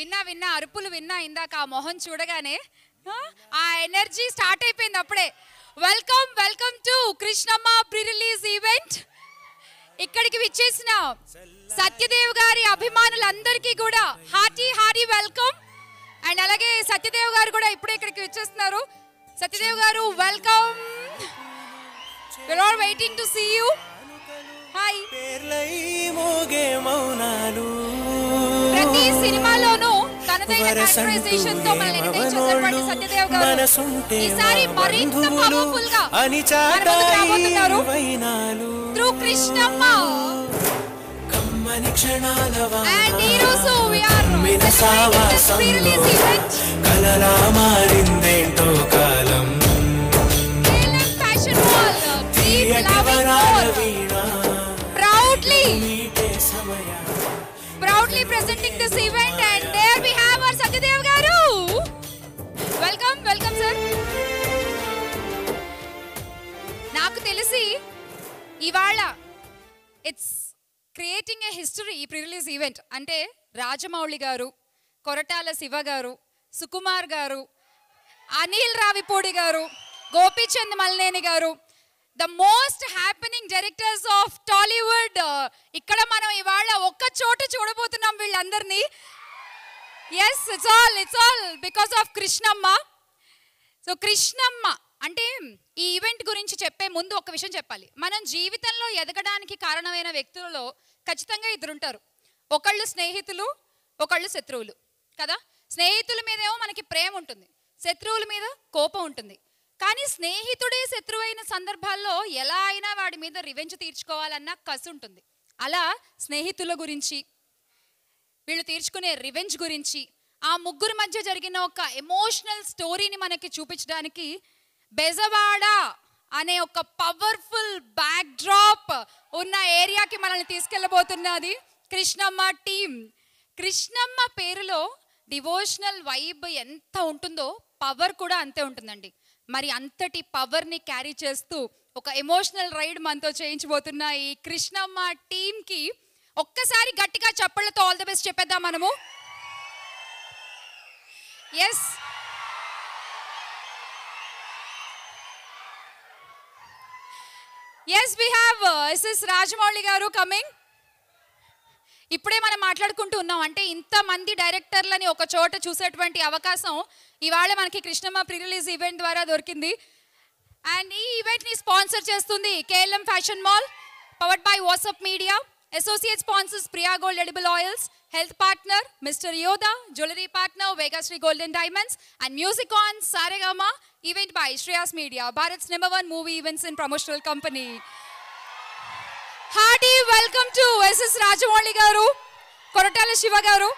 విన్నా అరుపులు విన్నా ఇందాక ఆ మొహం చూడగానే ఆ ఎనర్జీ స్టార్ట్ అయిపోయింది అప్పుడే. Welcome to Krishnamma pre release event. ఇక్కడికి విచ్చేసిన సత్యదేవ్ గారి అభిమానులందరికీ కూడా హార్టీ వెల్కమ్. అండ్ అలాగే సత్యదేవ్ గారు కూడా ఇప్పుడే ఇక్కడికి విచ్చేస్తున్నారు. సత్యదేవ్ గారు welcome. We are all waiting to see you. Hi. ప్రతి సినిమాలోనూ తనదైన క్యారెక్టరైజేషన్ తో మనల్ని ఎంటర్టైన్ చేసేటువంటి సత్యదేవ్ గారు ఈసారి మరింత పవర్ఫుల్ గా రాబోతున్నారు త్రూ కృష్ణమ్మ. And ఈ రోజు we are celebrating this pre-release event. కలలా మారిందేంటో కాలం KLM Fashion Mall, keep loving more. Proudly presenting this event, and there we have our Satyadev garu. Welcome sir. నాకు తెలిసి ఇవాళ ఇట్స్ క్రియేటింగ్ ఏ హిస్టరీ ఈ pre release event. అంటే రాజమౌళి గారు, కొరటాల శివ గారు, సుకుమార్ గారు, అనిల్ రావిపూడి గారు, Gopichand Malineni garu, the most happening directors of Tollywood. ఇక్కడ మనం ఇవాళ ఒక్క చోట చూడబోతున్నాం వీళ్ళందరినీ. Yes, it's all because of Krishnamma. So Krishnamma అంటే ఈ ఈవెంట్ గురించి చెప్పే ముందు ఒక విషయం చెప్పాలి. మనం జీవితంలో ఎదగడానికి కారణమైన వ్యక్తులలో ఖచ్చితంగా ఇద్దరుంటారు. ఒకళ్ళు స్నేహితులు, ఒకళ్ళు శత్రువులు కదా. స్నేహితుల మీదేమో మనకి ప్రేమ ఉంటుంది, శత్రువుల మీద కోపం ఉంటుంది. కానీ స్నేహితుడే శత్రువైన సందర్భాల్లో ఎలా అయినా వాడి మీద రివెంజ్ తీర్చుకోవాలన్న కసి ఉంటుంది. అలా స్నేహితుల గురించి, వీళ్ళు తీర్చుకునే రివెంజ్ గురించి, ఆ ముగ్గురు మధ్య జరిగిన ఒక ఎమోషనల్ స్టోరీని మనకి చూపించడానికి బెజవాడ అనే ఒక పవర్ఫుల్ బ్యాక్ డ్రాప్ ఉన్న ఏరియాకి మనల్ని తీసుకెళ్ళబోతున్నది కృష్ణమ్మ టీమ్. కృష్ణమ్మ పేరులో డివోషనల్ వైబ్ ఎంత ఉంటుందో పవర్ కూడా అంతే ఉంటుందండి. మరి అంతటి పవర్ని క్యారీ చేస్తూ ఒక ఎమోషనల్ రైడ్ మనతో చేయించబోతున్న ఈ కృష్ణమ్మ టీమ్కి ఒక్కసారి గట్టిగా చప్పళ్ళతో ఆల్ ది బెస్ట్ చెప్పేద్దాం మనము. Yes, we have SS Rajamouli garu coming. ఇప్పుడే మనం మాట్లాడుకుంటూ ఉన్నాం, అంటే ఇంతమంది డైరెక్టర్లని ఒక చోట చూసేటువంటి అవకాశం ఇవాళ మనకి కృష్ణమ్మ ప్రీ రిలీజ్ ఈవెంట్ ద్వారా దొరికింది. అండ్ ఈ ఈవెంట్ని స్పాన్సర్ చేస్తుంది KLM fashion mall, powered by WhatsApp media. Associate sponsors Priya gold edible oils, health partner mister యోదా, jewellery partner Vegashree golden diamonds, and music on Saregama. Event by Shreyas media, Bharat's #1 movie events and promotional company. Hearty welcome to SS Rajamouli garu, Koratala Siva garu.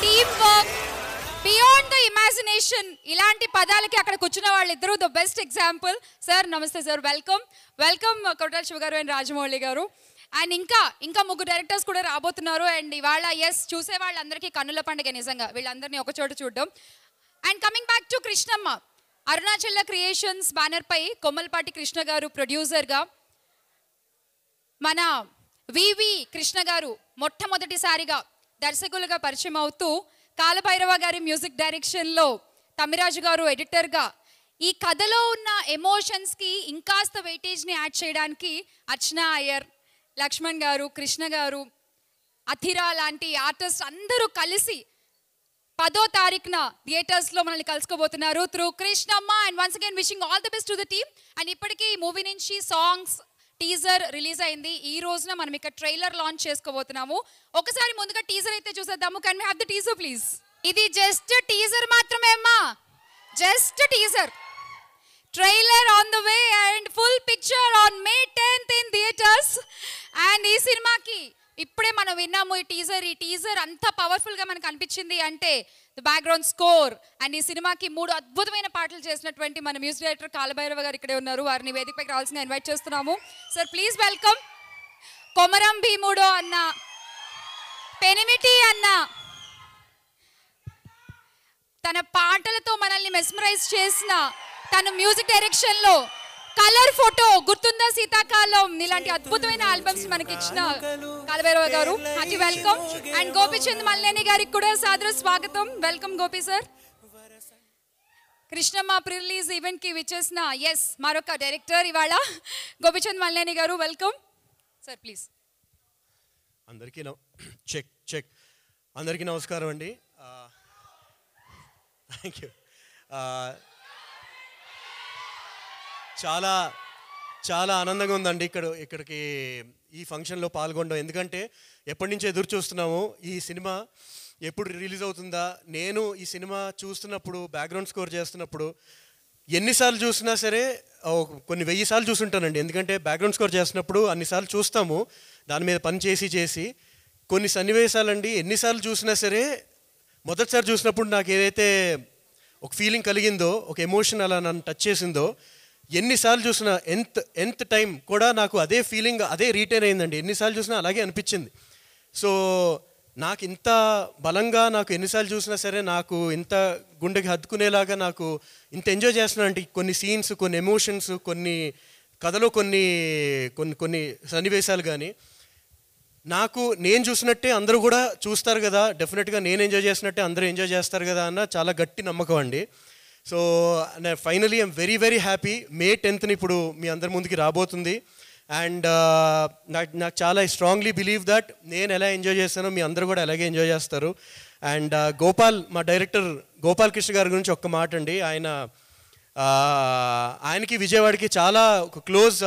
Team work, beyond the imagination, ఇలాంటి పదాలకి అక్కడ కూర్చున్న వాళ్ళిద్దరూ the best example. Sir నమస్తే sir, welcome Koratala Siva గారు and Rajamouli గారు. And ఇంకా ముగ్గురు డైరెక్టర్స్ కూడా రాబోతున్నారు. అండ్ ఇవాళ చూసే వాళ్ళందరికీ కన్నుల పండుగ నిజంగా వీళ్ళందరినీ ఒక చోట చూడడం. And coming back to Krishnamma, Arunachala creations banner పై కొమ్మలపాటి కృష్ణ గారు ప్రొడ్యూసర్గా, మన వివి కృష్ణ గారు మొట్టమొదటిసారిగా దర్శకులుగా పరిచయం అవుతూ, కాలభైరవ గారి మ్యూజిక్ డైరెక్షన్లో తమిరాజు గారు ఎడిటర్గా, ఈ కథలో ఉన్న ఎమోషన్స్కి ఇంకాస్త వెయిటేజ్ని యాడ్ చేయడానికి అర్చనా అయ్యర్, లక్ష్మణ్ గారు, కృష్ణ గారు, అథిరా లాంటి ఆర్టిస్ట్ అందరూ కలిసి 10వ తారీఖున థియేటర్స్లో మనల్ని కలుసుకోబోతున్నారు through Krishnamma. And once again wishing all the best to the team. And ఇప్పటికీ ఈ మూవీ నుంచి సాంగ్స్, టీజర్ రిలీజ్ అయింది. ఈ రోజున మనం ఇక్కడ ట్రైలర్ లాంచ్ చేసుకోబోతున్నాము. ఒకసారి ముందుగా టీజర్ అయితే చూసేద్దాము. Can we have the teaser please? ఇది జస్ట్ టీజర్ మాత్రమే అమ్మా, just teaser. Trailer on the way and full picture on May 10th in theatres. And ఈ సినిమాకి ఇప్పుడే మనం విన్నాము ఈ టీజర్ అంత పవర్ఫుల్గా మనకు అనిపించింది అంటే ద బ్యాక్గ్రౌండ్ స్కోర్. అండ్ ఈ సినిమాకి 3 అద్భుతమైన పాటలు చేసినటువంటి మన మ్యూజిక్ డైరెక్టర్ కాలభైరవ గారు ఇక్కడే ఉన్నారు. వారిని వేదికపైకి రావాల్సిందిగా ఇన్వైట్ చేస్తున్నాము. Sir please welcome. కొమరం భీముడో అన్న, పెనిమిటి అన్న, తన పాటలతో మనల్ని మెస్మరైజ్ చేసిన, తన మ్యూజిక్ డైరెక్షన్లో కలర్ ఫోటో, గుర్తుందా శీతాకాలం, ఇలాంటి అద్భుతమైన ఆల్బమ్స్ మనకి ఇచ్చిన కాలభైరవ గారు, hearty welcome. And Gopichand Malineni గారికి కూడా సాదర స్వాగతం. Welcome Gopi sir. Krishnamma pre release event కి విచ్చేసిన మరొక డైరెక్టర్ ఇవాళ గోపిచంద్ మల్లేని గారు, వెల్కమ్ సార్ ప్లీజ్. అందరికీ నమస్కారం అండి. Thank you. చాలా చాలా ఆనందంగా ఉందండి ఇక్కడికి ఈ ఫంక్షన్లో పాల్గొనడం. ఎందుకంటే ఎప్పటి నుంచి ఎదురు చూస్తున్నాము ఈ సినిమా ఎప్పుడు రిలీజ్ అవుతుందా. నేను ఈ సినిమా చూస్తున్నప్పుడు, బ్యాక్గ్రౌండ్ స్కోర్ చేస్తున్నప్పుడు ఎన్నిసార్లు చూసినా సరే కొన్ని 1000 సార్లు చూసుంటానండి. ఎందుకంటే బ్యాక్గ్రౌండ్ స్కోర్ చేస్తున్నప్పుడు అన్నిసార్లు చూస్తాము, దాని మీద పని చేసి కొన్ని సన్నివేశాలండి ఎన్నిసార్లు చూసినా సరే మొదటిసారి చూసినప్పుడు నాకు ఏదైతే ఒక ఫీలింగ్ కలిగిందో, ఒక ఎమోషన్ అలా నన్ను టచ్ చేసిందో, ఎన్నిసార్లు చూసినా ఎంత టైం కూడా నాకు అదే ఫీలింగ్ అదే రీటైన్ అయిందండి. ఎన్నిసార్లు చూసినా అలాగే అనిపించింది. సో నాకు ఇంత బలంగా, నాకు ఎన్నిసార్లు చూసినా సరే నాకు ఇంత గుండెకి హత్తుకునేలాగా నాకు ఇంత ఎంజాయ్ చేస్తున్నాను అంటే కొన్ని సీన్స్, కొన్ని ఎమోషన్స్, కొన్ని కథలో కొన్ని సన్నివేశాలు కానీ నేను చూసినట్టే అందరూ కూడా చూస్తారు కదా, డెఫినెట్గా నేను ఎంజాయ్ చేసినట్టే అందరూ ఎంజాయ్ చేస్తారు కదా అన్న చాలా గట్టి నమ్మకం అండి. So finally I'm very very happy. May 10th ఇప్పుడు మీ అందరి ముందుకి రాబోతుంది. అండ్ నాకు చాలా స్ట్రాంగ్లీ బిలీవ్ దట్ నేను ఎలా ఎంజాయ్ చేస్తానో మీ అందరూ కూడా అలాగే ఎంజాయ్ చేస్తారు. అండ్ మా డైరెక్టర్ గోపాల్ కృష్ణ గారి గురించి ఒక్క మాట అండి. ఆయనకి విజయవాడకి చాలా ఒక క్లోజ్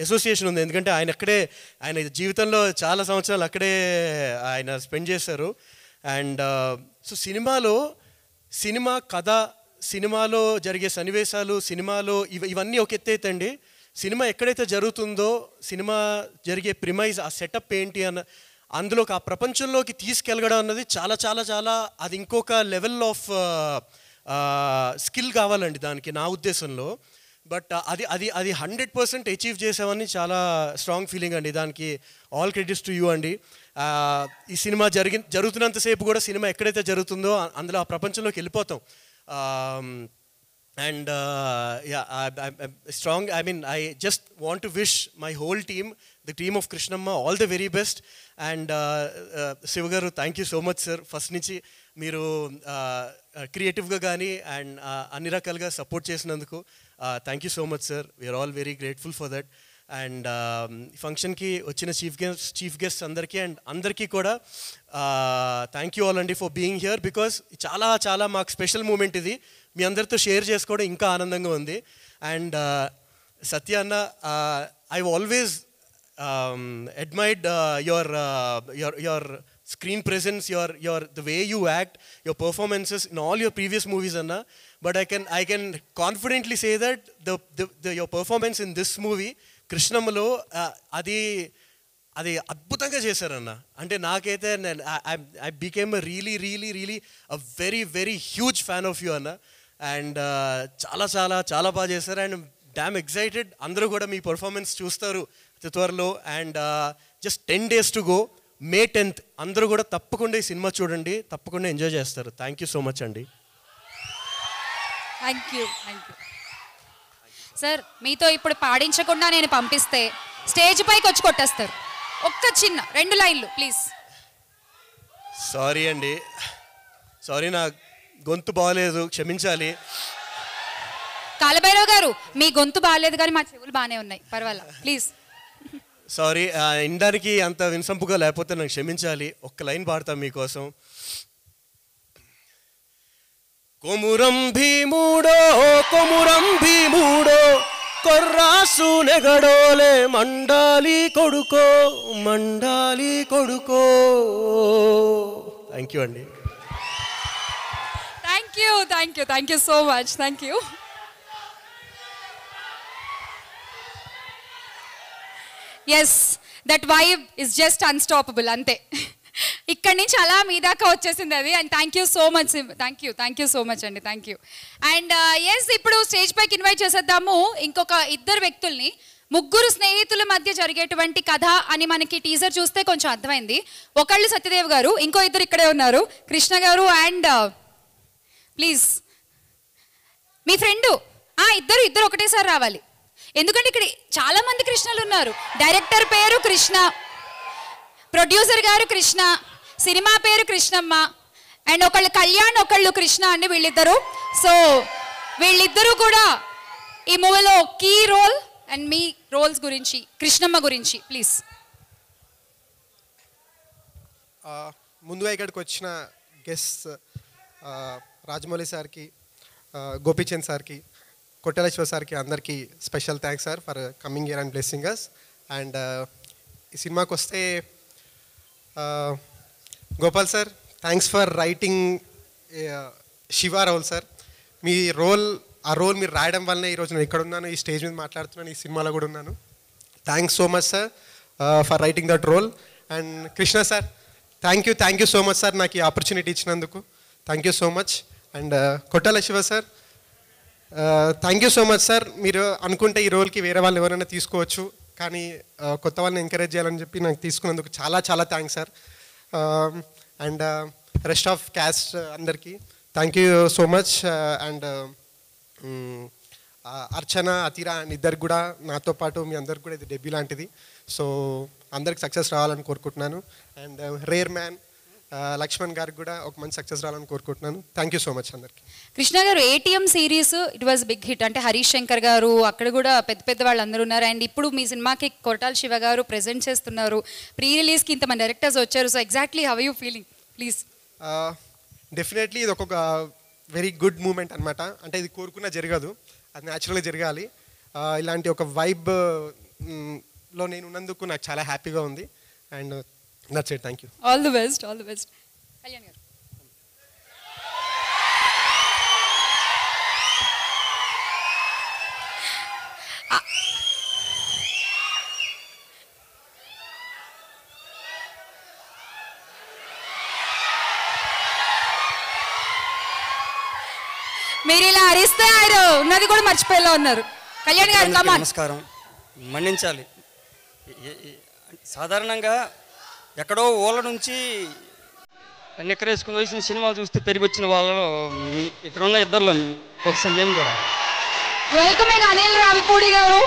అసోసియేషన్ ఉంది. ఎందుకంటే ఆయన జీవితంలో చాలా సంవత్సరాలు అక్కడే ఆయన స్పెండ్ చేశారు. అండ్ సో సినిమా కథ, సినిమాలో జరిగే సన్నివేశాలు, సినిమాలో ఇవన్నీ ఒక ఎత్తైతే అండి, సినిమా ఎక్కడైతే జరుగుతుందో, సినిమా జరిగే ప్రిమైజ్, ఆ సెటప్ ఏంటి అందులోకి ఆ ప్రపంచంలోకి తీసుకెళ్ళడం అన్నది చాలా చాలా చాలా అది ఇంకొక లెవెల్ ఆఫ్ స్కిల్ కావాలండి దానికి నా ఉద్దేశంలో. బట్ అది 100% అచీవ్ చేసామని చాలా స్ట్రాంగ్ ఫీలింగ్ అండి. దానికి ఆల్ క్రెడిట్స్ టు యూ అండి. ఈ సినిమా జరుగుతున్నంతసేపు కూడా సినిమా ఎక్కడైతే జరుగుతుందో అందులో ఆ ప్రపంచంలోకి వెళ్ళిపోతాం. And I'm strong. I mean, I just want to wish my whole team, the team of Krishnamma, all the very best. And Sivagaru, thank you so much, sir. First nunchi మీరు క్రియేటివ్గా కానీ and అన్ని రకాలుగా support చేసినందుకు thank you so much sir. We are all very grateful for that. And ఫంక్షన్కి వచ్చిన chief guest అందరికీ and అందరికీ కూడా థ్యాంక్ యూ ఆల్ అండి ఫర్ బీయింగ్ హియర్. బికాస్ చాలా చాలా మాకు స్పెషల్ మూమెంట్ ఇది. మీ అందరితో షేర్ చేసుకోవడం ఇంకా ఆనందంగా ఉంది. అండ్ సత్య అన్న, I always admired your screen presence, the way you act, your performances in all your previous movies, Anna. But I can confidently say that your performance in this movie, Krishnamalo, అది అద్భుతంగా చేశారన్న. అంటే నాకైతే I became a really a very huge fan of you, Anna. And చాలా చాలా చాలా బాగా చేశారు. And damn excited. అందరూ కూడా మీ పర్ఫార్మెన్స్ చూస్తారు త్వరలో. And just 10 days to go, May 10th అందరూ కూడా తప్పకుండా ఈ సినిమా చూడండి, తప్పకుండా ఎంజాయ్ చేస్తారు. థ్యాంక్ యూ సో మచ్ అండి. Thank you sir. మీతో ఇప్పుడు పాడించకుండా నేను పంపిస్తే స్టేజ్ పైకి వచ్చి కొట్టేస్తారు. ఒక్క చిన్న 2 లైన్లు ప్లీజ్. సారీ అండి, సారీ, నా గొంతు బాగాలేదు, క్షమించాలి. కాలభైరవ్ గారు, మీ గొంతు బాగాలేదు కానీ మా చెవులు బాగానే ఉన్నాయి, పర్వాలా, ప్లీజ్. సారీ, ఇందానికి అంత వినసంపుగా లేకపోతే నాకు క్షమించాలి. ఒక్క లైన్ పాడతాం మీకోసం. కొమురం భీముడో కొర్రాసు నెగడోలే మండాలి కొడుకో. థ్యాంక్ యూ అండి. Thank you so much. Thank you. Yes that vibe is just unstoppable అంతే. ఇక్కడి నుంచి అలా మీ దాకా వచ్చేసింది అది. And thank you so much, thank you so much అండి, థ్యాంక్ యూ. అండ్ ఎస్, ఇప్పుడు స్టేజ్ పైకి ఇన్వైట్ చేసేద్దాము ఇంకొక ఇద్దరు వ్యక్తుల్ని. ముగ్గురు స్నేహితుల మధ్య జరిగేటువంటి కథ అని మనకి టీజర్ చూస్తే కొంచెం అర్థమైంది. ఒకళ్ళు సత్యదేవ్ గారు, ఇంకో ఇద్దరు ఇక్కడే ఉన్నారు, కృష్ణ గారు. అండ్ ప్లీజ్ మీ ఫ్రెండు ఇద్దరు ఒకటేసారి రావాలి, ఎందుకంటే ఇక్కడ చాలా మంది కృష్ణలు ఉన్నారు. డైరెక్టర్ పేరు కృష్ణ, ప్రొడ్యూసర్ గారు కృష్ణ, సినిమా పేరు కృష్ణమ్మ, అండ్ ఒకళ్ళు కళ్యాణ్, ఒకళ్ళు కృష్ణ అండి వీళ్ళిద్దరు. సో వీళ్ళిద్దరూ కూడా ఈ మూవీలో కీ రోల్. అండ్ మీ రోల్స్ గురించి, కృష్ణమ్మ గురించి ప్లీజ్. ముందుగా ఇక్కడికి వచ్చిన గెస్ట్ రాజమౌళి సార్కి, గోపీచంద్ సార్కి, కొట్టెల శివ సార్కి అందరికీ special thanks sir for coming here and blessing us. అండ్ ఈ సినిమాకి వస్తే Gopal sir, thanks for writing Siva role sir. మీ ఆ రోల్ మీరు రాయడం వల్లనే ఈరోజు నేను ఇక్కడ ఉన్నాను, ఈ స్టేజ్ మీద మాట్లాడుతున్నాను, ఈ సినిమాలో కూడా ఉన్నాను. Thanks so much sir for writing that role. And Krishna sir, thank you so much sir నాకు ఈ ఆపర్చునిటీ ఇచ్చినందుకు. Thank you so much. And Koratala Siva sir, thank you so much sir. మీరు అనుకుంటే ఈ రోల్కి వేరే వాళ్ళు ఎవరైనా తీసుకోవచ్చు, కానీ కొత్త వాళ్ళని ఎంకరేజ్ చేయాలని చెప్పి నాకు తీసుకున్నందుకు చాలా చాలా thanks sir. And rest of cast అందరికీ thank you so much. And Archana, Athira and ఇద్దరికి కూడా నాతో పాటు మీ అందరికి కూడా ఇది డెబ్యూ లాంటిది. సో అందరికి సక్సెస్ రావాలని కోరుకుంటున్నాను. అండ్ రేర్ మ్యాన్ లక్ష్మణ్ గారికి కూడా ఒక మంచి సక్సెస్ రావాలని కోరుకుంటున్నాను. థ్యాంక్ యూ సో మచ్ అందరికి. Krishna garu, ATM series it was big hit. అంటే హరీష్ శంకర్ గారు అక్కడ కూడా పెద్ద వాళ్ళు అందరూ ఉన్నారు. అండ్ ఇప్పుడు మీ సినిమాకి కొరటాల శివ గారు ప్రెజెంట్ చేస్తున్నారు. ప్రీ రిలీజ్కి ఇంతమంది డైరెక్టర్స్ వచ్చారు. So exactly how you feeling please? Definitely ఇది ఒక వెరీ గుడ్ మూమెంట్ అనమాట. అంటే ఇది కోరుకున్నా జరగదు, అది న్యాచురల్గా జరగాలి. ఇలాంటి ఒక వైబ్లో నేను ఉన్నందుకు నాకు చాలా హ్యాపీగా ఉంది. And that's it. Thank you. All the best, all the best. Kalyan గారు. మీరు ఇలా అరిస్తే ఆయన ఉన్నది కూడా మర్చిపోయేలా ఉన్నారు. కళ్యాణ్ గారు, కమాన్. నమస్కారం. మన్నించాలి. సాధారణంగా ఎక్కడో ఊళ్ళ నుంచి నిక్కరేసుకుని వేసిన సినిమా చూస్తే పెరిగి వచ్చిన వాళ్ళలో ఇక్కడ ఉన్న ఇద్దరులో ఒక సంజయం కూడా. వెల్కమ్ అనిల్ రావిపూడి గారు.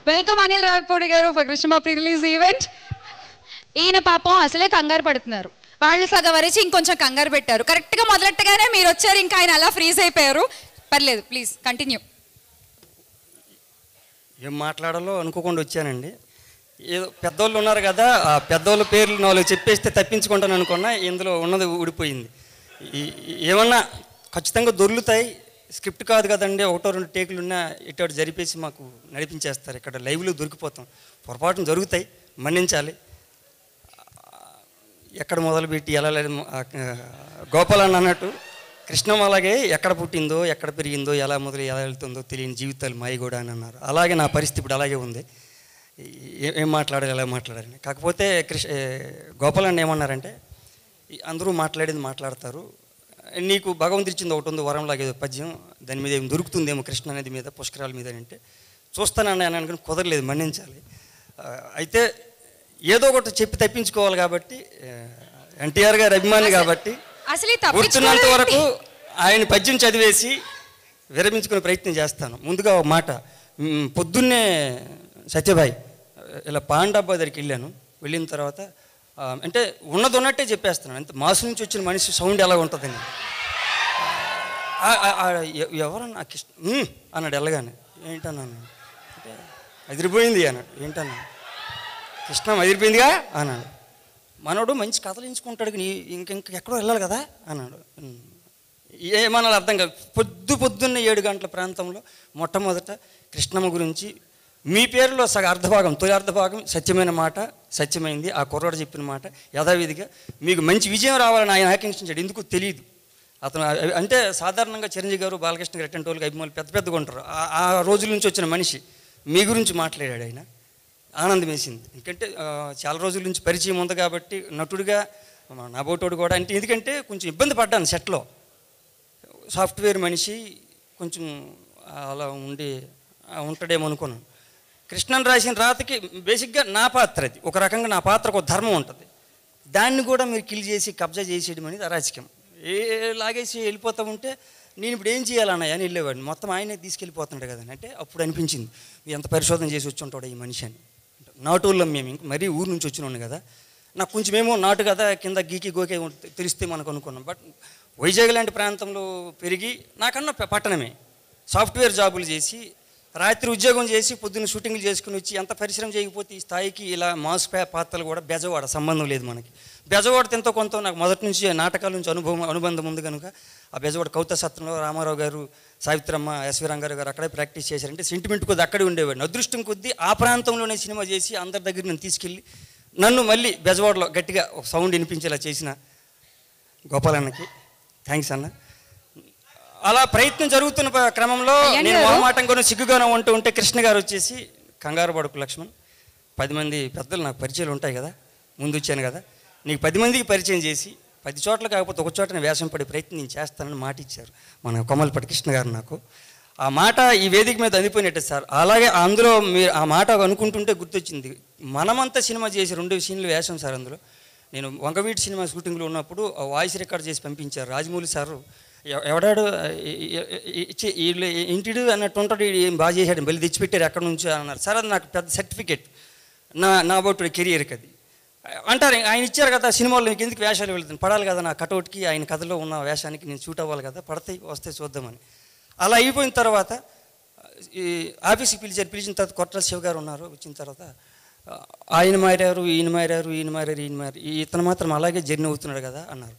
వెల్కమ్ అనిల్ రావిపూడి గారు for Krishna pre release event. ఈయన పాపం అసలే కంగారు పడుతున్నారు, వాళ్ళు సగం వరచి ఇంకొంచెం కంగారు పెట్టారు. కరెక్ట్గా మొదలెట్టగానే మీరు వచ్చారు, ఇంకా ఆయన అలా ఫ్రీజ్ అయిపోయారు. పర్లేదు, ప్లీజ్ కంటిన్యూ. ఏం మాట్లాడాలో అనుకోకుండా వచ్చానండి. ఏదో పెద్దోళ్ళు ఉన్నారు కదా, ఆ పెద్దోళ్ళ పేర్లు నాలుగు చెప్పేస్తే తప్పించుకుంటాను అనుకున్నా, ఇందులో ఉన్నది ఊడిపోయింది. ఏమన్నా ఖచ్చితంగా దొర్లుతాయి. స్క్రిప్ట్ కాదు కదండి, ఒకటో రెండు టేకులు ఉన్నా ఇటు జరిపేసి మాకు నడిపించేస్తారు. ఇక్కడ లైవ్లో దొరికిపోతాం, పొరపాటున జరుగుతాయి, మన్నించాలి. ఎక్కడ మొదలుపెట్టి ఎలా లేదు. గోపాలన్న అన్నట్టు కృష్ణం అలాగే ఎక్కడ పుట్టిందో, ఎక్కడ పెరిగిందో, ఎలా మొదలు ఎలా వెళ్తుందో తెలియని జీవితాలు మాయగూడ అని అన్నారు. అలాగే నా పరిస్థితి ఇప్పుడు అలాగే ఉంది. ఏం మాట్లాడాలి, ఎలా మాట్లాడాలని. కాకపోతే గోపాలన్న ఏమన్నారంటే, అందరూ మాట్లాడేది మాట్లాడతారు, నీకు భగవంతుడు ఇచ్చింది ఒకటి ఉంది వరంలాగా ఏదో పద్యం, దాని మీద ఏం దొరుకుతుందేమో కృష్ణ నది మీద, పుష్కరాల మీద అంటే చూస్తానని అని అనుకుని కుదరలేదు, మన్నించాలి. అయితే ఏదో ఒకటి చెప్పి తప్పించుకోవాలి కాబట్టి, ఎన్టీఆర్ గారి అభిమాని కాబట్టి గుర్తున్నంత వరకు ఆయన పద్యం చదివేసి విరమించుకునే ప్రయత్నం చేస్తాను. ముందుగా ఒక మాట, పొద్దున్నే సత్యభాయ్ ఇలా పాండాబ్బా దగ్గరికి వెళ్ళిన తర్వాత అంటే ఉన్నది ఉన్నట్టే చెప్పేస్తున్నాను. అంతే, మాసు నుంచి వచ్చిన మనిషి సౌండ్ ఎలా ఉంటుందని. ఎవరన్నా కృష్ణ అన్నాడు వెళ్ళగానే. ఏంటన్నాను అంటే అదిరిపోయింది అన్నాడు. ఏంటన్నా కృష్ణ అదిరిపోయిందిగా అన్నాడు. మనోడు మంచి కథలు ఎంచుకుంటాడు, ఇంకెక్కడో వెళ్ళాలి కదా అన్నాడు. ఏమన్నా అర్థం కాదు. పొద్దున్న 7 గంటల ప్రాంతంలో మొట్టమొదట కృష్ణమ్మ గురించి మీ పేరులో సగ అర్ధభాగం, తొలి అర్ధభాగం సత్యమైన మాట, సత్యమైంది. ఆ కుర్రాడు చెప్పిన మాట యథావిధిగా మీకు మంచి విజయం రావాలని ఆయన ఆకాంక్షించాడు. ఎందుకు తెలియదు. అతను అంటే సాధారణంగా చిరంజీవి గారు, బాలకృష్ణ గారు ఎట్టంటి వాళ్ళకి అభిమానులు పెద్దగా ఉంటారు. ఆ రోజుల నుంచి వచ్చిన మనిషి మీ గురించి మాట్లాడాడు. ఆయన ఆనందం వేసింది. ఎందుకంటే చాలా రోజుల నుంచి పరిచయం ఉంది కాబట్టి నటుడిగా నాబోటోడు కూడా అంటే ఎందుకంటే కొంచెం ఇబ్బంది పడ్డాను సెట్లో. సాఫ్ట్వేర్ మనిషి కొంచెం అలా ఉంటాడేమో అనుకున్నాను. కృష్ణన్ రాసిన రాతకి బేసిక్గా నా పాత్ర అది. ఒక రకంగా నా పాత్రకు ఒక ధర్మం ఉంటుంది. దాన్ని కూడా మీరు కిల్ చేసి కబ్జా చేసేయడం అనేది అరాచకం. లాగేసి వెళ్ళిపోతూ ఉంటే నేను ఇప్పుడు ఏం చేయాలన్నాయని వెళ్ళేవాడిని. మొత్తం ఆయనే తీసుకెళ్ళిపోతుంటాడు కదండి. అంటే అప్పుడు అనిపించింది ఎంత పరిశోధన చేసి వచ్చి ఉంటాడు ఈ మనిషి అని. నాటోళ్ళం మేము ఇంక మరీ ఊరు నుంచి వచ్చినాను కదా, నాకు కొంచెమేమో నాటు కదా కింద గీకి గోకే తెలిస్తే మనకు అనుకున్నాం. బట్ వైజాగ్ లాంటి ప్రాంతంలో పెరిగి నాకన్నా పట్టణమే సాఫ్ట్వేర్ జాబులు చేసి రాత్రి ఉద్యోగం చేసి పొద్దున్న షూటింగ్లు చేసుకుని వచ్చి ఎంత పరిశ్రమ చేయకపోతే ఈ స్థాయికి ఇలా మాస్ పాత్రలు కూడా బెజవాడ సంబంధం లేదు మనకి. బెజవాడ ఎంతో కొంత నాకు మొదటి నుంచి నాటకాల నుంచి అనుబంధం ఉంది కనుక ఆ బెజవాడ కౌత సత్రంలో రామారావు గారు, సావిత్రమ్మ, ఎస్వి రంగారావు గారు అక్కడే ప్రాక్టీస్ చేశారంటే సెంటిమెంట్ కొద్ది అక్కడే ఉండేవాడిని. అదృష్టం కొద్దీ ఆ ప్రాంతంలోనే సినిమా చేసి అందరి దగ్గర నన్ను తీసుకెళ్ళి నన్ను మళ్ళీ బెజవాడలో గట్టిగా ఒక సౌండ్ వినిపించేలా చేసిన గోపాలన్నకి థ్యాంక్స్ అన్న. అలా ప్రయత్నం జరుగుతున్న క్రమంలో నేను మొహమాటంగానూ సిగ్గుగానూ ఉంటే కృష్ణ గారు వచ్చేసి కంగారు పడుకు లక్ష్మణ్, 10 మంది పెద్దలు నాకు పరిచయాలు ఉంటాయి కదా, ముందు వచ్చాను కదా, నీకు 10 మందికి పరిచయం చేసి 10 చోట్ల కాకపోతే ఒక చోట వేషం పడే ప్రయత్నం నేను చేస్తానని మాట ఇచ్చారు మన కొమ్మలపాటి కృష్ణ గారు. నాకు ఆ మాట ఈ వేదిక మీద అందిపోయినట్టే సార్. అలాగే అందులో మీరు ఆ మాట అనుకుంటుంటే గుర్తొచ్చింది, మనమంతా సినిమా చేసి 2 సీన్లు వేషం సార్. అందులో నేను వంగవీటి సినిమా షూటింగ్లో ఉన్నప్పుడు వాయిస్ రికార్డ్ చేసి పంపించారు రాజమౌళి సారు. ఎవడాడు ఇంటిడు అన్నట్టు ఉంటాడు, ఏం బాగా చేశాడు, మళ్ళీ తెచ్చిపెట్టారు ఎక్కడి నుంచో అన్నారు సార్. అది నాకు పెద్ద సర్టిఫికేట్ నా అబౌట్ కెరియర్కి. అది అంటారు ఆయన ఇచ్చారు కదా సినిమాలో నీకు ఎందుకు వేషాలు వెళ్తాను, పడాలి కదా నా కటౌట్కి, ఆయన కథలో ఉన్న వేషానికి నేను షూట్ అవ్వాలి కదా, పడతాయి వస్తే చూద్దామని. అలా అయిపోయిన తర్వాత ఈ ఆఫీస్కి పిలిచిన తర్వాత కొట్టాల శివ గారు ఉన్నారు. వచ్చిన తర్వాత ఆయన మారారు, ఈయన మారారు, ఇతను మాత్రం అలాగే జర్నీ అవుతున్నాడు కదా అన్నారు.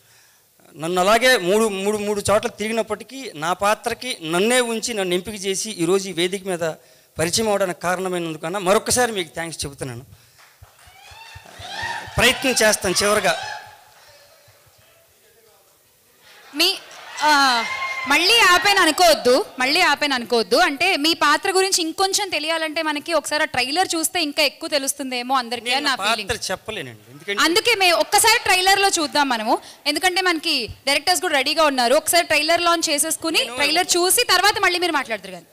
నన్ను అలాగే మూడు చోట్ల తిరిగినప్పటికీ నా పాత్రకి నన్నే ఉంచి నన్ను ఎంపిక చేసి ఈరోజు ఈ వేదిక మీద పరిచయం అవడానికి కారణమైనందుకన్నా మరొకసారి మీకు థ్యాంక్స్ చెబుతున్నాను. ప్రయత్నం చేస్తాను చివరిగా. మళ్ళీ ఆపేను అనుకోవద్దు. అంటే మీ పాత్ర గురించి ఇంకొంచెం తెలియాలంటే మనకి ఒకసారి ట్రైలర్ చూస్తే ఇంకా ఎక్కువ తెలుస్తుందేమో అందరికీ అని నా ఫీలింగ్. చెప్పలేనండి, అందుకే మేము ఒక్కసారి ట్రైలర్ లో చూద్దాం మనము, ఎందుకంటే మనకి డైరెక్టర్స్ కూడా రెడీగా ఉన్నారు. ఒకసారి ట్రైలర్ లాంచ్ చేసేసుకుని ట్రైలర్ చూసి తర్వాత మళ్ళీ మీరు మాట్లాడుతారు కానీ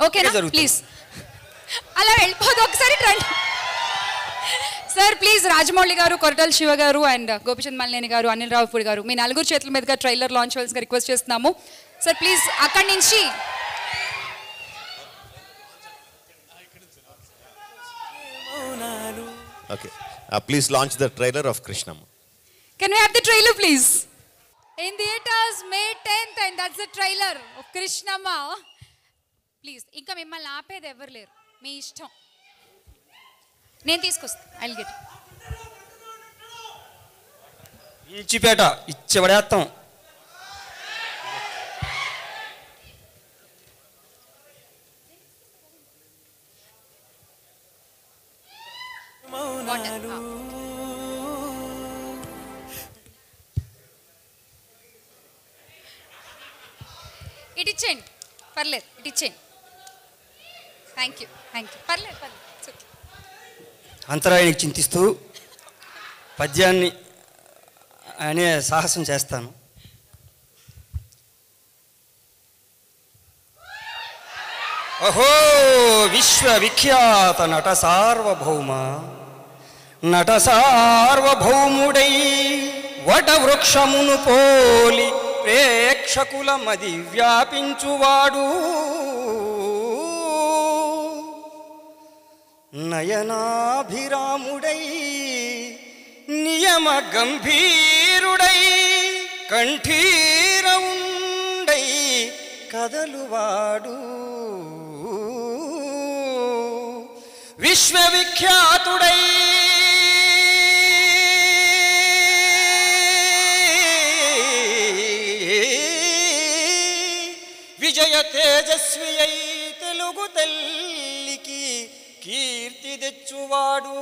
ఓకేనా ప్లీజ్. అలా వెళ్ళిపోదు ఒకసారి సార్ ప్లీజ్. రాజమౌళి గారు, కొరటాల శివ గారు అండ్ గోపిచంద్ మల్లేని గారు, అనిల్ రావుపూడి గారు, మీ నలుగురు చేతుల మీదుగా ట్రైలర్ లాంచ్ అవ్వాల్సిందిగా రిక్వెస్ట్ చేస్తున్నాము సార్ ప్లీజ్. అక్కడి నుంచి Okay. Please launch the trailer of Krishnamma. Can we have the trailer please? In theaters May 10th and that's the trailer of Krishnamma. Please. ఇంకా మిమ్మల్ని ఆపేది ఎవరు లేరు, మీ ఇష్టం. నేను తీసుకొస్తాను. I'll get it. ఇంచిపేట ఇచ్చబడేస్తాం. ఇటు ఇచ్చేయండి, పర్లేదు, ఇటు ఇచ్చేయండి. Thank you. పర్లేదు. అంతరాయానికి చింతిస్తూ పద్యాన్ని అనే సాహసం చేస్తాను. అహో విశ్వవిఖ్యాత నట సార్వభౌముడై వటవృక్షమును పోలి ప్రేక్షకుల మది వ్యాపించువాడు, నయనాభిరాముడై నియమ గంభీరుడై కంఠీరవుండై కదలువాడు, విశ్వవిఖ్యాతుడై తేజస్వి అయి తెలుగు తల్లికి కీర్తి తెచ్చువాడు,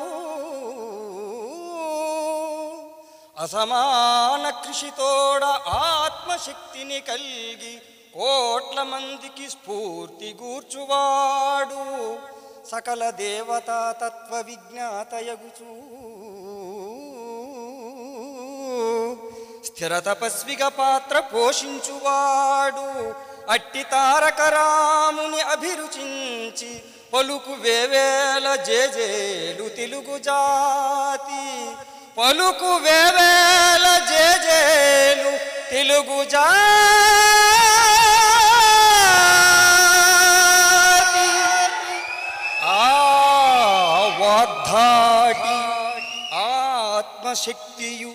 అసమాన కృషితోడ ఆత్మశక్తిని కల్గి కోట్ల మందికి స్ఫూర్తి గూర్చువాడు, సకల దేవతా తత్వ విజ్ఞాతయగుచూ స్థిర తపస్విగా పాత్ర పోషించువాడు, అట్టి తారక రాముని అభిరుచించి పలుకు వేవేల జేజేలు తెలుగు జాతి, పలుకు వేవేల జేజేలు తెలుగు జాతి. ఆ వాగ్ధాటి ఆత్మశక్తియు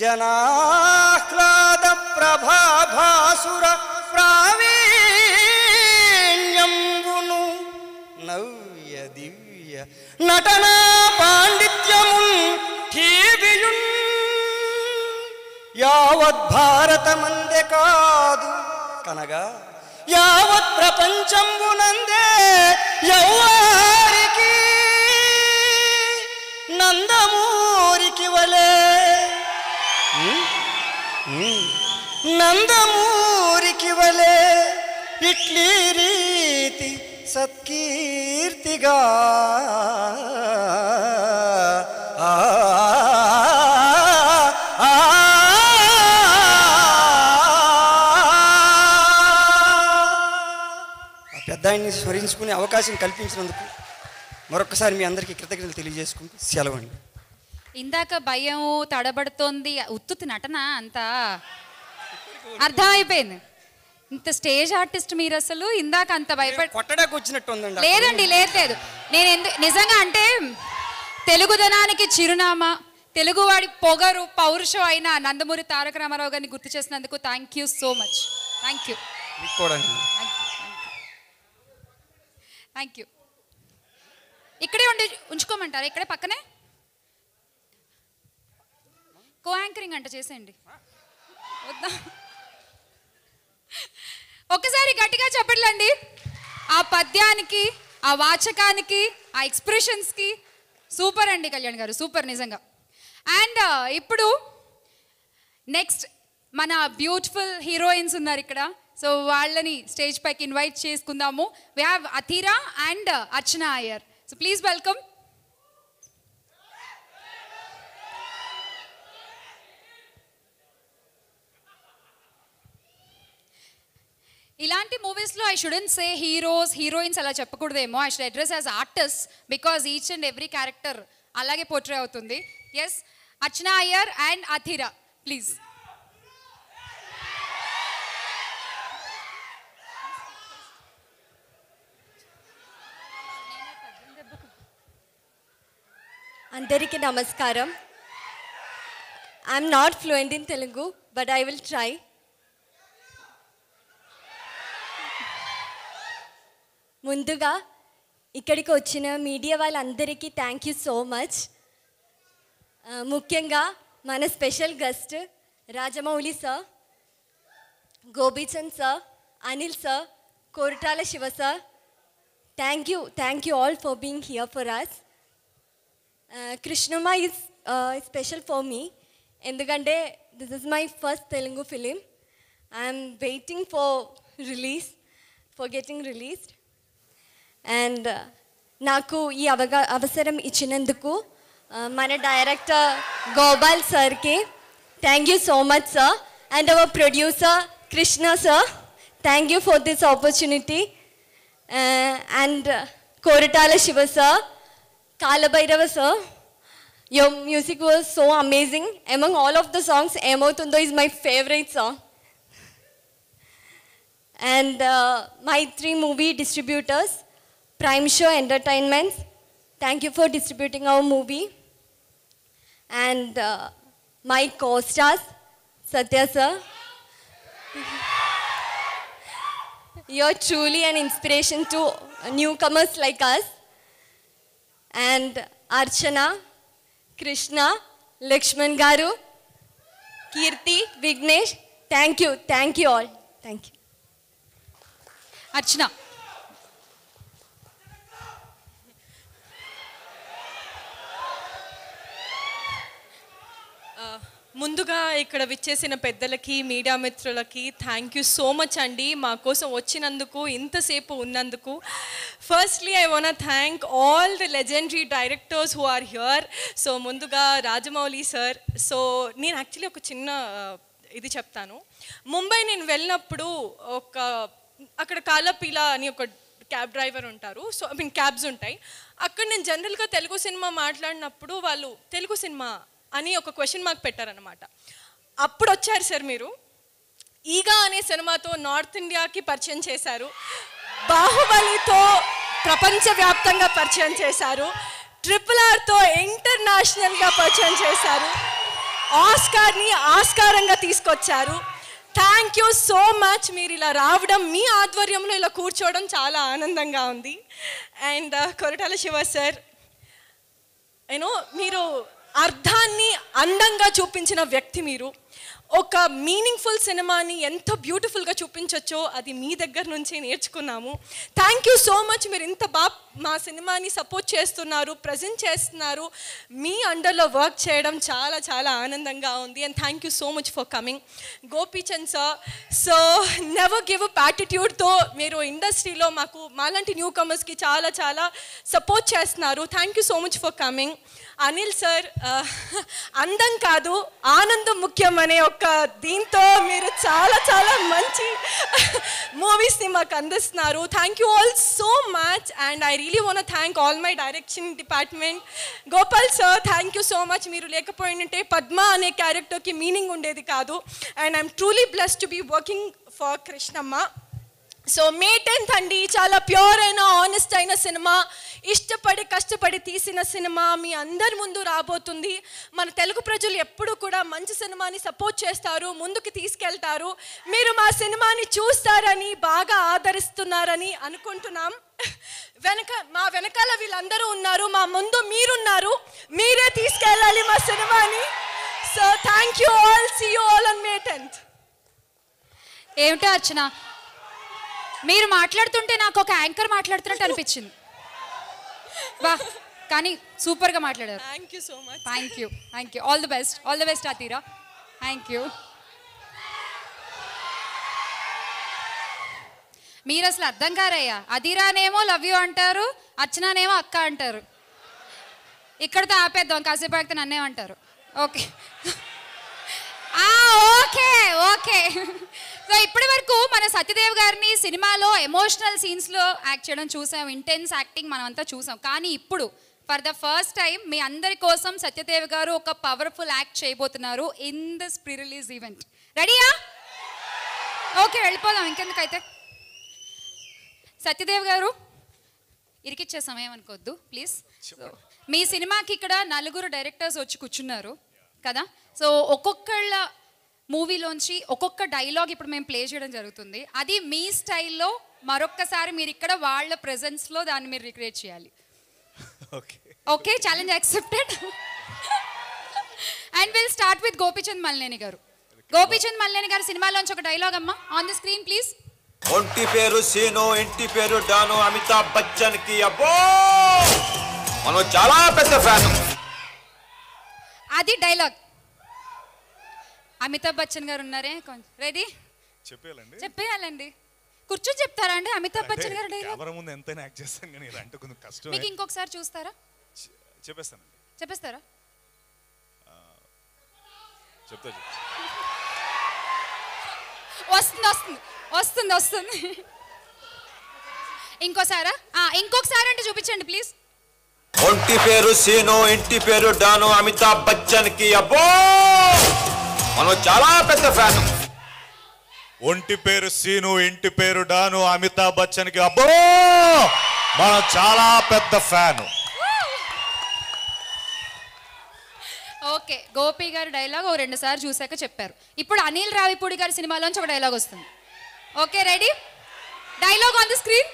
జనాహ్లాద ప్రభాభాసుర ప్రావీణ్యంబును నవ్య దివ్య నటనా పాండిత్యమున్ ఠీవియున్ యావత్ భారతమందే కాదు కనగా యావత్ ప్రపంచంబునందే యౌవారికి నందమూరికి వలే నందమూరికి వలే ఇట్లీ రీతి సత్కీర్తిగా ఆ పెద్దాయన్ని స్మరించుకునే అవకాశం కల్పించినందుకు మరొకసారి మీ అందరికీ కృతజ్ఞతలు తెలియజేసుకుంటూ సెలవండి. ఇందాక భయం తడబడుతోంది, ఉత్తుతి నటన అంతా అర్థమైపోయింది. ఇంత స్టేజ్ ఆర్టిస్ట్ మీరు అసలు ఇందాక అంత కొట్టడానికి వచ్చినట్టు ఉందండి. లేదండి, లేదు. నేను నిజంగా అంటే తెలుగుదనానికి చిరునామా, తెలుగువాడి పొగరు పౌరుషం అయిన నందమూరి తారక రామారావు గారిని గుర్తు చేసినందుకు thank you so much. Thank you. Thank you. ఇక్కడే ఉంచుకోమంటారా? ఇక్కడే పక్కనే కో యాంకరింగ్ అంట చేసేయండి. వద్దా? ఒక్కసారి గట్టిగా చెప్పట్లండి. ఆ పద్యానికి, ఆ వాచకానికి, ఆ ఎక్స్ప్రెషన్స్కి సూపర్ అండి కళ్యాణ్ గారు, సూపర్ నిజంగా. అండ్ ఇప్పుడు నెక్స్ట్ మన బ్యూటిఫుల్ హీరోయిన్స్ ఉన్నారు ఇక్కడ. సో వాళ్ళని స్టేజ్ పైకి ఇన్వైట్ చేసుకుందాము. We have Athira and Archana Iyer. So please welcome. ఇలాంటి మూవీస్లో I shouldn't say heroes heroines అలా చెప్పకూడదేమో. I should address as artist because each and every character అలాగే పోర్ట్రే అవుతుంది. Yes, Archana Iyer and Athira please. అందరికీ నమస్కారం. I'm not fluent in Telugu but I will try. ముందుగా ఇక్కడికి వచ్చిన మీడియా వాళ్ళందరికీ థ్యాంక్ యూ సో మచ్. ముఖ్యంగా మన special guest Rajamouli sir, Gopichand sir, Anil sir, Koratala Siva sir, thank you all for being here for us. Krishnamma is special for me ఎందుకంటే this is my first Telugu film. I am waiting for getting released. And నాకు ఈ అవసరం ఇచ్చినందుకు మన director Gopal సార్కి thank you so much sir. And hour producer Krishna sir, thank you for this opportunity. And Koratala Siva sir, Kalabhairava sir, your music was so amazing. Among all of the songs, Emotundo is my favorite song. And my 3 movie distributors, Prime Show Entertainments, thank you for distributing our movie. And my co-stars, Satya sir, you're truly an inspiration to newcomers like us. And Archana, Krishna, Lakshman Garu, Kirti, Vignesh, thank you all. Thank you. Archana. ముందుగా ఇక్కడ విచ్చేసిన పెద్దలకి media మిత్రులకి thank you so much అండి మా కోసం వచ్చినందుకు ఇంతసేపు ఉన్నందుకు. Firstly I want thank all the legendary directors who are here. So ముందుగా రాజమౌళి సార్. సో నేను యాక్చువల్లీ ఒక చిన్న ఇది చెప్తాను. ముంబై నేను వెళ్ళినప్పుడు అక్కడ కాలపీలా అని ఒక క్యాబ్ డ్రైవర్ ఉంటారు. సో ఐ మీన్ క్యాబ్స్ ఉంటాయి. అక్కడ నేను జనరల్గా తెలుగు సినిమా మాట్లాడినప్పుడు వాళ్ళు తెలుగు సినిమా అని ఒక క్వశ్చన్ మార్క్ పెట్టారనమాట. అప్పుడు వచ్చారు సార్ మీరు. ఈగా అనే సినిమాతో నార్త్ ఇండియాకి పరిచయం చేశారు. బాహుబలితో ప్రపంచవ్యాప్తంగా పరిచయం చేశారు. RRRతో ఇంటర్నేషనల్గా పరిచయం చేశారు. ఆస్కార్ని ఆస్కారంగా తీసుకొచ్చారు. Thank you so much. మీరు ఇలా రావడం, మీ ఆధ్వర్యంలో ఇలా కూర్చోవడం చాలా ఆనందంగా ఉంది. అండ్ కొరటాల శివ సార్, మీరు అర్థాన్ని అందంగా చూపించిన వ్యక్తి. మీరు ఒక మీనింగ్ఫుల్ సినిమాని ఎంత బ్యూటిఫుల్గా చూపించవచ్చో అది మీ దగ్గర నుంచి నేర్చుకున్నాము. Thank you so much. మీరు ఇంత బాగా మా సినిమాని సపోర్ట్ చేస్తున్నారు, ప్రజెంట్ చేస్తున్నారు. మీ అండర్లో వర్క్ చేయడం చాలా చాలా ఆనందంగా ఉంది. And thank you so much for coming. Gopichand sir, so never give up యాటిట్యూడ్తో మీరు ఇండస్ట్రీలో మాలాంటి న్యూ కమర్స్కి చాలా చాలా సపోర్ట్ చేస్తున్నారు. Thank you so much for coming. Anil sir, అందం కాదు ఆనందం ముఖ్యం అనే ఒక దీంతో మీరు చాలా చాలా మంచి మూవీస్ని మాకు అందిస్తున్నారు. Thank you all so much. And I really want thank all my direction department. Gopal sir, thank you so much. మీరు లేకపోయింటే పద్మ అనే క్యారెక్టర్కి మీనింగ్ ఉండేది కాదు. And I'm truly blessed to be working for Krishnamma. So May 10th అండి, చాలా pure అయిన honest అయిన సినిమా, ఇష్టపడి కష్టపడి తీసిన సినిమా మీ అందరి ముందు రాబోతుంది. మన తెలుగు ప్రజలు ఎప్పుడు కూడా మంచి సినిమాని సపోర్ట్ చేస్తారు, ముందుకు తీసుకెళ్తారు. మీరు మా సినిమాని చూస్తారని, బాగా ఆదరిస్తున్నారని అనుకుంటున్నాం. మా వెనకాల వీళ్ళందరూ ఉన్నారు, మా ముందు మీరున్నారు. మీరే తీసుకెళ్ళాలి మా సినిమాని. So thank you all. See you all on May 10th. ఏమిటో అర్చన, మీరు మాట్లాడుతుంటే నాకు ఒక యాంకర్ మాట్లాడుతున్నట్టు అనిపించింది. వా, కానీ సూపర్గా మాట్లాడారు. Thank you so much. Thank you, thank you. All the best, all the best Athira. Thank you. మీరు అసలు అర్థం కారయ్యా. అధీరానేమో లవ్ యూ అంటారు, అర్చననేమో అక్క అంటారు. ఇక్కడితో ఆపేద్దాం, కాసేపు ఆగితే నన్నేమంటారు. Okay okay okay. సో ఇప్పటి వరకు మన సత్యదేవ్ గారిని సినిమాలో ఎమోషనల్ సీన్స్లో యాక్ట్ చేయడం చూసాం, ఇంటెన్స్ యాక్టింగ్ మనం అంతా చూసాం. కానీ ఇప్పుడు ఫర్ ద ఫస్ట్ టైం మీ అందరి కోసం సత్యదేవ్ గారు ఒక పవర్ఫుల్ యాక్ట్ చేయబోతున్నారు in this pre release event. రెడీయా? ఓకే, వెళ్ళిపోదాం ఇంకెందుకైతే. సత్యదేవ్ గారు, ఇరికిచ్చే సమయం అనుకోవద్దు ప్లీజ్. మీ సినిమాకి ఇక్కడ 4 డైరెక్టర్స్ వచ్చి కూర్చున్నారు కదా. సో ఒక్కొక్కళ్ళ మూవీలోంచి ఒక్కొక్క డైలాగ్ ఇప్పుడు మేము ప్లే చేయడం జరుగుతుంది. అది మీ స్టైల్లో మరొక్కసారి మీరు ఇక్కడ వాళ్ళ ప్రెజెన్స్లో దాన్ని మీరు రిక్రియేట్ చేయాలి. Okay, challenge accepted. And will start with Gopichand Malineni గారు. గోపీచంద్ మల్లేని గారు సినిమాలోంచి ఒక డైలాగ్ అమ్మా, ఆన్ ది స్క్రీన్ ప్లీజ్. ఒంటి పేరు సీను, ఇంటి పేరు డాను, అమితాబ్ బచ్చన్ కి అబ్బో మనం చాలా పెద్ద ఫ్యాన్. అది డైలాగ్. అమితాబ్ బచ్చన్ గారు ఉన్నారే, రెడీ? చెప్పేయాలండి. కూర్చొని చెప్తారా అండి అమితాబ్ బచ్చన్ గారు డైలాగ్? కెమెరా ముందు ఎంతైనా యాక్ట్ చేస్తాను కానీ ఇది అంటే కొంచెం కష్టం. మీకు ఇంకొకసారి చూస్తారా? చెప్పేస్తానండి. చెప్పేస్తారా? చెప్తా. వస్తుంది వస్తుంది వస్తుంది వస్తుంది. ఇంకోసారా? ఇంకొకసారి అంటే చూపించండి ప్లీజ్. ఒంటి పేరు సీను, ఇంటి పేరు డాను, అమితాబ్ బచ్చన్ కి అబ్బో మనం చాలా పెద్ద ఫ్యాన్. ఒంటి పేరు సీను, ఇంటి పేరు డాను, అమితాబ్ బచ్చన్ కి అబ్బో మనం చాలా పెద్ద ఫ్యాన్. ఓకే, గోపి గారి డైలాగ్ 2 సార్లు చూశాక చెప్పారు. ఇప్పుడు అనిల్ రావిపూడి గారి సినిమాలోంచి ఒక డైలాగ్ వస్తుంది. Okay, ready? Dialogue on the screen.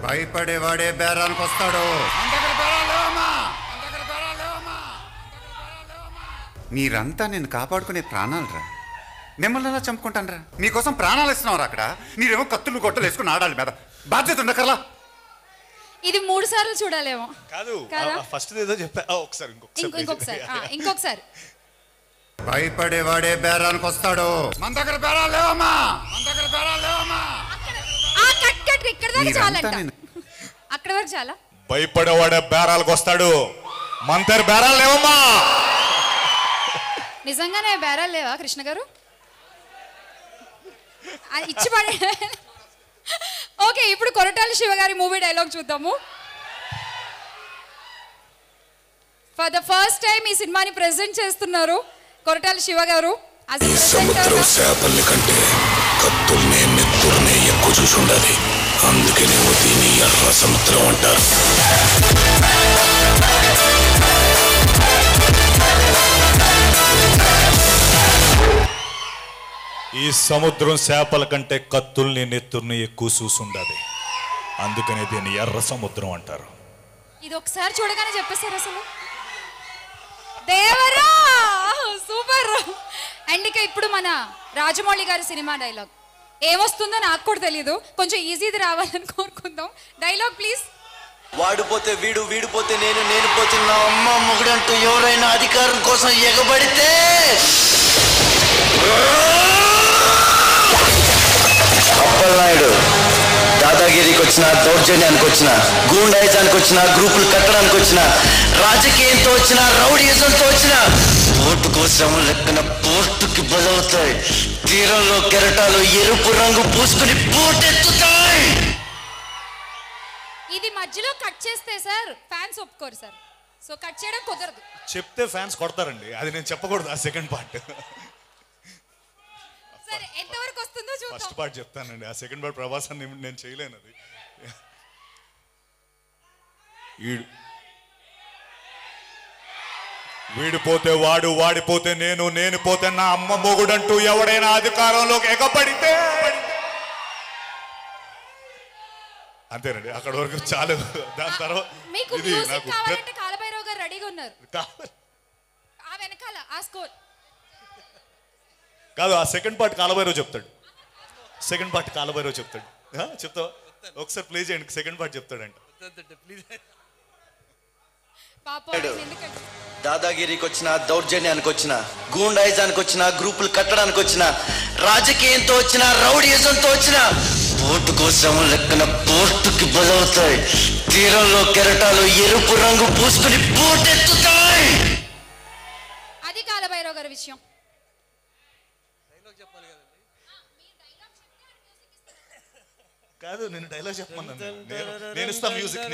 భయపడేవాడే బేరానికి వస్తాడు. మీరంతా నేను కాపాడుకునే ప్రాణాలు రా. మిమ్మల్ని ఎలా చంపుకుంటాను రా? మీకోసం ప్రాణాలు ఇస్తున్నావు రా. అక్కడ మీరేమో కత్తులు గొట్టలు వేసుకుని ఆడాలి మీద. బాధ్యత ఉండకర్లా. ఇది 3 సార్లు చూడాలేమో. కాదు కదా? ఫస్ట్ ఏదో చెప్పా ఒకసారి ఇంకొకసారి భయపడేవాడే బేరానికి వస్తాడు. మన దగ్గర బేరాలు లేవమ్మా, మన దగ్గర బేరాలు లేవమ్మా. కట్ ఇక్కడ దాకా చాలంట. అక్కడ వరకు చాలా. భయపడేవాడే బేరాలకు వస్తాడు, మన దగ్గర బేరాలు లేవమ్మా. నిజంగానే బేరాలు లేవా కృష్ణ గారు? ఇచ్చి పడే. ఓకే, ఇప్పుడు కొరటాల శివ గారి మూవీ డైలాగ్ చూద్దాము. ఫర్ ద ఫస్ట్ టైం ఈ సినిమాని ప్రెజెంట్ చేస్తున్నారు కొరటాల శివ గారు. సముద్రం చేపల్ని కంటే కత్తుల్ని నెత్తుల్ని ఎక్కువ చూసి ఉండాలి, అందుకే దీన్ని ఎర్ర సముద్రం అంటారు. ఈ సముద్రం చేపల కంటే కత్తుల్ని నెత్తుల్ని ఎక్కువ చూసుండదు, అందుకనే దీన్ని ఎర్ర సముద్రం అంటారు. ఇది ఒకసారి చూడగానే చెప్పేశారు అసలు. దేవరా సూపర్. అండ్ ఇక ఇప్పుడు మన రాజమౌళి గారి సినిమా డైలాగ్ ఏమొస్తుందో నాకు కూడా తెలియదు, కొంచెం ఈజీది రావాలని కోరుకుందాం. Dialogue please. వాడిపోతే వీడు, వీడిపోతే నేను, నేను పోతే నా అమ్మ మొగుడంటూ ఎవరైనా అధికారం కోసం ఎగబడితే అప్పలనాయుడు దాదాగిరికి వచ్చిన, దౌర్జన్యానికి వచ్చిన, గూండాయిజానికి వచ్చిన, గ్రూపులు కట్టడానికి వచ్చిన, రాజకీయంతో వచ్చిన, రౌడీజంతో వచ్చిన ఓటు కోసం లెక్కన పోర్టుకి బలవుతాయి. తీరంలో కెరటాలు ఎరుపు రంగు పూసుకుని పోటెత్తుతాయి. ఇది మధ్యలో కట్ చేస్తే సార్ ఫ్యాన్స్ ఒప్పుకోరు సార్, సో కట్ చేయడం కుదరదు. చెప్తే ఫ్యాన్స్ కొడతారండి, అది నేను చెప్పకూడదు. ఆ సెకండ్ పార్ట్ సరే, ఎంతవరకు వస్తుందో చూద్దాం. ఫస్ట్ పార్ట్ చెప్తానండి, ఆ సెకండ్ పార్ట్ ప్రభాసాన్ని నేను చేయలేను. అది వీడిపోతే వాడు, వాడిపోతే నేను, నేను పోతే నా అమ్మ మొగుడంటూ ఎవడైనా అధికారంలోకి ఎగబడితే అంతేనండి, అక్కడ వరకు చాలు. దాని తర్వాత మీకు మ్యూజిక్ కావాలంటే కాలభైరవ్ గారు రెడీగా ఉన్నారు. ఆ వెనకాల ఆ స్కోర్ కాదు, ఆ సెకండ్ పార్ట్ కాలభైరవ్ చెప్తాడు. సెకండ్ పార్ట్ కాలభైరవ్ చెప్తాడు. చెప్తావా? ఒకసారి ప్లే చేయండి, సెకండ్ పార్ట్ చెప్తాడంట. దాదాగిరికి వచ్చిన, దౌర్జన్యానికి వచ్చిన, గూండాయిజానికి వచ్చిన, గ్రూపులు కట్టడానికి వచ్చిన, రాజకీయంతో వచ్చిన, రౌడీజంతో వచ్చిన ఓటు కోసం లెక్కన పోర్టుకి బలవుతాయి. తీరంలో కెరటాలు ఎరుపు రంగు పూసుకుని పోటెత్తుతాయి. అది కాలభైరవ్ గారి విషయం. కాదు, నేను డైలాగ్ చెప్పమన్నాను, నేను ఇస్తా మ్యూజిక్.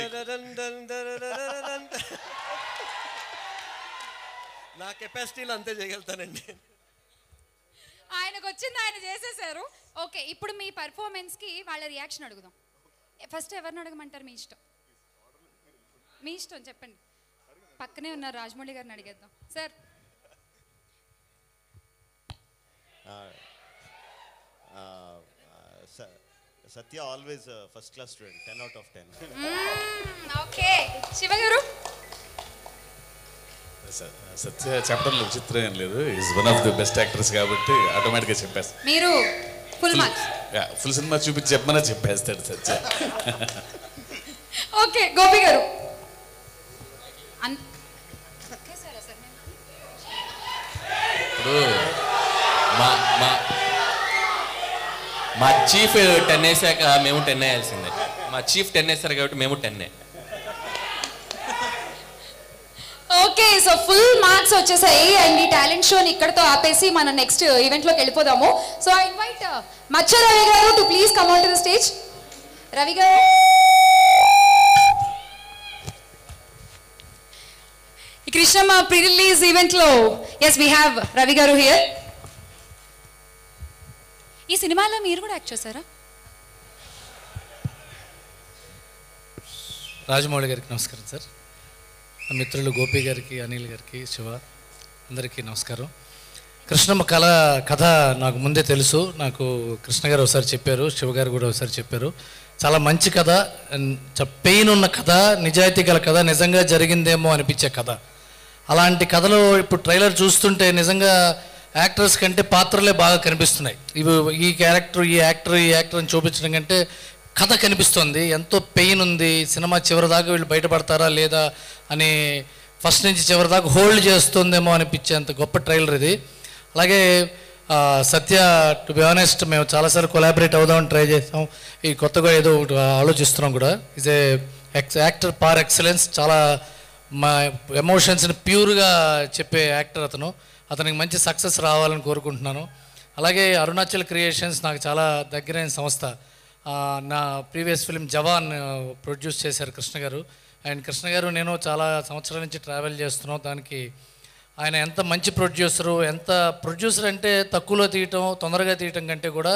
నా కెపాసిటీలో అంతే చేయగలుగుతానండి. ఆయనకు వచ్చింది ఆయన చేసేసారు. ఓకే, ఇప్పుడు మీ పర్ఫార్మెన్స్ కి వాళ్ళ రియాక్షన్ అడుగుదాం. ఫస్ట్ ఎవరిని అడగమంటారు? మీ ఇష్టం, మీ ఇష్టం చెప్పండి. పక్కనే ఉన్నారు రాజమౌళి గారిని అడిగేద్దాం. Sir Satya always first class student, 10 out of 10. Okay, Siva garu. Satya చెప్పడంలో విచిత్రం ఏం లేదు, is one of the best actors కాబట్టి ఆటోమేటిక్గా చెప్పేస్తాను. మీరు ఫుల్ మార్క్స్. ఫుల్ సినిమా చూపించి చెప్పమన్నా చెప్పేస్తాడు సత్య. ఓకే, గోపి గారు. ఇప్పుడు మా చీఫ్ 10 వేసాక మేము 10 వేయాల్సిందే. మా చీఫ్ 10 వేస్తారు కాబట్టి మేము 10. ఓకే, సో ఫుల్ మార్క్స్ వచ్చేసాయి. అండ్ ఈ టాలెంట్ షోని ఇక్కడతో ఆపేసి మన నెక్స్ట్ ఈవెంట్లోకి వెళ్ళిపోదాము. సో ఐ ఇన్వైట్ మచ్చ రవి గారు to please come on to the stage. Ravi గారు, ఈ కృష్ణమ్మ ప్రీ రిలీజ్ ఈవెంట్లో ఎస్ వీ హ్యావ్ రవి గారు హియర్. ఈ సినిమాలో మీరు కూడా యాక్ట్ చేశారా? రాజమౌళి గారికి నమస్కారం సార్. మిత్రులు గోపి గారికి, అనిల్ గారికి, శివ అందరికీ నమస్కారం. కృష్ణమ్మ కథ నాకు ముందే తెలుసు. నాకు కృష్ణ గారు ఒకసారి చెప్పారు, శివ గారు కూడా ఒకసారి చెప్పారు. చాలా మంచి కథ, పెయిన్ ఉన్న కథ, నిజాయితీ గల కథ, నిజంగా జరిగిందేమో అనిపించే కథ. అలాంటి కథలో ఇప్పుడు ట్రైలర్ చూస్తుంటే నిజంగా యాక్టర్స్ కంటే పాత్రలే బాగా కనిపిస్తున్నాయి. ఈ క్యారెక్టర్, ఈ యాక్టర్ అని చూపించడం కంటే కథ కనిపిస్తుంది, ఎంతో పెయిన్ ఉంది, సినిమా చివరి దాకా వీళ్ళు బయటపడతారా లేదా అని ఫస్ట్ నుంచి చివరి దాకా హోల్డ్ చేస్తుందేమో అనిపించేంత గొప్ప ట్రైలర్ ఇది. అలాగే సత్య, టు బి ఆనెస్ట్, మేము చాలాసార్లు కొలాబరేట్ అవుదామని ట్రై చేసాం. ఈ కొత్తగా ఏదో ఒకటి ఆలోచిస్తున్నాం కూడా. ఈజ్ ఏ యాక్టర్ పార్ ఎక్సలెన్స్. చాలా మా ఎమోషన్స్ని ప్యూర్గా చెప్పే యాక్టర్ అతను. అతనికి మంచి సక్సెస్ రావాలని కోరుకుంటున్నాను. అలాగే అరుణాచల్ క్రియేషన్స్ నాకు చాలా దగ్గరైన సంస్థ. నా ప్రీవియస్ ఫిలిం జవాన్ ప్రొడ్యూస్ చేశారు కృష్ణ గారు. అండ్ కృష్ణ గారు నేను చాలా సంవత్సరాల నుంచి ట్రావెల్ చేస్తున్నాం. దానికి ఆయన ఎంత మంచి ప్రొడ్యూసరు, ఎంత ప్రొడ్యూసర్ అంటే తక్కువలో తీయటం, తొందరగా తీయటం కంటే కూడా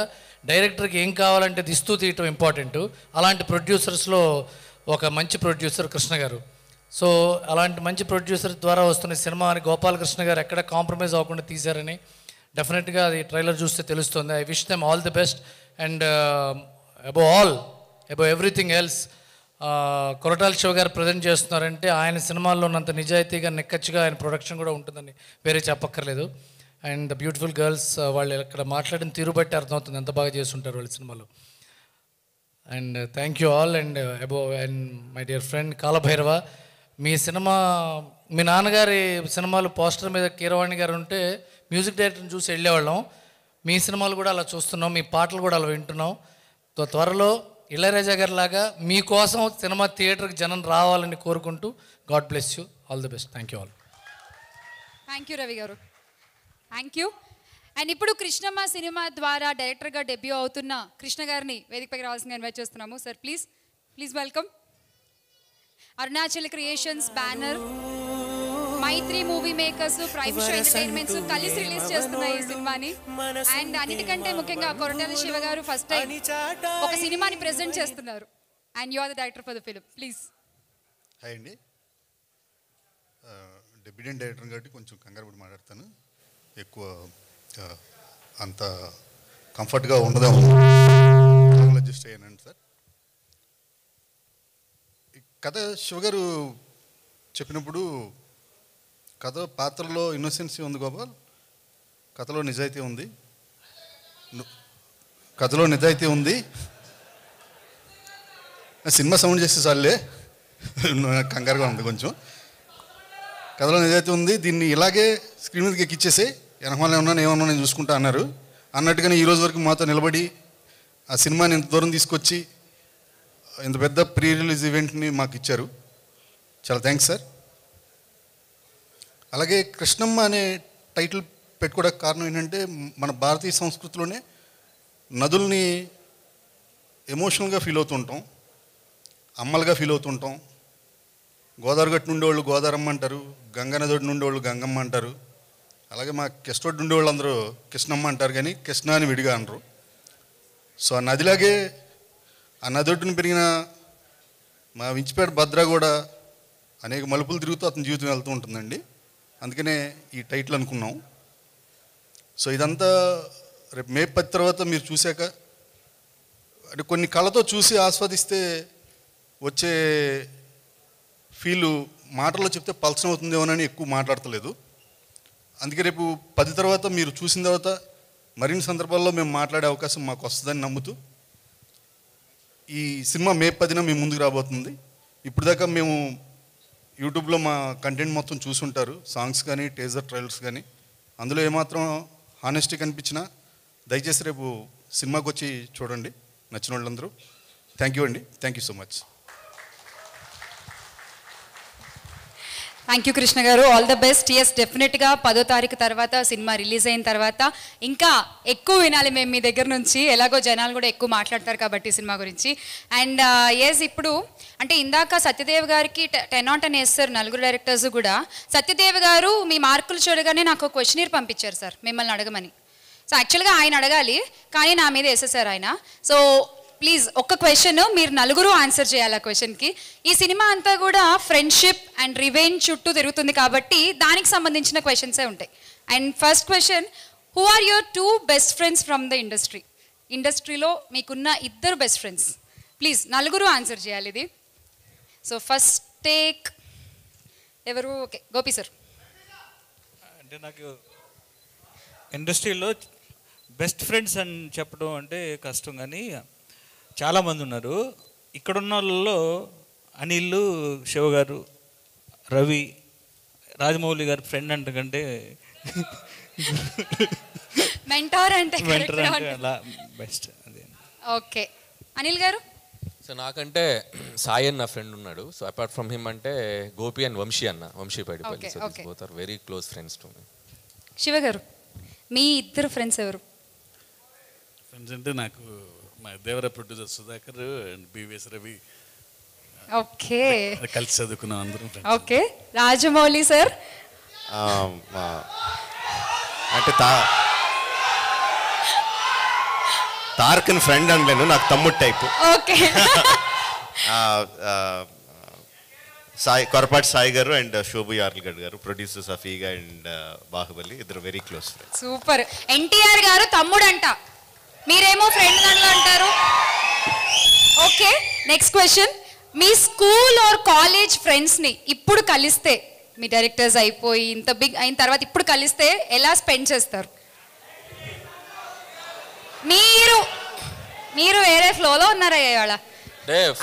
డైరెక్టర్కి ఏం కావాలంటే ఇస్తూ తీయటం ఇంపార్టెంట్. అలాంటి ప్రొడ్యూసర్స్లో ఒక మంచి ప్రొడ్యూసర్ కృష్ణ గారు. సో అలాంటి మంచి ప్రొడ్యూసర్ ద్వారా వస్తున్న సినిమా అని గోపాలకృష్ణ గారు ఎక్కడ కాంప్రమైజ్ అవ్వకుండా తీశారని డెఫినెట్గా అది ట్రైలర్ చూస్తే తెలుస్తుంది. I wish them all the best. And above everything else, Koratala Siva గారు ప్రజెంట్ చేస్తున్నారంటే ఆయన సినిమాల్లో ఉన్నంత నిజాయితీగా నిక్కచ్చిగా ఆయన ప్రొడక్షన్ కూడా ఉంటుందని వేరే చెప్పక్కర్లేదు. అండ్ ద బ్యూటిఫుల్ గర్ల్స్, వాళ్ళు ఇక్కడ మాట్లాడిన తీరు బట్టి అర్థమవుతుంది ఎంత బాగా చేస్తుంటారు వాళ్ళ సినిమాలో. And thank you all. And and my dear friend Kalabhairava, మీ సినిమా, మీ నాన్నగారి సినిమాలు పోస్టర్ మీద కీరవాణి గారు ఉంటే మ్యూజిక్ డైరెక్టర్ని చూసి వెళ్ళేవాళ్ళం. మీ సినిమాలు కూడా అలా చూస్తున్నాం, మీ పాటలు కూడా అలా వింటున్నాం. త్వరలో ఇళయరాజా గారి లాగా మీకోసం సినిమా థియేటర్కి జనం రావాలని కోరుకుంటూ, God bless you, all the best. Thank you all. Thank you Ravi గారు, థ్యాంక్ యూ. అండ్ ఇప్పుడు కృష్ణమ్మ సినిమా ద్వారా డైరెక్టర్గా డెబ్యూ అవుతున్న కృష్ణ గారిని వేదికపైకి రావాల్సిందిగా ఇన్వైట్ చేస్తున్నాము. Sir please please welcome. Arunachal creations banner, Mythri movie makers, prime show entertainments కలిసి రిలీజ్ చేస్తున్నాయి ఈ సినిమాని. అండ్ అన్నిటికంటే ముఖ్యంగా కొరటాల శివ గారు ఫస్ట్ టైం ఒక సినిమాని ప్రెజెంట్ చేస్తున్నారు. And you are the director for the film, please. Hi అండి, డెబ్యూటెంట్ డైరెక్టర్ కాబట్టి కొంచెం కంగారు పడి మాట్లాడతాను. ఎక్కువ అంత కంఫర్ట్గా ఉండదేమో, అడ్జస్ట్ అయ్యానండి సార్. ఈ కథ శివగారు చెప్పినప్పుడు కథ పాత్రలో ఇన్నోసెన్సీ ఉంది గోపాల్, కథలో నిజాయితీ ఉంది, కథలో నిజాయితీ ఉంది. సినిమా సౌండ్ చేస్తే చాలే, కంగారుగా ఉంది కొంచెం. కథలో నిజాయితీ ఉంది, దీన్ని ఇలాగే స్క్రీన్ మీదకి ఎక్కిచ్చేసి వెనకమాల ఏమన్నా నేను చూసుకుంటా అన్నారు. అన్నట్టుగానే ఈ రోజు వరకు మాతో నిలబడి ఆ సినిమాని ఇంత దూరం తీసుకొచ్చి ఇంత పెద్ద ప్రీ రిలీజ్ ఈవెంట్ని మాకు ఇచ్చారు. చాలా థ్యాంక్స్ సార్. అలాగే కృష్ణమ్మ అనే టైటిల్ పెట్టుకోవడానికి కారణం ఏంటంటే, మన భారతీయ సంస్కృతిలోనే నదుల్ని ఎమోషనల్గా ఫీల్ అవుతుంటాం, అమ్మలుగా ఫీల్ అవుతుంటాం. గోదావరి గట్టు నుండి వాళ్ళు గోదావరమ్మ అంటారు, గంగా నది నుండి వాళ్ళు గంగమ్మ అంటారు. అలాగే మా కెస్టోడ్ నుండి వాళ్ళు అందరూ కృష్ణమ్మ అంటారు, కానీ కృష్ణ అని విడిగా అనరు. సో ఆ నదిలాగే ఆ నదొడ్డును పెరిగిన మా వించిపేట భద్ర కూడా అనేక మలుపులు తిరుగుతూ అతని జీవితం వెళ్తూ ఉంటుందండి. అందుకనే ఈ టైటిల్ అనుకున్నాం. సో ఇదంతా రేపు మే 10 తర్వాత మీరు చూశాక, అంటే కొన్ని కళతో చూసి ఆస్వాదిస్తే వచ్చే ఫీలు మాటల్లో చెప్తే పల్సన్ అవుతుందేమోనని ఎక్కువ మాట్లాడతలేదు. అందుకే రేపు 10 తర్వాత మీరు చూసిన తర్వాత మరిన్ని సందర్భాల్లో మేము మాట్లాడే అవకాశం మాకు వస్తుందని నమ్ముతూ, ఈ సినిమా మే 10న మీ ముందుకు రాబోతుంది. ఇప్పుడు దాకా మేము యూట్యూబ్లో మా కంటెంట్ మొత్తం చూసుంటారు, సాంగ్స్ కానీ టేజర్ ట్రైలర్స్ కానీ. అందులో ఏమాత్రం హానెస్టీ కనిపించినా దయచేసి రేపు సినిమాకి వచ్చి చూడండి, నచ్చిన వాళ్ళందరూ. థ్యాంక్ యూ అండి, thank you so much. Thank you Krishna గారు, ఆల్ ద బెస్ట్. ఎస్, డెఫినెట్గా 10వ తారీఖు తర్వాత సినిమా రిలీజ్ అయిన తర్వాత ఇంకా ఎక్కువ వినాలి మేము మీ దగ్గర నుంచి. ఎలాగో జనాలు కూడా ఎక్కువ మాట్లాడతారు కాబట్టి సినిమా గురించి. అండ్ ఎస్, ఇప్పుడు అంటే ఇందాక సత్యదేవ్ గారికి 10/10 వేస్తారు నలుగురు డైరెక్టర్స్ కూడా. సత్యదేవ్ గారు మీ మార్కులు చూడగానే నాకు క్వశ్చనీర్ పంపించారు సార్ మిమ్మల్ని అడగమని. సో యాక్చువల్గా ఆయన అడగాలి, కానీ నా మీద వేసేసారు ఆయన. సో ప్లీజ్ ఒక్క క్వశ్చన్ మీరు నలుగురు ఆన్సర్ చేయాలి ఆ క్వశ్చన్కి. ఈ సినిమా అంతా కూడా ఫ్రెండ్షిప్ అండ్ రివెంజ్ చుట్టూ తిరుగుతుంది కాబట్టి దానికి సంబంధించిన క్వశ్చన్సే ఉంటాయి. And first question, who are your 2 best friends from the industry? ఇండస్ట్రీలో మీకున్న 2 బెస్ట్ ఫ్రెండ్స్, ప్లీజ్ నలుగురు ఆన్సర్ చేయాలి ఇది. సో ఫస్ట్ టేక్ ఎవరు? Okay, Gopi sir. అంటే నాకు ఇండస్ట్రీలో బెస్ట్ ఫ్రెండ్స్ అని చెప్పడం అంటే కష్టం, కానీ చాలామంది ఉన్నారు. ఇక్కడున్న వాళ్ళలో అనిల్, శివ గారు, రవి, రాజమౌళి గారు ఫ్రెండ్ అంటకంటే మెంటార్ అంటే అలా బెస్ట్ అదే. ఓకే, అనిల్ గారు. సో నాకంటే సాయి అన్న ఫ్రెండ్ ఉన్నాడు. సో అపార్ట్ ఫ్రమ్ హిమ్ అంటే గోపి అండ్ వంశీ అన్న, Vamsi Paidipally. So this both are very close friends to me. Siva garu, మీ ఇద్దరు ఫ్రెండ్స్ ఎవరు? ఫ్రెండ్స్ అంటే నాకు మా Devara producer Sudhakar and BVS Ravi. Okay, కలిసి చదువుకున్నాం అందరం. Okay, Rajamouli sir. అంటే తారకన్ ఫ్రెండ్ అనలేను, నాకు తమ్ముడు type. Okay. Sai, Korapati Sai garu and Shobu Yarlagadda garu, producers of Eega and Baahubali, ఇద్దరు very close friends. Super. NTR garu తమ్ముడు అంట, మీరేమో ఫ్రెండ్ దాంట్లో అంటారు. Okay, next question. మీ స్కూల్ ఆర్ కాలేజ్ ఫ్రెండ్స్ని ఇప్పుడు కలిస్తే, మీ డైరెక్టర్స్ అయిపోయి ఇంత బిగ్ అయిన తర్వాత ఇప్పుడు కలిస్తే ఎలా స్పెండ్ చేస్తారు? మీరు వేరే ఫ్లోలో ఉన్నారా ఇవాళ?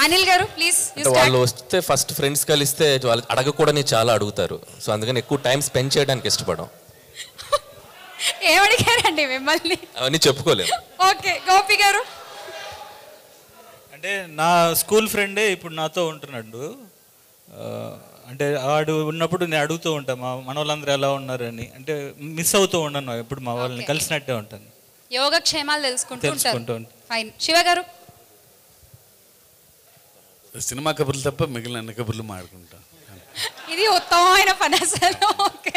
అనిల్ గారు ప్లీజ్. వాళ్ళు వస్తే ఫస్ట్ ఫ్రెండ్స్ కలిస్తే వాళ్ళు అడగకూడని చాలా అడుగుతారు. సో అందుకని ఎక్కువ టైం స్పెండ్ చేయడానికి ఇష్టపడం. ఏమడిగారండి మిమ్మల్ని? అవన్నీ చెప్పుకోలేము. ఓకే, గోపి గారు. అంటే నా స్కూల్ ఫ్రెండే ఇప్పుడు నాతో ఉంటున్నాడు. అంటే వాడు ఉన్నప్పుడు నేను అడుగుతూ ఉంటాను మన వాళ్ళందరూ ఎలా ఉన్నారని. అంటే మిస్ అవుతూ ఉండను, ఎప్పుడు మా వాళ్ళని కలిసినట్టే ఉంటాను. యోగక్షేమాలు తెలుసుకుంటూ ఉంటారు. ఫైన్. శివ గారు. సినిమా కబుర్లు తప్ప మిగిలిన అన్ని కబుర్లు మాట్లాడుకుంటాం. ఇది ఉత్తమమైన పని అసలు. Okay,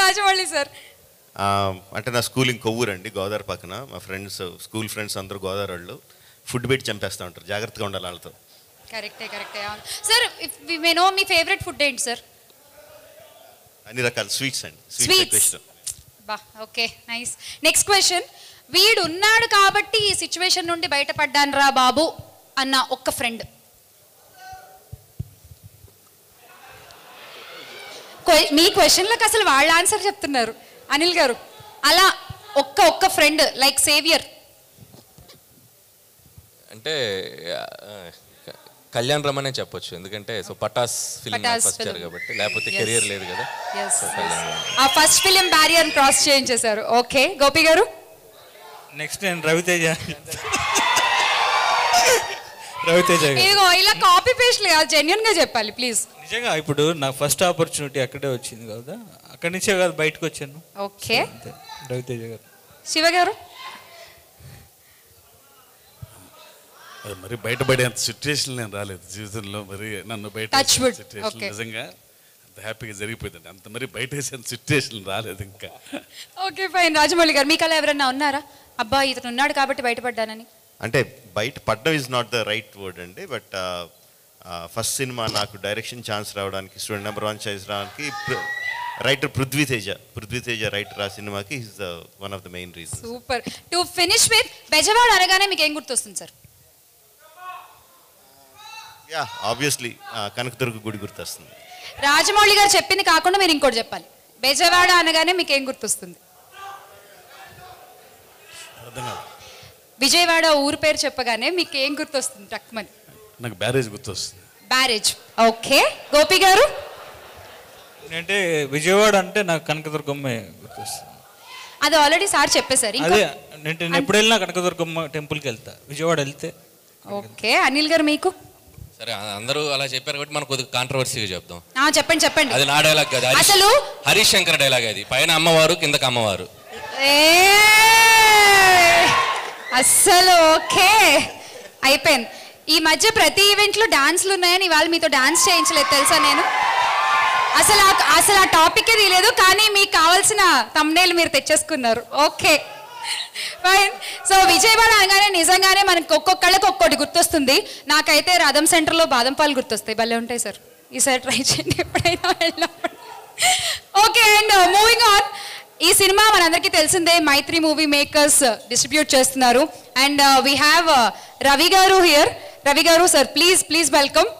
Rajamouli sir. అంటే నా స్కూలింగ్ కొవ్వూరు అండి, గోదావరి పక్కన. మా ఫ్రెండ్స్, స్కూల్ ఫ్రెండ్స్ అందరూ గోదావరి వాళ్ళు. ఫుడ్ పెట్టి చంపేస్తూ ఉంటారు, జాగ్రత్తగా ఉండాలి వాళ్ళతో. కరెక్టే. సార్ వి నో మీ ఫేవరెట్ ఫుడ్ ఏంటి సార్? అన్ని రకాల స్వీట్స్ అండి. స్వీట్స్. బా, ఓకే, నైస్. Next question. వీడు ఉన్నాడు కాబట్టి ఈ సిచ్యువేషన్ నుండి బయటపడ్డాను రా బాబు అన్న ఒక్క ఫ్రెండ్. మీ క్వశ్చన్లకు అసలు వాళ్ళ ఆన్సర్ చెప్తున్నారు. అనిల్ గారు, అలా ఒక్క ఫ్రెండ్ లైక్ సేవియర్. అంటే కళ్యాణ్ రమనే చెప్పొచ్చు, ఎందుకంటే so Pataas film first year కాబట్టి, లేకపోతే కెరియర్ లేదు కదా. ఆ ఫస్ట్ ఫిలిం బ్యారియర్ క్రాస్ చేయించేశారు. ఓకే, గోపి గారు. నెక్స్ట్ నేను రవితేజ. ఇదిగో ఇలా కాపీ పేస్ట్ లేదు, జెన్యున్ గా చెప్పాలి ప్లీజ్. నిజంగా ఇప్పుడు నాకు ఫస్ట్ ఆపర్చునిటీ అక్కడే వచ్చింది కదా, అక్కడి నుంచే కదా బయటకు వచ్చాను. ఓకే, రవితేజ గారు. శివ గారు. మరి బయటపడేంత సిచ్యువేషన్ నేను రాలేదు జీవితంలో. మరి నన్ను బయట సిచ్యువేషన్ నిజంగా అంత హ్యాపీగా జరిగిపోయింది. అంత మరి బయట వేసేంత సిచ్యువేషన్ రాలేదు ఇంకా. Okay, fine. రాజమౌళి గారు, మీకు అలా ఎవరన్నా ఉన్నారా? అబ్బా ఇతను ఉన్నాడు కాబట్టి బయటపడ్డానని. అంటే బయట పడ్డం is not the right word అండి. బట్ ఫస్ట్ సినిమా నాకు డైరెక్షన్ ఛాన్స్ రావడానికి, స్టూడెంట్ నెంబర్ 1 ఛాన్స్ రావడానికి రైటర్ పృథ్వీతేజ రైటర్ ఆ సినిమాకి is the one of the main reason. Super. To finish with, Bezawada అనగానే మీకు ఏం గుర్తొస్తుంది సార్? యా, ఆబ్వియస్లీ కనకదుర్గ గుడి గుర్తొస్తుంది. రాజమౌళి గారు చెప్పింది కాకుండా మీరు ఇంకోటి చెప్పాలి. బెజవాడ అనగానే మీకు ఏం గుర్తొస్తుంది? విజయవాడ ఊరు పేరు చెప్పగానే మీకు ఏం గుర్తొస్తుంది? టక్మని. నాకు బ్యారేజ్ గుర్తొస్తుంది. బ్యారేజ్. ఓకే, గోపి గారు. అంటే విజయవాడ అంటే నాకు కనకదుర్గమ్మ గుర్తొస్తుంది. అది ఆల్రెడీ సార్ చెప్పేశారు. అదే నేను ఎప్పుడు వెళ్ళినా కనకదుర్గమ్మ టెంపుల్కి వెళ్తా, విజయవాడ వెళ్తే. ఓకే, అనిల్ గారు మీకు? సరే, అందరూ అలా చెప్పారు కాబట్టి మనం కొద్దిగా కాంట్రవర్సీగా చెప్దాం. చెప్పండి. అది నా డైలాగ్ కదా, అసలు హరీష్ శంకర్ డైలాగ్ అది. పైన అమ్మవారు, కిందకి అమ్మవారు. అస్సలు ఓకే, అయిపోయింది. ఈ మధ్య ప్రతి ఈవెంట్లో డాన్స్లు ఉన్నాయని ఇవాళ మీతో డాన్స్ చేయించలేదు తెలుసా నేను. అసలు ఆ టాపికే తీయలేదు, కానీ మీకు కావాల్సిన థంబ్నెయిల్ మీరు తెచ్చేసుకున్నారు. Okay, fine. సో విజయవాడ అనగానే నిజంగానే మనకి ఒక్కొక్కళ్ళకి ఒక్కొక్కటి గుర్తొస్తుంది. నాకైతే రథం సెంటర్లో బాదం పాలు గుర్తొస్తాయి, భలే ఉంటాయి సార్. ఈసారి ట్రై చేయండి ఎప్పుడైనా వెళ్ళినప్పుడు. Okay, and moving on. ఈ సినిమా మనందరికీ తెలిసిందే, మైత్రి మూవీ మేకర్స్ డిస్ట్రిబ్యూట్ చేస్తున్నారు. అండ్ వీ హ్యావ్ రవి గారు హియర్. రవి గారు సార్, ప్లీజ్ వెల్కమ్.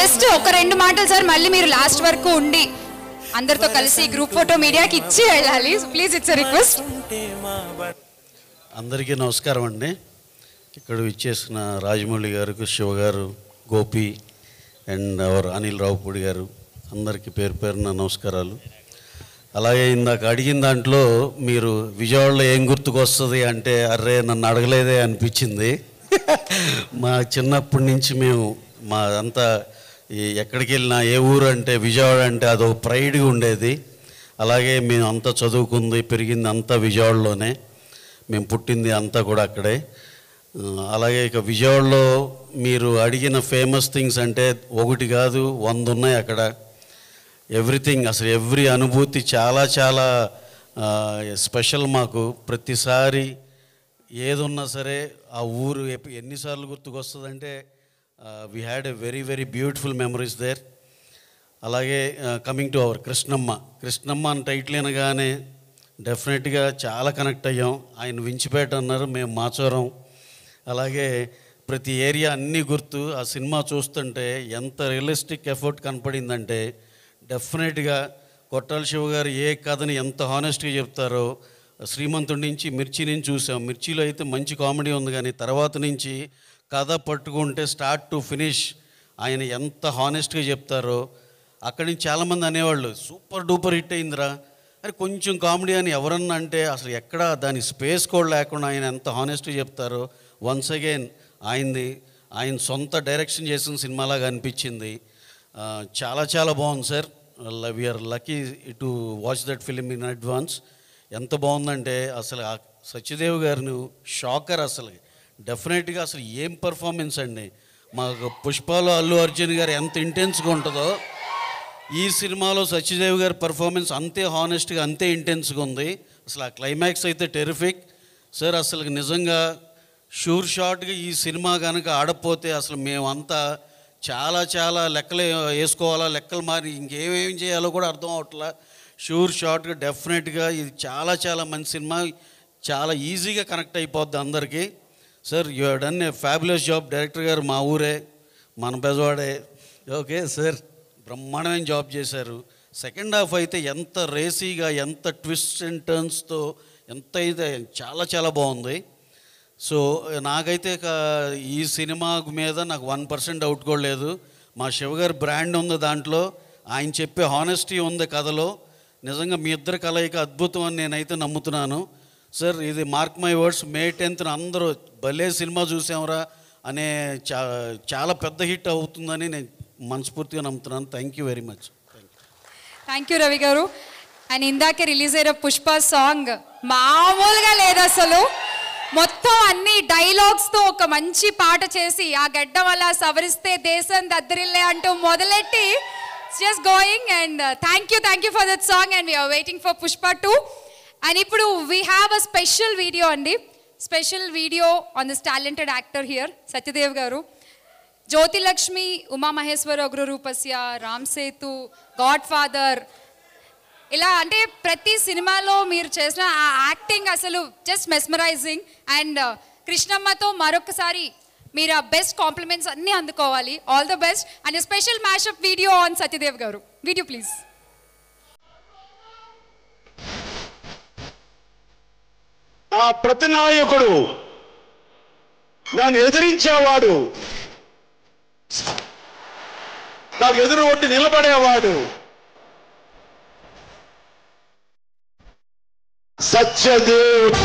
జస్ట్ ఒక 2 మాటలు సార్, మళ్ళీ మీరు లాస్ట్ వరకు ఉండి అందరితో కలిసి గ్రూప్ ఫోటో మీడియాకి ఇచ్చి వెళ్ళాలి. Please it's request. అందరికీ నమస్కారం అండి. ఇక్కడ ఇచ్చేసిన రాజమౌళి గారు, శివ గారు, గోపి అండ్ అవర్ అనిల్ రావుపూడి గారు అందరికీ పేరు పేరున నమస్కారాలు. అలాగే ఇందాక అడిగిన దాంట్లో మీరు విజయవాడలో ఏం గుర్తుకు వస్తుంది అంటే అర్రే నన్ను అడగలేదే అనిపించింది. మా చిన్నప్పటి నుంచి మేము మా అంతా ఎక్కడికి వెళ్ళినా ఏ ఊరు అంటే విజయవాడ అంటే అదొక ప్రైడ్గా ఉండేది. అలాగే మేము అంతా చదువుకుంది పెరిగింది అంతా విజయవాడలోనే, మేము పుట్టింది అంతా కూడా అక్కడే. అలాగే ఇక విజయవాడలో మీరు అడిగిన ఫేమస్ థింగ్స్ అంటే ఒకటి కాదు 100 ఉన్నాయి అక్కడ. ఎవ్రీథింగ్ అసలు ఎవ్రీ అనుభూతి చాలా చాలా స్పెషల్ మాకు. ప్రతిసారి ఏదున్నా సరే ఆ ఊరు ఎన్నిసార్లు గుర్తుకొస్తుందంటే we had a very very beautiful memories there. అలాగే కమింగ్ టు అవర్ కృష్ణమ్మ అని టైటిల్ అనగానే డెఫినెట్గా చాలా కనెక్ట్ అయ్యాం. ఆయన వించిపేట అన్నారు, మేము మాచవరం. అలాగే ప్రతి ఏరియా అన్నీ గుర్తు. ఆ సినిమా చూస్తుంటే ఎంత రియలిస్టిక్ ఎఫర్ట్ కనపడిందంటే డెఫినెట్గా కొట్టాల శివ గారు ఏ కథని ఎంత హానెస్ట్గా చెప్తారో. శ్రీమంతుడి నుంచి మిర్చి నుంచి చూసాం. మిర్చిలో అయితే మంచి కామెడీ ఉంది, కానీ తర్వాత నుంచి కథ పట్టుకుంటే స్టార్ట్ టు ఫినిష్ ఆయన ఎంత హానెస్ట్గా చెప్తారో. అక్కడి నుంచి చాలామంది అనేవాళ్ళు సూపర్ డూపర్ హిట్ అయిందిరా అని. కొంచెం కామెడీ అని ఎవరన్నా అంటే అసలు ఎక్కడ దాని స్పేస్ కూడా లేకుండా ఆయన ఎంత హానెస్ట్గా చెప్తారో. వన్స్ అగైన్ ఆయన సొంత డైరెక్షన్ చేసిన సినిమాలాగా అనిపించింది. చాలా చాలా బాగుంది sir. We are lucky to watch that film in advance. ఎంత బాగుందంటే అసలు సత్యదేవ్ గారిని షాకర్. అసలు డెఫినెట్గా అసలు ఏం పర్ఫార్మెన్స్ అండి. మాకు పుష్పలో అల్లు అర్జున్ గారు ఎంత ఇంటెన్స్గా ఉంటుందో ఈ సినిమాలో సత్యదేవ్ గారి పర్ఫార్మెన్స్ అంతే హానెస్ట్గా అంతే ఇంటెన్స్గా ఉంది. అసలు ఆ క్లైమాక్స్ అయితే టెరిఫిక్ సార్. అసలు నిజంగా షూర్ షాట్గా ఈ సినిమా కనుక ఆడకపోతే అసలు మేమంతా చాలా చాలా లెక్కలు వేసుకోవాలా, లెక్కలు మారి ఇంకేమేం చేయాలో కూడా అర్థం అవట్లా. షూర్ షాట్గా డెఫినెట్గా ఇది చాలా చాలా మంచి సినిమా. చాలా ఈజీగా కనెక్ట్ అయిపోద్ది అందరికీ. Sir you have done a fabulous job. Director గారు మా ఊరే, మన బెజవాడే. ఓకే సార్, బ్రహ్మాండమైన జాబ్ చేశారు. సెకండ్ హాఫ్ అయితే ఎంత రేసీగా, ఎంత ట్విస్ట్ అండ్ టర్న్స్తో ఎంత అయితే చాలా చాలా బాగుంది. సో నాకైతే ఈ సినిమా మీద నాకు 1% డౌట్ కూడా లేదు. మా శివగారి బ్రాండ్ ఉంది దాంట్లో, ఆయన చెప్పే హానెస్టీ ఉంది కథలో. నిజంగా మీ ఇద్దరి కలయిక అద్భుతం అని నేనైతే నమ్ముతున్నాను సార్. ఇది mark my words, May 10th అందరూ భలే సినిమా చూసాంరా అనే చాలా పెద్ద హిట్ అవుతుందని నేను మనస్ఫూర్తిగా నమ్ముతున్నాను. Thank you very much. Thank you Ravi గారు. అండ్ ఇందాకే రిలీజ్ అయిన పుష్ప సాంగ్ మామూలుగా లేదు అసలు. మొత్తం అన్ని డైలాగ్స్తో ఒక మంచి పాట చేసి ఆ గడ్డం అలా సవరిస్తే దేశం దద్దరిల్లే అంటూ మొదలెట్టి just going. And thank you for that song. And we are waiting for Pushpa 2. And ఇప్పుడు we have a special video అండి. Special video on this talented actor here Satyadev garu. Jyothilakshmi, Umamaheswara Ugraroopasya, Ram Sethu, Godfather, ఇలా అంటే ప్రతి సినిమాలో మీరు చేసిన ఆ యాక్టింగ్ అసలు జస్ట్ మెస్మరైజింగ్. అండ్ కృష్ణమ్మతో మరొకసారి మీరు ఆ బెస్ట్ కాంప్లిమెంట్స్ అన్నీ అందుకోవాలి. All the best. And special mashup video on Satyadev garu. Video please. ఆ ప్రతినాయకుడు, నన్ను ఎదిరించేవాడు, నాకు ఎదురు ఒట్టి నిలబడేవాడు సత్యదేవ్.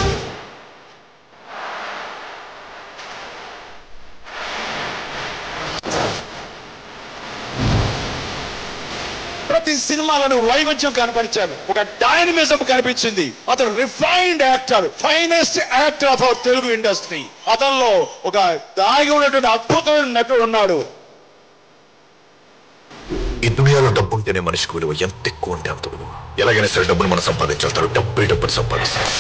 ప్రతి సినిమాలను వైవిధ్యం కనపరిచారు, ఒక డైనమిజం కనిపించింది. అతను refined actor, finest actor of our Telugu industry. అతనిలో ఒక దాగి ఉన్నటువంటి అద్భుతమైన నటుడు ఉన్నాడు. ఈ దునియాలో డబ్బు ఉంటేనే మనిషికి విలువ, ఎంత ఎక్కువ ఉంటే అంత విలువ. ఎలాగైనా సరే డబ్బును మనం సంపాదించేస్తారు, డబ్బుని సంపాదిస్తారు.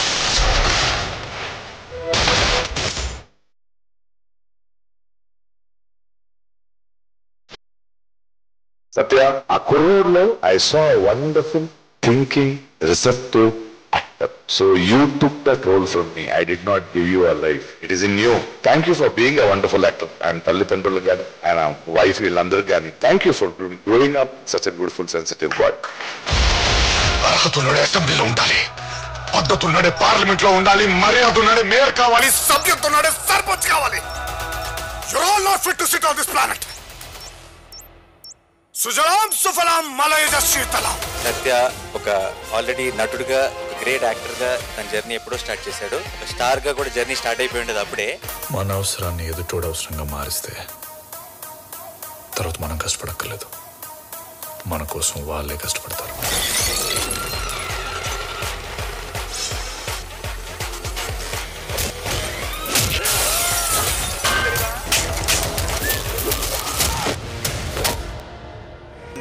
సత్య, ఆ కుర్రోడ్లో I saw wonderful thinking receptive actor. So you took that role from me. I did not give you a life. It is in you. Thank you for being a wonderful actor. And Tallipendulu Gani and wife Villandur Gani. Thank you for growing up such a beautiful, sensitive boy. అర్హతున్నడే అసెంబ్లీలో ఉండాలి, పద్ధతున్నడే parliament లో ఉండాలి, మర్యాద ఉన్నడే mayor కావాలి, సభ్యత ఉన్నడే సర్పంచ్ కావాలి. You're all not fit to sit on this planet. సుజలాం సుఫలాం మలయజ శీతలాం. సత్య ఒక already నటుడుగా గ్రేట్ యాక్టర్గా తన జర్నీ ఎప్పుడో స్టార్ట్ చేశాడు. ఒక స్టార్గా కూడా జర్నీ స్టార్ట్ అయిపోయి ఉండేది అప్పుడే. మన అవసరాన్ని ఎదుటోడు అవసరంగా మారిస్తే తర్వాత మనం కష్టపడక్కర్లేదు, మన కోసం వాళ్ళే కష్టపడతారు.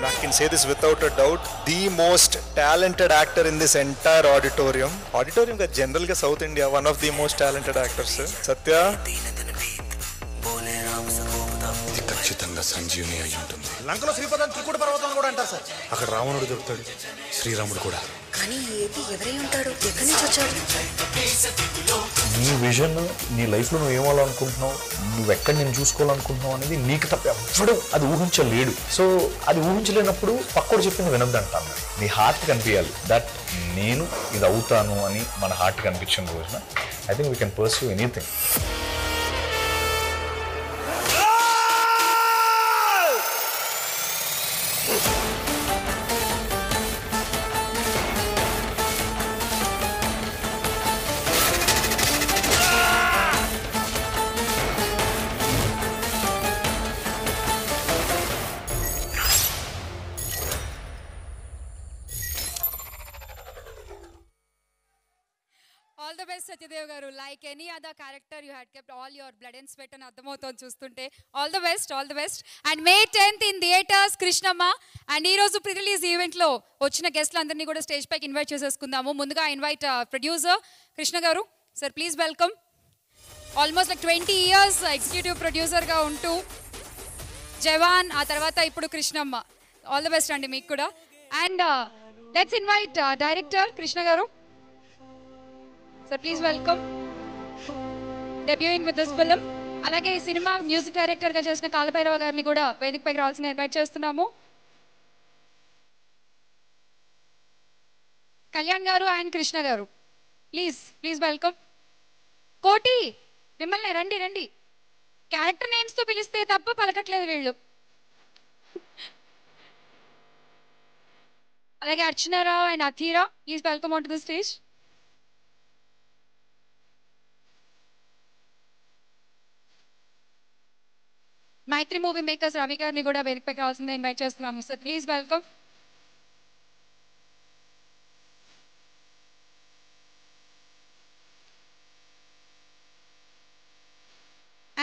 I can say this without a doubt, the most talented actor in this entire auditorium ka general ga South India, one of the most talented actors. Satya ఖచ్చితంగా సంజీవని అయి ఉంటుంది. లంకలో శ్రీపదం త్రికూట పర్వతం కూడా అంటారు సార్. అక్కడ రావణుడు దొరుకుతాడు, శ్రీరాముడు కూడా. కానీ ఏది ఎవరై ఉంటాడు, ఎక్కడి నుంచి వచ్చాడు? నీ విజన్, నీ లైఫ్లో నువ్వు ఏమవ్వాలనుకుంటున్నావు, నువ్వు ఎక్కడ నేను చూసుకోవాలనుకుంటున్నావు అనేది నీకు తప్ప ఎవ్వడు అది ఊహించలేడు. సో అది ఊహించలేనప్పుడు పక్కోడు చెప్పింది వినొద్దంటాను. నీ హార్ట్ కనిపించాలి దట్ నేను ఇది అవుతాను అని. మన హార్ట్ కనిపించిన రోజున I think we can pursue anything. All the best Satyadev garu. Like any other character you had kept all your blood and sweat అని అర్థమవుతుంది చూస్తుంటే. All the best, all the best. And May 10th in theatres Krishnamma. And ఈరోజు pre release ఈవెంట్లో వచ్చిన గెస్ట్లందరినీ కూడా stage పైకి invite చేసేసుకుందాము. ముందుగా ఇన్వైట్ ప్రొడ్యూసర్ కృష్ణ గారు. Sir please welcome. Almost like 20 years executive ప్రొడ్యూసర్గా ఉంటూ జవాన్, ఆ తర్వాత ఇప్పుడు కృష్ణమ్మ. ఆల్ ద బెస్ట్ అండి మీకు కూడా. And let's invite director Krishna గారు. Sir, please welcome. Debuting with this film. అలాగే ఈ సినిమా మ్యూజిక్ డైరెక్టర్ గా చేసిన కాలభైరవ గారిని కూడా వేదికపైకి రావాల్సిన ఇన్వైట్ చేస్తున్నాము. కళ్యాణ్ గారు అండ్ కృష్ణ గారు ప్లీజ్ వెల్కమ్. కోటి మిమ్మల్ని రండి రండి. క్యారెక్టర్ నేమ్స్ తో పిలిస్తే తప్ప పలకట్లేదు వీళ్ళు. అలాగే Archana Rao and Athira please welcome on to the stage. Mythri movie makers Ravi గారిని కూడా వేదికపైకి రావాల్సిందే ఇన్వైట్ చేస్తున్నాము. Sir please welcome.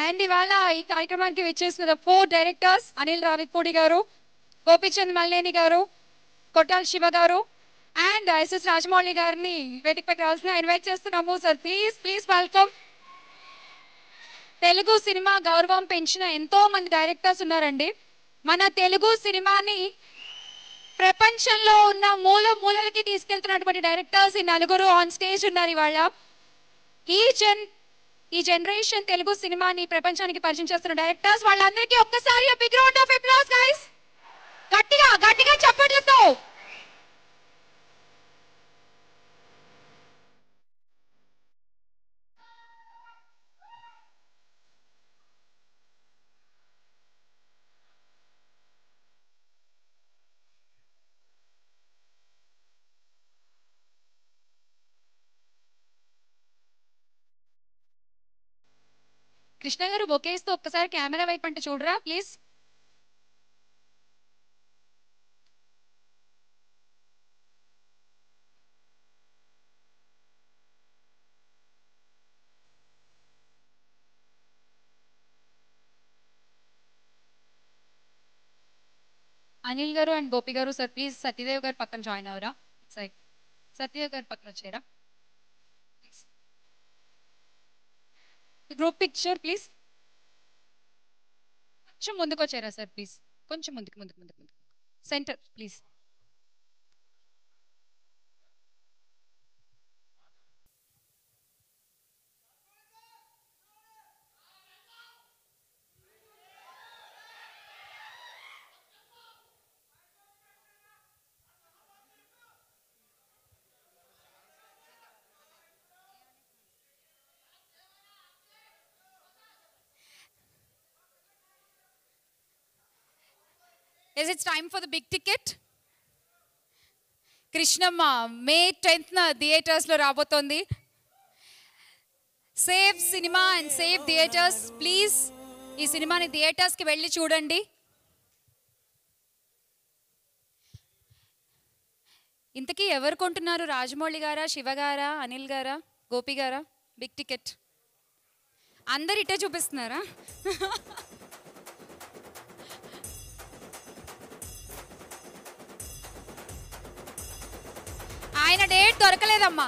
అండ్ ఇవాళ ఈ కార్యక్రమానికి విచ్చేసిన 4 డైరెక్టర్స్ అనిల్ రావిపూడి గారు, గోపీచంద్ మల్లేని గారు, కొట్టాల శివ గారు అండ్ ఎస్ఎస్ రాజమౌళి గారిని వేదికపైకి రావాల్సిన ఇన్వైట్ చేస్తున్నాము. Sir please welcome. Telugu cinema గౌరవం పెంచిన ఎంతో మంది డైరెక్టర్స్ ఉన్నారండి. మన తెలుగు సినిమాని ప్రపంచంలో ఉన్న మూలకి తీసుకెళ్తున్నటువంటి డైరెక్టర్స్ ఈ 4 ఆన్ స్టేజ్ ఉన్నారు ఇవాళ. ఈ జనరేషన్ తెలుగు సినిమాని ప్రపంచానికి పరిచయం చేస్తున్న డైరెక్టర్స్, వాళ్ళందరికీ ఒక్కసారి big round of applause guys. గట్టిగా చప్పట్లతో. కృష్ణ గారు బొకేస్తో ఒక్కసారి కెమెరా వైపు అంటే చూడరా ప్లీజ్. అనిల్ గారు అండ్ గోపి గారు సార్ ప్లీజ్ సత్యదేవ్ గారు పక్కన జాయిన్ అవరా. సరే సత్యదేవ్ గారు పక్కన వచ్చారా. Group picture please. కొంచెం ముందుకు వచ్చారా సార్ ప్లీజ్. కొంచెం ముందుకు centre please. Is it time for the big ticket? Krishnamma May 10th థియేటర్స్లో రాబోతోంది. Save cinema and save theatres. Please ఈ సినిమాని థియేటర్స్కి వెళ్ళి చూడండి. ఇంతకీ ఎవరు కొంటున్నారు? రాజమౌళి గారా, శివ గారా, అనిల్ గారా, గోపి గారా? బిగ్ టికెట్ అందరు ఇట్టే చూపిస్తున్నారా? ఆయన డేట్ దొరకలేదమ్మా.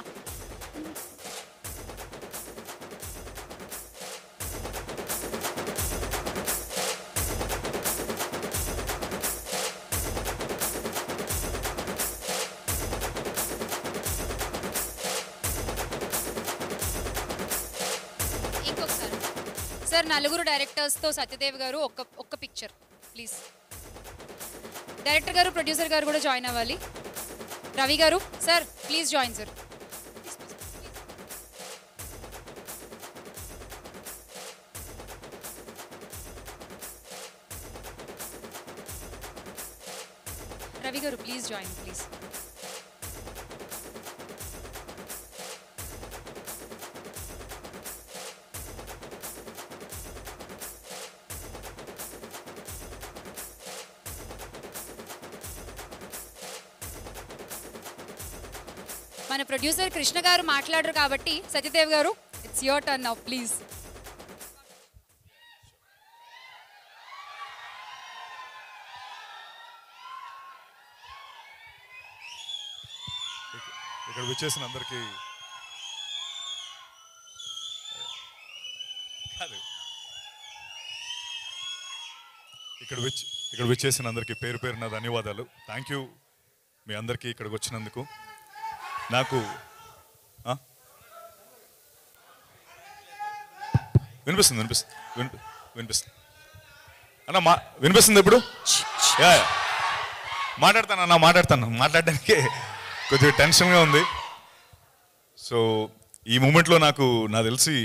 ఇంకొకసారి సార్, నలుగురు డైరెక్టర్స్తో సత్యదేవ్ గారు ఒక్క పిక్చర్ ప్లీజ్. డైరెక్టర్ గారు, ప్రొడ్యూసర్ గారు కూడా జాయిన్ అవ్వాలి. రవి గారు sir please join sir. Ravi గారు ప్లీజ్ జాయిన్ ప్లీజ్. మన ప్రొడ్యూసర్ కృష్ణ గారు మాట్లాడరు కాబట్టి సత్యదేవ్ గారు it's your turn now please. ఇక్కడ విచ్చేసిన అందరికీ ఇక్కడ విచ్చేసిన అందరికీ పేరు పేరున ధన్యవాదాలు. థ్యాంక్ యూ మీ అందరికీ ఇక్కడికి వచ్చినందుకు. నాకు వినిపిస్తుంది అన్న, వినిపిస్తుంది ఇప్పుడు? మాట్లాడతాను. మాట్లాడడానికి కొద్దిగా టెన్షన్గా ఉంది. సో ఈ మూమెంట్లో నాకు తెలిసి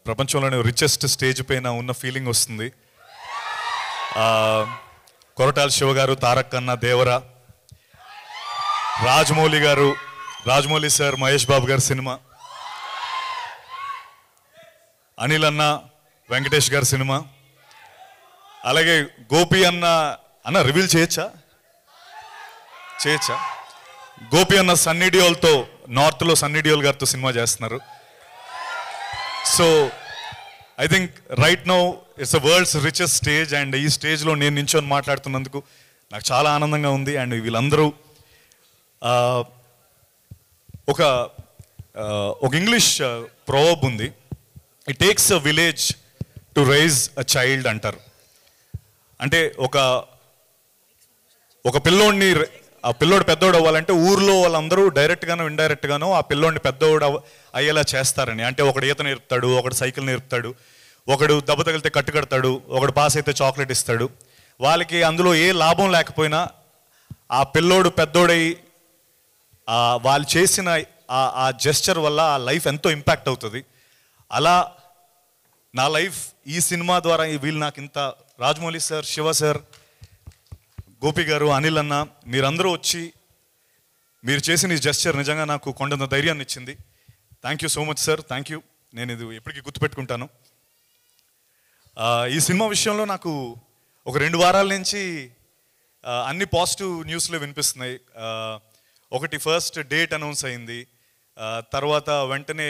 ప్రపంచంలోనే రిచెస్ట్ స్టేజ్ పైన ఉన్న ఫీలింగ్ వస్తుంది. కొరటాల శివ గారు, తారక్ అన్న, దేవరా, రాజమౌళి సార్, మహేష్ బాబు గారి సినిమా, అనిల్ అన్న, వెంకటేష్ గారి సినిమా, అలాగే గోపి అన్న రివీల్ చేయొచ్చా? గోపి అన్న సన్నీ డియోల్తో, నార్త్లో సన్నీ డియోల్ గారితో సినిమా చేస్తున్నారు. So I think right now it's the world's richest stage. And ఈ స్టేజ్లో నేను నించొని మాట్లాడుతున్నందుకు నాకు చాలా ఆనందంగా ఉంది. అండ్ వీళ్ళందరూ ఒక ఇంగ్లీష్ ప్రోవర్బ్ ఉంది, it takes a village to raise a child అంటారు. అంటే ఒక పిల్లోడిని, ఆ పిల్లోడు పెద్దోడు అవ్వాలంటే ఊర్లో వాళ్ళందరూ డైరెక్ట్గానో ఇండైరెక్ట్గానో ఆ పిల్లోడిని పెద్దోడు అయ్యేలా చేస్తారని. అంటే ఒకడు ఈత నేర్పుతాడు, ఒకడు సైకిల్ నేర్పుతాడు, ఒకడు దెబ్బ తగిలితే కట్టు కడతాడు, ఒకడు పాస్ అయితే చాక్లెట్ ఇస్తాడు. వాళ్ళకి అందులో ఏ లాభం లేకపోయినా ఆ పిల్లోడు పెద్దోడై వాళ్ళు చేసిన ఆ జెస్చర్ వల్ల ఆ లైఫ్ ఎంతో ఇంపాక్ట్ అవుతుంది. అలా నా లైఫ్ ఈ సినిమా ద్వారా వీళ్ళు నాకు ఇంత, రాజమౌళి సార్, శివ సార్, గోపి గారు, అనిల్ అన్న, మీరందరూ వచ్చి మీరు చేసిన ఈ జెస్చర్ నిజంగా నాకు కొండంత ధైర్యాన్ని ఇచ్చింది. Thank you so much sir, thank you. నేను ఇది ఎప్పటికీ గుర్తుపెట్టుకుంటాను. ఈ సినిమా విషయంలో నాకు ఒక 2 వారాల నుంచి అన్ని పాజిటివ్ న్యూస్లో వినిపిస్తున్నాయి. ఒకటి ఫస్ట్ డేట్ అనౌన్స్ అయింది, తర్వాత వెంటనే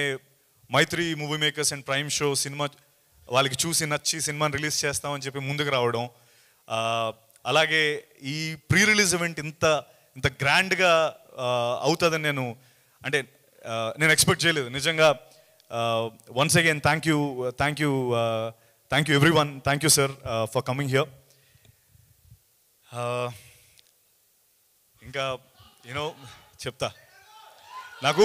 Mythri movie makers and prime show సినిమా వాళ్ళకి చూసి నచ్చి సినిమాని రిలీజ్ చేస్తామని చెప్పి ముందుకు రావడం, అలాగే ఈ ప్రీ రిలీజ్ ఈవెంట్ ఇంత గ్రాండ్గా అవుతుందని నేను ఎక్స్పెక్ట్ చేయలేదు నిజంగా. Once again thank you everyone, thank you sir for coming here. ఇంకా చెప్తా, నాకు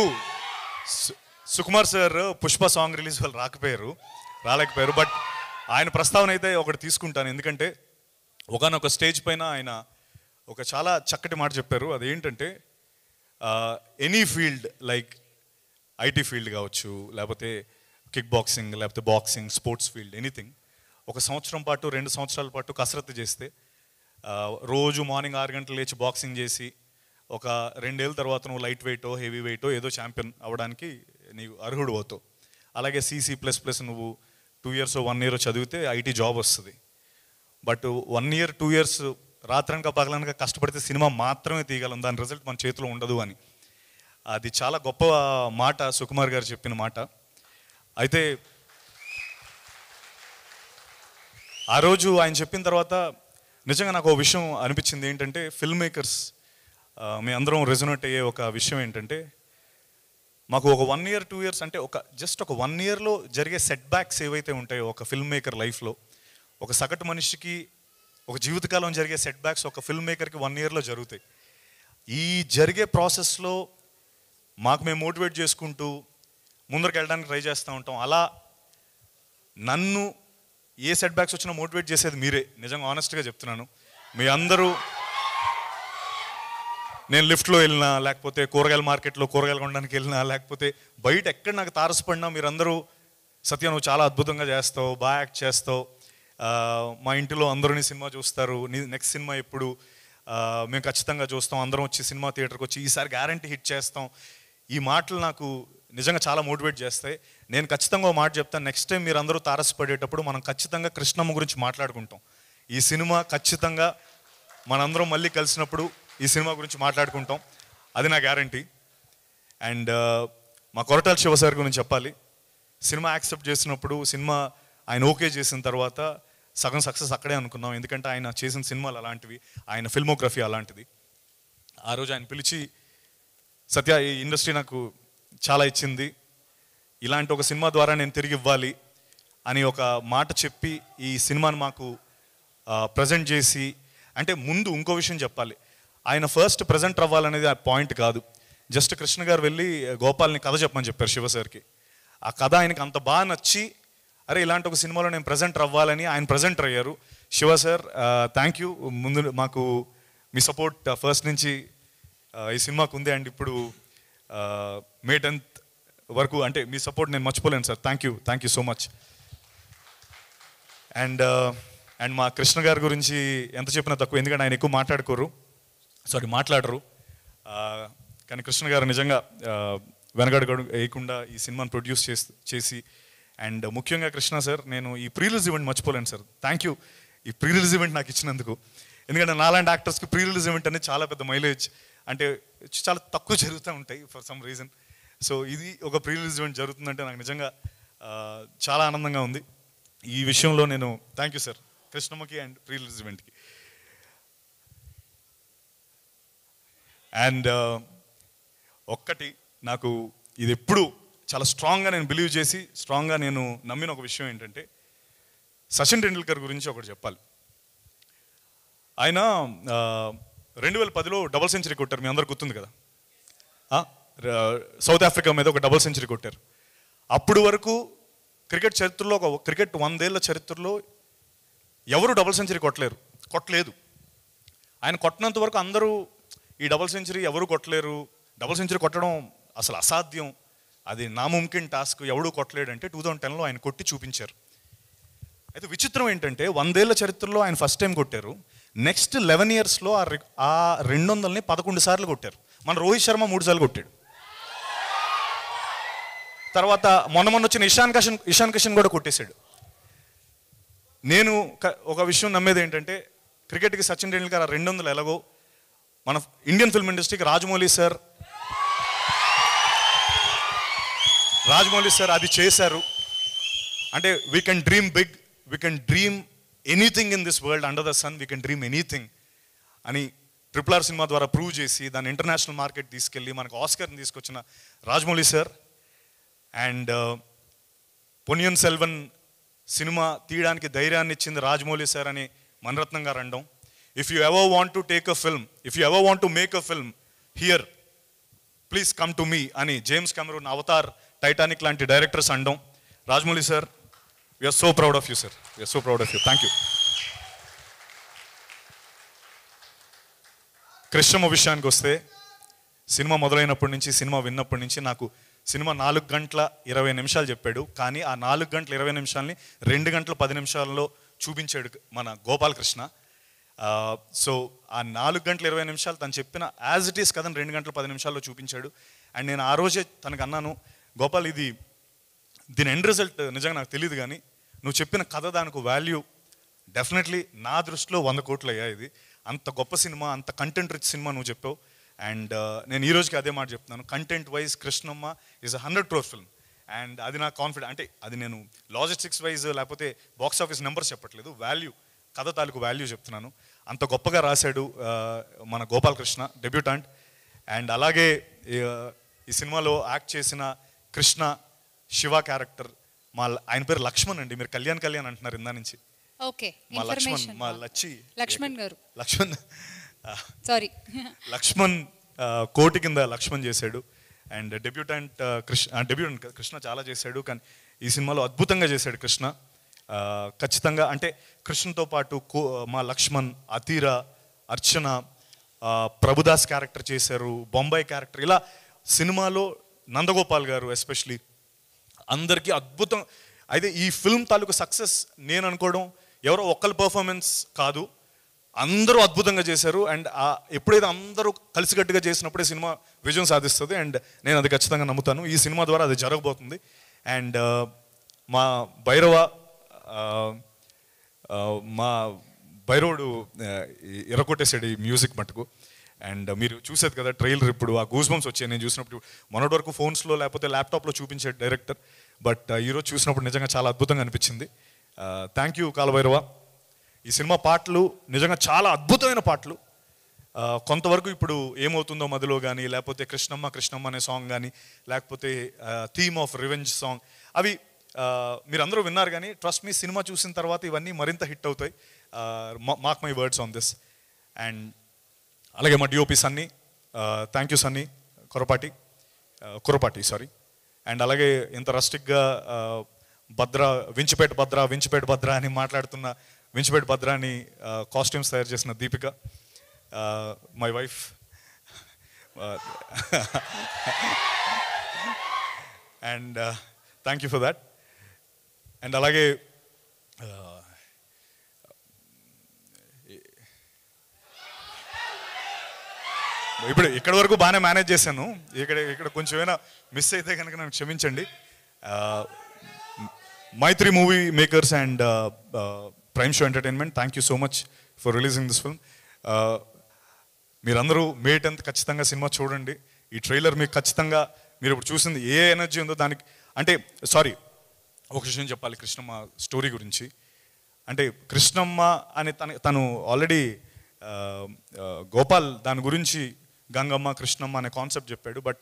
Sukumar sir Pushpa song release వాళ్ళు రాలేకపోయారు. బట్ ఆయన ప్రస్తావన అయితే ఒకటి తీసుకుంటాను. ఎందుకంటే ఒకనొక స్టేజ్ పైన ఆయన ఒక చాలా చక్కటి మాట చెప్పారు. అదేంటంటే any field like IT field కావచ్చు, లేకపోతే కిక్ బాక్సింగ్, లేకపోతే బాక్సింగ్, స్పోర్ట్స్ ఫీల్డ్, ఎనీథింగ్, 1 సంవత్సరం పాటు 2 సంవత్సరాల పాటు కసరత్తు చేస్తే రోజు మార్నింగ్ 6 గంటలు లేచి బాక్సింగ్ చేసి ఒక 2 ఏళ్ళ తర్వాత నువ్వు లైట్ వెయిటో హెవీ వెయిటో ఏదో ఛాంపియన్ అవ్వడానికి నీవు అర్హుడు అవుతావు. అలాగే CC++ నువ్వు 2 ఇయర్స్ 1 ఇయర్ చదివితే ఐటీ జాబ్ వస్తుంది. బట్ 1 ఇయర్ 2 ఇయర్స్ రాత్రనక పగలనక కష్టపడితే సినిమా మాత్రమే తీయగలం, దాని రిజల్ట్ మన చేతిలో ఉండదు అని. అది చాలా గొప్ప మాట సుకుమార్ గారు చెప్పిన మాట. అయితే ఆ రోజు ఆయన చెప్పిన తర్వాత నిజంగా నాకు ఒక విషయం అనిపించింది ఏంటంటే, ఫిల్మ్ మేకర్స్ మీ అందరం రెజొనేట్ అయ్యే ఒక విషయం ఏంటంటే, మాకు ఒక 1 ఇయర్ 2 ఇయర్స్ అంటే జస్ట్ ఒక 1 ఇయర్లో జరిగే సెట్ బ్యాక్స్ ఏవైతే ఉంటాయో ఒక ఫిల్మ్ మేకర్ లైఫ్లో, ఒక సగటు మనిషికి ఒక జీవితకాలం జరిగే సెట్ బ్యాక్స్ ఒక ఫిల్మ్ మేకర్కి 1 ఇయర్లో జరుగుతాయి. ఈ జరిగే ప్రాసెస్లో మాకు మేము మోటివేట్ చేసుకుంటూ ముందరికి వెళ్ళడానికి ట్రై చేస్తూ ఉంటాం. అలా నన్ను ఏ సెట్ బ్యాక్స్ వచ్చినా మోటివేట్ చేసేది మీరే. నిజంగా ఆనెస్ట్గా చెప్తున్నాను. మీ అందరూ నేను లిఫ్ట్లో వెళ్ళినా, లేకపోతే కూరగాయల మార్కెట్లో కూరగాయలు కొనడానికి వెళ్ళినా, లేకపోతే బయట ఎక్కడ నాకు తారసపడినా మీరందరూ సత్య నువ్వు చాలా అద్భుతంగా చేస్తావు, బాగా యాక్ట్ చేస్తావు, మా ఇంటిలో అందరూ నీ సినిమా చూస్తారు, నీ నెక్స్ట్ సినిమా ఎప్పుడు, మేము ఖచ్చితంగా చూస్తాం, అందరం వచ్చి సినిమా థియేటర్కి వచ్చి ఈసారి గ్యారంటీ హిట్ చేస్తాం. ఈ మాటలు నాకు నిజంగా చాలా మోటివేట్ చేస్తాయి. నేను ఖచ్చితంగా ఒక మాట చెప్తాను, నెక్స్ట్ టైం మీరు అందరూ తారసపడేటప్పుడు మనం ఖచ్చితంగా కృష్ణమ్మ గురించి మాట్లాడుకుంటాం. ఈ సినిమా ఖచ్చితంగా మనందరం మళ్ళీ కలిసినప్పుడు ఈ సినిమా గురించి మాట్లాడుకుంటాం, అది నా గ్యారంటీ. అండ్ మా కొరటాల శివ సార్ గురించి చెప్పాలి. సినిమా యాక్సెప్ట్ చేసినప్పుడు, సినిమా ఆయన ఓకే చేసిన తర్వాత సగం సక్సెస్ అక్కడే అనుకున్నాం. ఎందుకంటే ఆయన చేసిన సినిమాలు అలాంటివి, ఆయన ఫిల్మోగ్రఫీ అలాంటిది. ఆ రోజు ఆయన పిలిచి, సత్య ఈ ఇండస్ట్రీ నాకు చాలా ఇచ్చింది, ఇలాంటి ఒక సినిమా ద్వారా నేను తిరిగి ఇవ్వాలి అని ఒక మాట చెప్పి ఈ సినిమాని మాకు ప్రజెంట్ చేసి, అంటే ముందు ఇంకో విషయం చెప్పాలి, ఆయన ఫస్ట్ ప్రజెంట్ అవ్వాలనేది ఆ పాయింట్ కాదు. జస్ట్ కృష్ణ గారు వెళ్ళి గోపాల్ని కథ చెప్పమని చెప్పారు శివ సార్కి. ఆ కథ ఆయనకి అంత బాగా నచ్చి, అరే ఇలాంటి ఒక సినిమాలో నేను ప్రజెంట్ అవ్వాలని ఆయన ప్రజెంటర్ అయ్యారు. Shiva sir thank you. ముందు మాకు మీ సపోర్ట్ ఫస్ట్ నుంచి ఈ సినిమాకు ఉంది. అండ్ ఇప్పుడు May 10th వరకు అంటే మీ సపోర్ట్ నేను మర్చిపోలేను sir. Thank you so much. And మా కృష్ణ గారి గురించి ఎంత చెప్పినా తక్కువ, ఎందుకంటే ఆయన ఎక్కువ మాట్లాడరు. కానీ కృష్ణ గారు నిజంగా వెనకడుగు వేయకుండా ఈ సినిమాని ప్రొడ్యూస్ చేసి అండ్ ముఖ్యంగా కృష్ణ సార్, నేను ఈ ప్రీ రిలీజ్ ఈవెంట్ మర్చిపోలేను సార్. థ్యాంక్ యూ ఈ ప్రీ రిలీజ్ ఈవెంట్ నాకు ఇచ్చినందుకు. ఎందుకంటే నాలాంటి యాక్టర్స్కి ప్రీ రిలీజ్ ఈవెంట్ అనేది చాలా పెద్ద మైలేజ్, అంటే చాలా తక్కువ జరుగుతూ ఉంటాయి ఫర్ సమ్ రీజన్. సో ఇది ఒక ప్రీ రిలీజ్ ఈవెంట్ జరుగుతుందంటే నాకు నిజంగా చాలా ఆనందంగా ఉంది. ఈ విషయంలో నేను థ్యాంక్ యూ సార్ కృష్ణమ్మకి అండ్ ప్రీ రిలీజ్ ఈవెంట్కి. అండ్ ఒక్కటి నాకు ఇది ఎప్పుడు చాలా స్ట్రాంగ్గా నేను బిలీవ్ చేసి స్ట్రాంగ్గా నేను నమ్మిన ఒక విషయం ఏంటంటే, సచిన్ టెండూల్కర్ గురించి ఒకటి చెప్పాలి. ఆయన 2010లో డబుల్ సెంచరీ కొట్టారు, మీ అందరు గుర్తుంది కదా. సౌత్ ఆఫ్రికా మీద ఒక డబుల్ సెంచరీ కొట్టారు. అప్పుడు వరకు క్రికెట్ చరిత్రలో, ఒక క్రికెట్ 100 ఏళ్ల చరిత్రలో ఎవరు డబుల్ సెంచరీ కొట్టలేదు. ఆయన కొట్టినంత వరకు అందరూ ఈ డబుల్ సెంచరీ ఎవరు కొట్టలేరు, డబుల్ సెంచరీ కొట్టడం అసలు అసాధ్యం, అది నాముమ్కిన్ టాస్క్, ఎవడూ కొట్టలేడంటే 2010లో ఆయన కొట్టి చూపించారు. అయితే విచిత్రం ఏంటంటే 100 ఏళ్ల చరిత్రలో ఆయన ఫస్ట్ టైం కొట్టారు. నెక్స్ట్ 11 ఇయర్స్లో ఆ 200ని 11 సార్లు కొట్టారు. మన రోహిత్ శర్మ 3 సార్లు కొట్టాడు. తర్వాత మొన్న వచ్చిన ఇషాన్ కిషన్ కూడా కొట్టేశాడు. నేను ఒక విషయం నమ్మేది ఏంటంటే, క్రికెట్కి సచిన్ టెండూల్కర్ 200 ఎలాగో మన ఇండియన్ ఫిల్మ్ ఇండస్ట్రీకి రాజమౌళి సార్ అది చేశారు. అంటే we can dream big, we can dream anything in this world under the sun, we can dream anything అని RRR సినిమా ద్వారా ప్రూవ్ చేసి దాన్ని ఇంటర్నేషనల్ మార్కెట్ తీసుకెళ్ళి మనకు ఆస్కర్ని తీసుకొచ్చిన రాజమౌళి సార్. అండ్ పొన్నియిన్ సెల్వన్ సినిమా తీయడానికి ధైర్యాన్ని ఇచ్చింది రాజమౌళి సార్ అని మణిరత్నం గారు అనడం. If you ever want to take a film, if you ever want to make a film here, please come to me అని జేమ్స్ కెమెరూన్, అవతార్, టైటానిక్ లాంటి డైరెక్టర్స్ అనడం. Rajamouli sir, we are so proud of you sir, we are so proud of you. Thank you. Krishnamma విషయానికి వస్తే, cinema మొదలైనప్పటి నుంచి, cinema విన్నప్పటి నుంచి నాకు cinema 4 గంటల 20 నిమిషాలు చెప్పాడు, కానీ ఆ 4 గంటల 20 నిమిషాలని 2 గంటల 10 నిమిషాల్లో చూపించాడు మన గోపాలకృష్ణ. సో ఆ 4 గంటల 20 నిమిషాలు తను చెప్పిన యాజ్ ఇట్ ఈస్ కథను 2 గంటల 10 నిమిషాల్లో చూపించాడు. అండ్ నేను ఆ రోజే తనకు అన్నాను, గోపాల్ దీని ఎండ్ రిజల్ట్ నిజంగా నాకు తెలియదు, కానీ నువ్వు చెప్పిన కథ దానికి వాల్యూ డెఫినెట్లీ నా దృష్టిలో 100 కోట్లు అయ్యా. ఇది అంత గొప్ప సినిమా, అంత కంటెంట్ రిచ్ సినిమా నువ్వు చెప్పావు. అండ్ నేను ఈ రోజుకి అదే మాట చెప్తున్నాను, content wise Krishnamma is 100 crore film. And అది నాకు కాన్ఫిడెంట్, అంటే అది నేను లాజిస్టిక్స్ వైజ్ లేకపోతే బాక్స్ ఆఫీస్ నెంబర్స్ చెప్పట్లేదు, వాల్యూ, కథ తాలూకు వాల్యూ చెప్తున్నాను. అంత గొప్పగా రాశాడు మన గోపాలకృష్ణ, డెబ్యూటాంట్. అండ్ అలాగే ఈ సినిమాలో యాక్ట్ చేసిన కృష్ణ శివ క్యారెక్టర్, ఆయన పేరు లక్ష్మణ్ అండి, మీరు కళ్యాణ్ అంటున్నారు ఇందా నుంచి. ఓకే, మా లక్ష్మణ్, మా లక్ష్మణ్ గారు, సారీ లక్ష్మణ్ కోటి కింద లక్ష్మణ్ చేశాడు. అండ్ డెబ్యూటాంట్ కృష్ణ చాలా చేశాడు, కానీ ఈ సినిమాలో అద్భుతంగా చేశాడు కృష్ణ. ఖచ్చితంగా అంటే కృష్ణతో పాటు మా లక్ష్మణ్, అతీరా, అర్చన, ప్రభుదాస్ క్యారెక్టర్ చేశారు, బొంబాయి క్యారెక్టర్, ఇలా సినిమాలో నందగోపాల్ గారు ఎస్పెషలీ అందరికీ అద్భుతం. అయితే ఈ ఫిల్మ్ తాలూకు సక్సెస్ నేను అనుకోవడం ఎవరో ఒక్కరి పర్ఫార్మెన్స్ కాదు, అందరూ అద్భుతంగా చేశారు. అండ్ ఎప్పుడైతే అందరూ కలిసికట్టుగా చేసినప్పుడే సినిమా విజయం సాధిస్తుంది. అండ్ నేను అది ఖచ్చితంగా నమ్ముతాను, ఈ సినిమా ద్వారా అది జరగబోతుంది. అండ్ మా భైరవుడు ఎరకొట్టేసాడు ఈ మ్యూజిక్ మటుకు. అండ్ మీరు చూసేది కదా ట్రైలర్, ఇప్పుడు ఆ గూస్ బంప్స్ వచ్చాయి నేను చూసినప్పుడు. మొన్నటి వరకు ఫోన్స్లో లేకపోతే ల్యాప్టాప్లో చూపించాడు డైరెక్టర్, బట్ ఈరోజు చూసినప్పుడు నిజంగా చాలా అద్భుతంగా అనిపించింది. Thank you Kaala Bhairava. ఈ సినిమా పాటలు నిజంగా చాలా అద్భుతమైన పాటలు. కొంతవరకు ఇప్పుడు ఏమవుతుందో మధ్యలో కానీ, లేకపోతే కృష్ణమ్మ అనే సాంగ్ కానీ, లేకపోతే థీమ్ ఆఫ్ రివెంజ్ సాంగ్, అవి మీరందరూ విన్నారు. కానీ ట్రస్ట్ మీ, సినిమా చూసిన తర్వాత ఇవన్నీ మరింత హిట్ అవుతాయి. Mark my words on this. And అలాగే మా DOP Sunny, thank you Sunny, Kurapati sorry. And అలాగే ఇంత రస్టిక్గా వించిపేట భద్ర అని మాట్లాడుతున్న వించిపేట భద్రాని కాస్ట్యూమ్స్ తయారు చేసిన Deepika, my wife. And thank you for that. And అలాగే ఇప్పుడు ఇక్కడ వరకు బాగానే మేనేజ్ చేశాను, ఇక్కడ కొంచెం ఏమైనా మిస్ అయితే కనుక నన్ను క్షమించండి. Mythri movie makers and prime show entertainment, thank you so much for releasing this film. మీరందరూ May 10th ఖచ్చితంగా సినిమా చూడండి. ఈ ట్రైలర్ మీకు ఖచ్చితంగా, మీరు ఇప్పుడు చూసింది ఏ ఎనర్జీ ఉందో దానికి, అంటే సారీ ఒక విషయం చెప్పాలి కృష్ణమ్మ స్టోరీ గురించి. అంటే కృష్ణమ్మ అని తను ఆల్రెడీ గోపాల్ దాని గురించి గంగమ్మ కృష్ణమ్మ అనే కాన్సెప్ట్ చెప్పాడు. బట్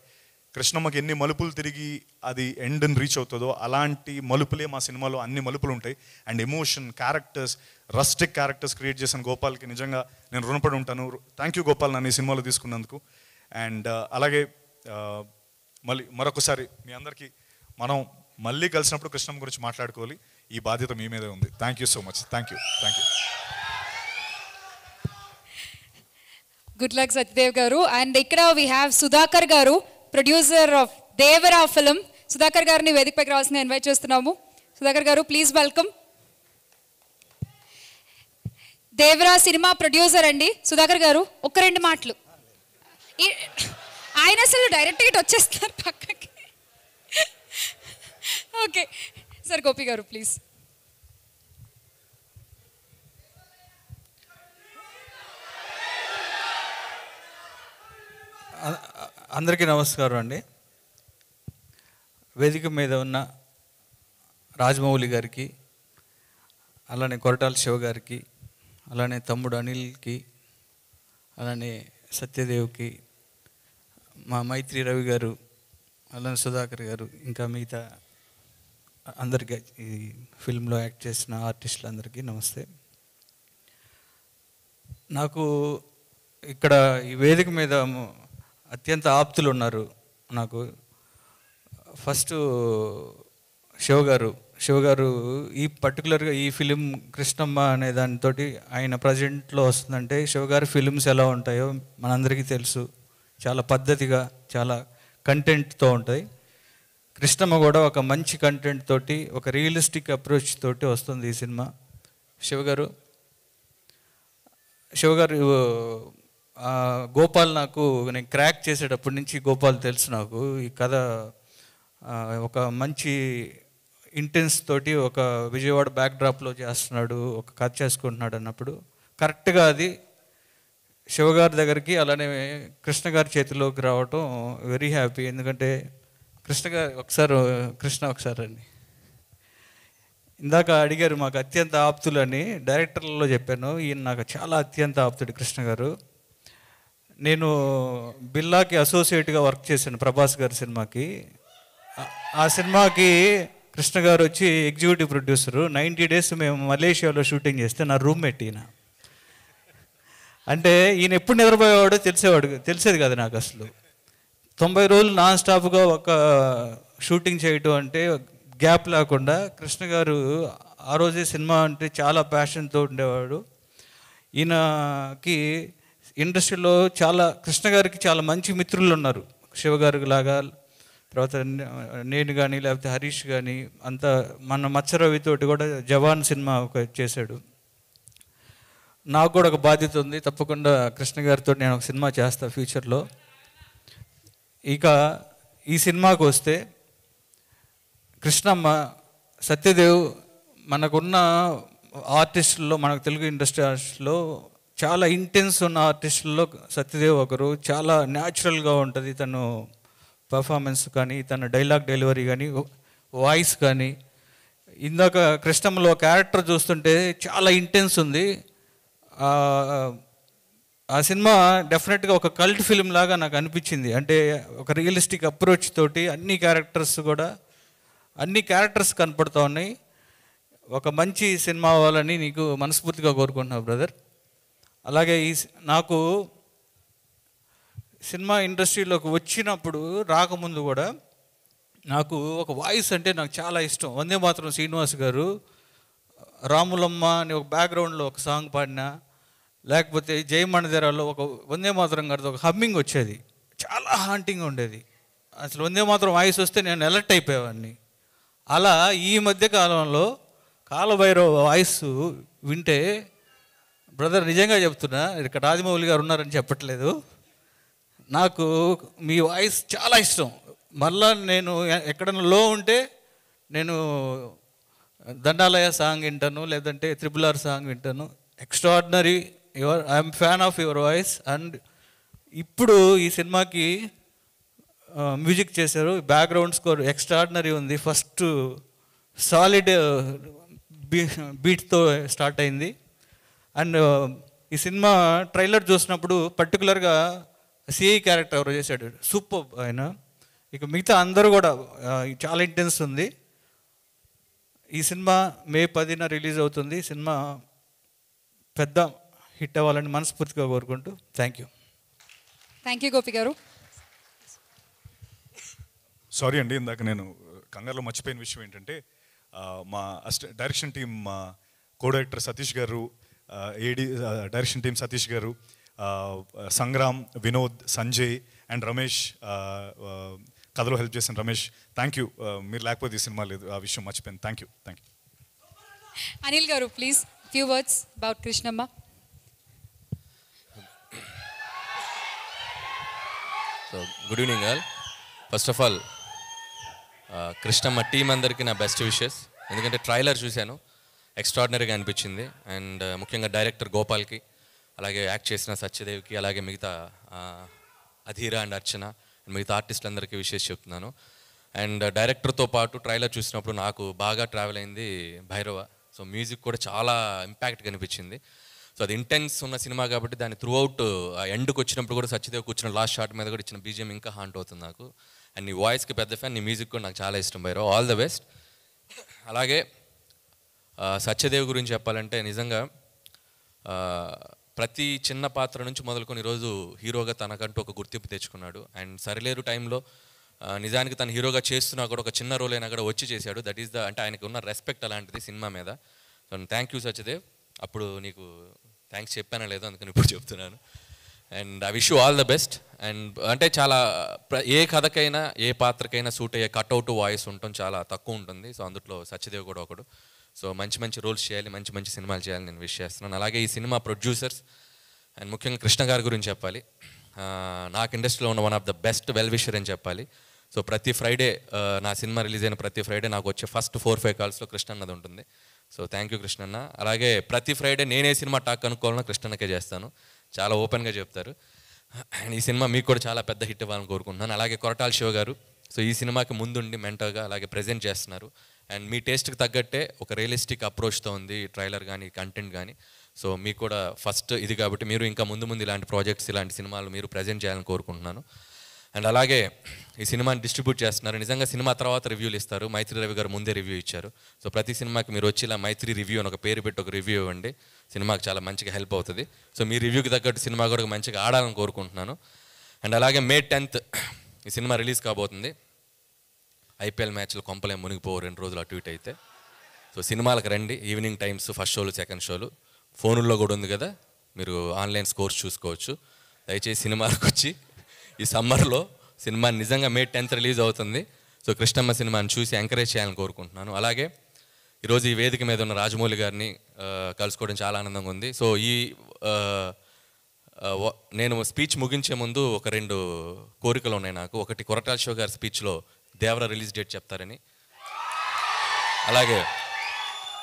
కృష్ణమ్మకి ఎన్ని మలుపులు తిరిగి అది ఎండ్ని రీచ్ అవుతుందో అలాంటి మలుపులే మా సినిమాలో అన్ని మలుపులు ఉంటాయి. And emotion, characters, rustic characters create చేసిన గోపాల్కి నిజంగా నేను రుణపడి ఉంటాను. థ్యాంక్ యూ గోపాల్ నన్ను ఈ సినిమాలో తీసుకున్నందుకు. అండ్ అలాగే మరొకసారి మీ అందరికీ మనం మళ్ళీ కలిసినప్పుడు కృష్ణమ్మ గురించి మాట్లాడుకోవాలి, ఈ బాధ్యత మీ మీదే ఉంది. Thank you so much. Thank you. Good luck Satyadev గారు. అండ్ ఇక్కడ వీ హ్యావ్ సుధాకర్ గారు, producer of Devara film. Sudhakar గారిని వేదికపైకి రావాల్సిందిగా ఇన్వైట్ చేస్తున్నాము. సుధాకర్ గారు please welcome. Devara cinema producer అండి సుధాకర్ గారు. ఒక్క 2 మాటలు. ఆయన అసలు డైరెక్ట్గా ఇటు వచ్చేస్తున్నారు పక్కకి. ఓకే సార్, గోపి గారు ప్లీజ్. అందరికీ నమస్కారం అండి. వేదిక మీద ఉన్న రాజమౌళి గారికి, అలానే కొరటాల శివ గారికి, అలానే తమ్ముడు అనిల్కి, అలానే సత్యదేవ్కి, మా మైత్రి రవి గారు, అలానే సుధాకర్ గారు, ఇంకా మిగతా అందరికీ ఈ ఫిల్మ్లో యాక్ట్ చేసిన ఆర్టిస్టులందరికీ నమస్తే. నాకు ఇక్కడ ఈ వేదిక మీద అత్యంత ఆప్తులు ఉన్నారు నాకు. ఫస్ట్ శివ గారు ఈ పర్టికులర్గా ఈ ఫిలిం కృష్ణమ్మ అనే దానితో ఆయన ప్రజెంట్లో వస్తుందంటే శివ గారి ఫిలిమ్స్ ఎలా ఉంటాయో మనందరికీ తెలుసు. చాలా పద్ధతిగా, చాలా కంటెంట్తో ఉంటాయి. కృష్ణమ్మ కూడా ఒక మంచి కంటెంట్ తోటి, ఒక రియలిస్టిక్ అప్రోచ్ తోటి వస్తుంది ఈ సినిమా. శివ గారు శివ గారు గోపాల్ నాకు నేను క్రాక్ చేసేటప్పటి నుంచి గోపాల్ తెలుసు నాకు. ఈ కథ ఒక మంచి ఇంటెన్స్ తోటి ఒక విజయవాడ బ్యాక్డ్రాప్లో చేస్తున్నాడు, ఒక కథ చేసుకుంటున్నాడు అన్నప్పుడు కరెక్ట్గా అది శివగారి దగ్గరికి అలానే కృష్ణ గారి చేతిలోకి రావటం వెరీ హ్యాపీ. ఎందుకంటే కృష్ణ ఒకసారి అండి ఇందాక అడిగారు మాకు అత్యంత ఆప్తులని, డైరెక్టర్లలో చెప్పాను, ఈయన నాకు చాలా అత్యంత ఆప్తుడు కృష్ణ గారు. నేను బిల్లాకి అసోసియేట్గా వర్క్ చేశాను ప్రభాస్ గారి సినిమాకి. ఆ సినిమాకి కృష్ణ గారు వచ్చి ఎగ్జిక్యూటివ్ ప్రొడ్యూసరు. 90 days మేము మలేషియాలో షూటింగ్ చేస్తే నా రూమ్మేట్ ఈయన. అంటే ఈయన ఎప్పుడు నిద్రపోయేవాడో తెలిసేది కాదు నాకు అసలు. 90 రోజులు నాన్ స్టాప్గా ఒక షూటింగ్ చేయటం అంటే గ్యాప్ లేకుండా. కృష్ణ గారు ఆ రోజే సినిమా అంటే చాలా ప్యాషన్తో ఉండేవాడు. ఈయనకి ఇండస్ట్రీలో కృష్ణ గారికి చాలా మంచి మిత్రులు ఉన్నారు, శివగారికి లాగా. తర్వాత నేను కానీ లేకపోతే హరీష్ కానీ అంతా మన మత్స్యరవితోటి కూడా జవాన్ సినిమా చేశాడు. నాకు కూడా ఒక బాధ్యత ఉంది, తప్పకుండా కృష్ణ గారితో నేను ఒక సినిమా చేస్తాను ఫ్యూచర్లో. ఇక ఈ సినిమాకు వస్తే కృష్ణమ్మ, సత్యదేవ్ మనకున్న ఆర్టిస్టుల్లో, మనకు తెలుగు ఇండస్ట్రీ ఆర్టిస్టులో చాలా ఇంటెన్స్ ఉన్న ఆర్టిస్టుల్లో సత్యదేవ్ ఒకరు. చాలా న్యాచురల్గా ఉంటుంది తను పర్ఫార్మెన్స్ కానీ, తన డైలాగ్ డెలివరీ కానీ, వాయిస్ కానీ. ఇందాక కృష్ణమ్మలో క్యారెక్టర్ చూస్తుంటే చాలా ఇంటెన్స్ ఉంది. ఆ సినిమా డెఫినెట్గా ఒక కల్ట్ ఫిల్మ్ లాగా నాకు అనిపించింది. అంటే ఒక రియలిస్టిక్ అప్రోచ్ తోటి అన్ని క్యారెక్టర్స్ కనపడుతూ ఉన్నాయి. ఒక మంచి సినిమా అవ్వాలని నీకు మనస్ఫూర్తిగా కోరుకుంటున్నాను బ్రదర్. అలాగే నాకు సినిమా ఇండస్ట్రీలోకి వచ్చినప్పుడు రాకముందు కూడా నాకు ఒక వాయిస్ అంటే నాకు చాలా ఇష్టం. వందే మాత్రం శ్రీనివాస్ గారు రాములమ్మ అని ఒక బ్యాక్గ్రౌండ్లో ఒక సాంగ్ పాడినా, లేకపోతే జయమణిధరాలో ఒక వందే మాత్రం గారితో ఒక హమ్మింగ్ వచ్చేది, చాలా హాంటింగ్ ఉండేది. అసలు వందే మాత్రం వాయిస్ వస్తే నేను అలర్ట్ అయిపోయేవాడిని. అలా ఈ మధ్య కాలంలో కాలభైరవ వాయిస్ వింటే బ్రదర్ నిజంగా చెప్తున్నా, ఇక్కడ రాజమౌళి గారు ఉన్నారని చెప్పట్లేదు, నాకు మీ వాయిస్ చాలా ఇష్టం. మళ్ళా నేను ఎక్కడైనా లో ఉంటే నేను దండాలయ సాంగ్ వింటాను, లేదంటే RRR సాంగ్ వింటాను. Extraordinary, I'm fan of your voice. And ఇప్పుడు ఈ సినిమాకి మ్యూజిక్ చేశారు, బ్యాక్గ్రౌండ్ స్కోర్ ఎక్స్ట్రాడినరీ ఉంది. ఫస్ట్ సాలిడ్ బీట్తో స్టార్ట్ అయింది. అండ్ ఈ సినిమా ట్రైలర్ చూసినప్పుడు పర్టికులర్గా సిఐ క్యారెక్టర్ ఎవరు చేశాడు, సూపర్ ఆయన. ఇక మిగతా అందరూ కూడా చాలా ఇంటెన్స్ ఉంది. ఈ సినిమా May 10న రిలీజ్ అవుతుంది. సినిమా పెద్ద హిట్ అవ్వాలని మనస్ఫూర్తిగా కోరుకుంటూ థ్యాంక్ యూ గోపి గారు. సారీ అండి, ఇందాక నేను కంగారులో మర్చిపోయిన విషయం ఏంటంటే మా direction team co director Satish గారు, డైరెక్షన్ టీం సతీష్ గారు, సంగ్రామ్, వినోద్, సంజయ్ అండ్ రమేష్, కథలో హెల్ప్ చేసిన రమేష్, థ్యాంక్ యూ. మీరు లేకపోతే ఈ సినిమా లేదు, ఆ విషయం మర్చిపోయింది. Thank you. Anil garu please few words about Krishnamma. So good evening all. First of all Krishnamma team అందరికీ నా బెస్ట్ విషెస్. ఎందుకంటే ట్రైలర్ చూశాను, ఎక్స్ట్రాడినరీగా అనిపించింది. అండ్ ముఖ్యంగా డైరెక్టర్ గోపాల్కి, అలాగే యాక్ట్ చేసిన సత్యదేవ్కి, అలాగే మిగతా అధీర అండ్ అర్చన అండ్ మిగతా ఆర్టిస్టులందరికీ విషెస్ చెప్తున్నాను. అండ్ డైరెక్టర్తో పాటు ట్రైలర్ చూసినప్పుడు నాకు బాగా ట్రావెల్ అయింది భైరవ. సో మ్యూజిక్ కూడా చాలా ఇంపాక్ట్గా అనిపించింది. సో అది ఇంటెన్స్ ఉన్న సినిమా కాబట్టి దాన్ని త్రూ అవుట్ ఎండ్కి వచ్చినప్పుడు కూడా సత్యదేవ్ కూర్చున్న లాస్ట్ షాట్ మీద కూడా ఇచ్చిన బీజిఎం ఇంకా హాంట్ అవుతుంది నాకు. అండ్ నీ వాయిస్కి పెద్ద ఫ్యాన్, నీ మ్యూజిక్ కూడా నాకు చాలా ఇష్టం భైరవ. All the best. అలాగే సత్యదేవ్ గురించి చెప్పాలంటే నిజంగా ప్రతి చిన్న పాత్ర నుంచి మొదలుకొని ఈరోజు హీరోగా తనకంటూ ఒక గుర్తింపు తెచ్చుకున్నాడు. అండ్ సరిలేరు టైంలో నిజానికి తను హీరోగా చేస్తున్నా కూడా ఒక చిన్న రోల్ అయినా కూడా వచ్చి చేశాడు. దట్ ఈస్ అంటే ఆయనకు ఉన్న రెస్పెక్ట్ అలాంటిది సినిమా మీద. So thank you Satyadev. అప్పుడు నీకు థ్యాంక్స్ చెప్పానా లేదో అందుకని ఇప్పుడు చెప్తున్నాను. And I wish you all the best. And అంటే చాలా ఏ కథకైనా ఏ పాత్రకైనా సూట్ అయ్యే కట్అవుట్ వాయిస్ ఉండటం చాలా తక్కువ ఉంటుంది. సో అందులో సత్యదేవ్ కూడా ఒకడు. సో మంచి మంచి రోల్స్ చేయాలి, మంచి మంచి సినిమాలు చేయాలని నేను విష్ చేస్తున్నాను. అలాగే ఈ సినిమా ప్రొడ్యూసర్స్ అండ్ ముఖ్యంగా కృష్ణ గారి గురించి చెప్పాలి. నాకు ఇండస్ట్రీలో ఉన్న one of the best well wisher అని చెప్పాలి. సో ప్రతి ఫ్రైడే నా సినిమా రిలీజ్ అయిన ప్రతి ఫ్రైడే నాకు వచ్చే ఫస్ట్ 4-5 కాల్స్లో కృష్ణ అన్నది ఉంటుంది. సో థ్యాంక్ యూ కృష్ణన్న. అలాగే ప్రతి ఫ్రైడే నేనే సినిమా టాక్ అనుకోవాలన్నా కృష్ణన్నకే చేస్తాను, చాలా ఓపెన్గా చెప్తారు. అండ్ ఈ సినిమా మీకు కూడా చాలా పెద్ద హిట్ ఇవ్వాలని కోరుకుంటున్నాను. అలాగే కొరటాల శివ గారు, సో ఈ సినిమాకి ముందుండి మెంటర్గా అలాగే ప్రజెంట్ చేస్తున్నారు. అండ్ మీ టేస్ట్కి తగ్గట్టే ఒక రియలిస్టిక్ అప్రోచ్తో ఉంది ట్రైలర్ కానీ కంటెంట్ కానీ. సో మీకు కూడా ఫస్ట్ ఇది కాబట్టి మీరు ఇంకా ముందు ముందు ఇలాంటి ప్రాజెక్ట్స్ ఇలాంటి సినిమాలు మీరు ప్రజెంట్ చేయాలని కోరుకుంటున్నాను. అండ్ అలాగే ఈ సినిమాని డిస్ట్రిబ్యూట్ చేస్తున్నారు. నిజంగా సినిమా తర్వాత రివ్యూలు ఇస్తారు. మైత్రి రవి గారు ముందే రివ్యూ ఇచ్చారు. సో ప్రతి సినిమాకి మీరు వచ్చి ఇలా మైత్రి రివ్యూ అని ఒక పేరు పెట్టి ఒక రివ్యూ ఇవ్వండి, సినిమాకి చాలా మంచిగా హెల్ప్ అవుతుంది. సో మీ రివ్యూకి తగ్గట్టు సినిమా కూడా మంచిగా ఆడాలని కోరుకుంటున్నాను. అండ్ అలాగే May 10th ఈ సినిమా రిలీజ్ కాబోతుంది. IPL మ్యాచ్లు కొంపలేం మునిగిపోవు 2 రోజులు అటు ఇటు అయితే. సో సినిమాలకు రండి, ఈవినింగ్ టైమ్స్ ఫస్ట్ షోలు సెకండ్ షోలు ఫోనుల్లో కూడా ఉంది కదా, మీరు ఆన్లైన్ స్కోర్స్ చూసుకోవచ్చు. దయచేసి సినిమాలకు వచ్చి ఈ సమ్మర్లో సినిమా నిజంగా May 10th రిలీజ్ అవుతుంది. సో కృష్ణమ్మ సినిమాని చూసి ఎంకరేజ్ చేయాలని కోరుకుంటున్నాను. అలాగే ఈరోజు ఈ వేదిక మీద ఉన్న రాజమౌళి గారిని కలుసుకోవడం చాలా ఆనందంగా ఉంది. సో నేను స్పీచ్ ముగించే ముందు ఒక 2 కోరికలు ఉన్నాయి నాకు. ఒకటి, కొరటాల శివ గారి స్పీచ్లో దేవర రిలీజ్ డేట్ చెప్తారని.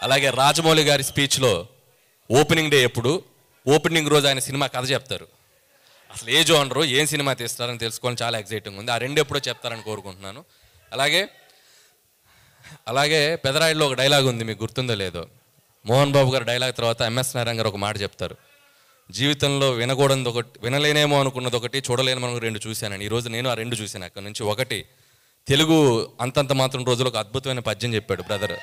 అలాగే రాజమౌళి గారి స్పీచ్లో ఓపెనింగ్ డే ఎప్పుడు, ఓపెనింగ్ రోజు ఆయన సినిమా కథ చెప్తారు. అసలు ఏ జోనరు ఏం సినిమా తీస్తారని తెలుసుకోవాలని చాలా ఎక్సైటింగ్ ఉంది. ఆ 2 ఎప్పుడో చెప్తారని కోరుకుంటున్నాను. అలాగే పెదరాయిలో ఒక డైలాగ్ ఉంది, మీకు గుర్తుందో లేదో. మోహన్ బాబు గారు డైలాగ్ తర్వాత MS నారాయణ గారు ఒక మాట చెప్తారు, జీవితంలో వినకూడదు ఒకటి, వినలేనేమో అనుకున్నది ఒకటి, చూడలేనేమో 2 చూశానని. ఈరోజు నేను ఆ 2 చూశాను. అక్కడి నుంచి ఒకటి, తెలుగు అంతంత మాత్రం రోజులు ఒక అద్భుతమైన పద్యం చెప్పాడు బ్రదర్,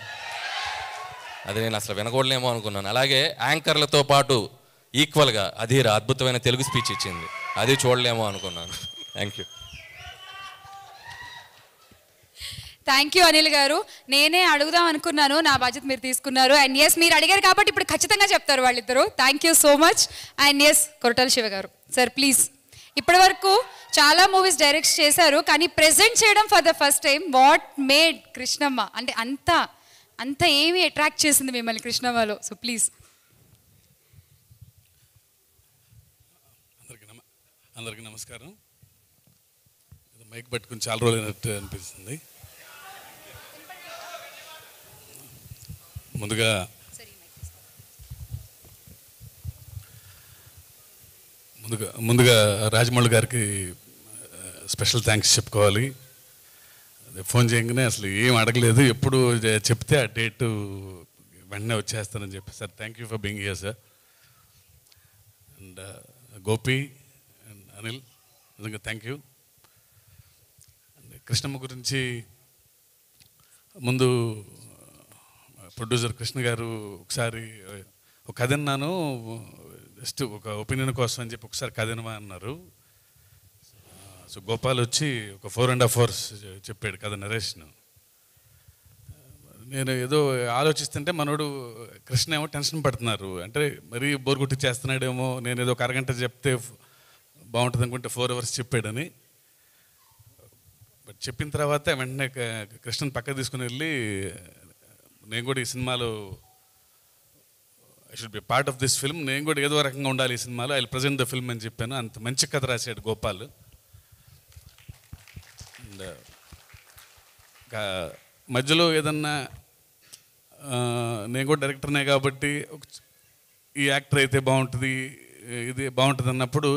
అది నేను అసలు వినకూడలేమో అనుకున్నాను. అలాగే యాంకర్లతో పాటు ఈక్వల్గా అధీర అద్భుతమైన తెలుగు స్పీచ్ ఇచ్చింది, అది చూడలేమో అనుకున్నాను. Thank you. Thank you Anil గారు. నేనే అడుగుదాం అనుకున్నాను, నా బాధ్యత మీరు తీసుకున్నారు. అండ్ ఎస్, మీరు అడిగారు కాబట్టి ఇప్పుడు ఖచ్చితంగా చెప్తారు వాళ్ళిద్దరు. Thank you so much. And yes, Koratala Siva garu sir please. ఇప్పటి వరకు చాలా మూవీస్ డైరెక్ట్ చేశారు, కానీ ప్రెజెంట్ చేయడం for the first time. What made Krishnamma అంటే అంత ఏమి అట్రాక్ట్ చేసింది మిమ్మల్ని కృష్ణమ్మలో? So please. అందరికీ నమస్కారం. మైక్ పట్టుకుని చాలా రోజులు అయినట్టు అనిపిస్తుంది. ముందుగా రాజమౌళి గారికి స్పెషల్ థ్యాంక్స్ చెప్పుకోవాలి. ఫోన్ చేయగానే అసలు ఏం అడగలేదు, ఎప్పుడు చెప్తే ఆ డేటు వెంటనే వచ్చేస్తానని చెప్పి, sir thank you for being here sir. And Gopi and Anil, నిజంగా థ్యాంక్ యూ. కృష్ణమ్మ గురించి ముందు ప్రొడ్యూసర్ కృష్ణ గారు ఒకసారి ఒక కథ అన్నాను, జస్ట్ ఒక ఒపీనియన్ కోసం అని చెప్పి ఒకసారి కథ వినమా అన్నారు. సో గోపాల్ వచ్చి ఒక 4.5 hours చెప్పాడు కథ నరేషన్. నేను ఏదో ఆలోచిస్తుంటే మనోడు కృష్ణ ఏమో టెన్షన్ పడుతున్నారు, అంటే మరీ బోర్ కొట్టి చేస్తున్నాడేమో, నేను ఏదో ఒక అరగంట చెప్తే బాగుంటుంది అనుకుంటే 4 hours చెప్పాడని. బట్ చెప్పిన తర్వాత వెంటనే కృష్ణని పక్కకు తీసుకుని వెళ్ళి, నేను కూడా ఈ సినిమాలో I should be part of this film, నేను కూడా ఏదో రకంగా ఉండాలి ఈ సినిమాలో, I will present the film అని చెప్పాను. అంత మంచి కథ రాశాడు గోపాల్. మధ్యలో ఏదన్నా నేను కూడా డైరెక్టర్నే కాబట్టి ఈ యాక్టర్ అయితే బాగుంటుంది, ఇది బాగుంటుంది అన్నప్పుడు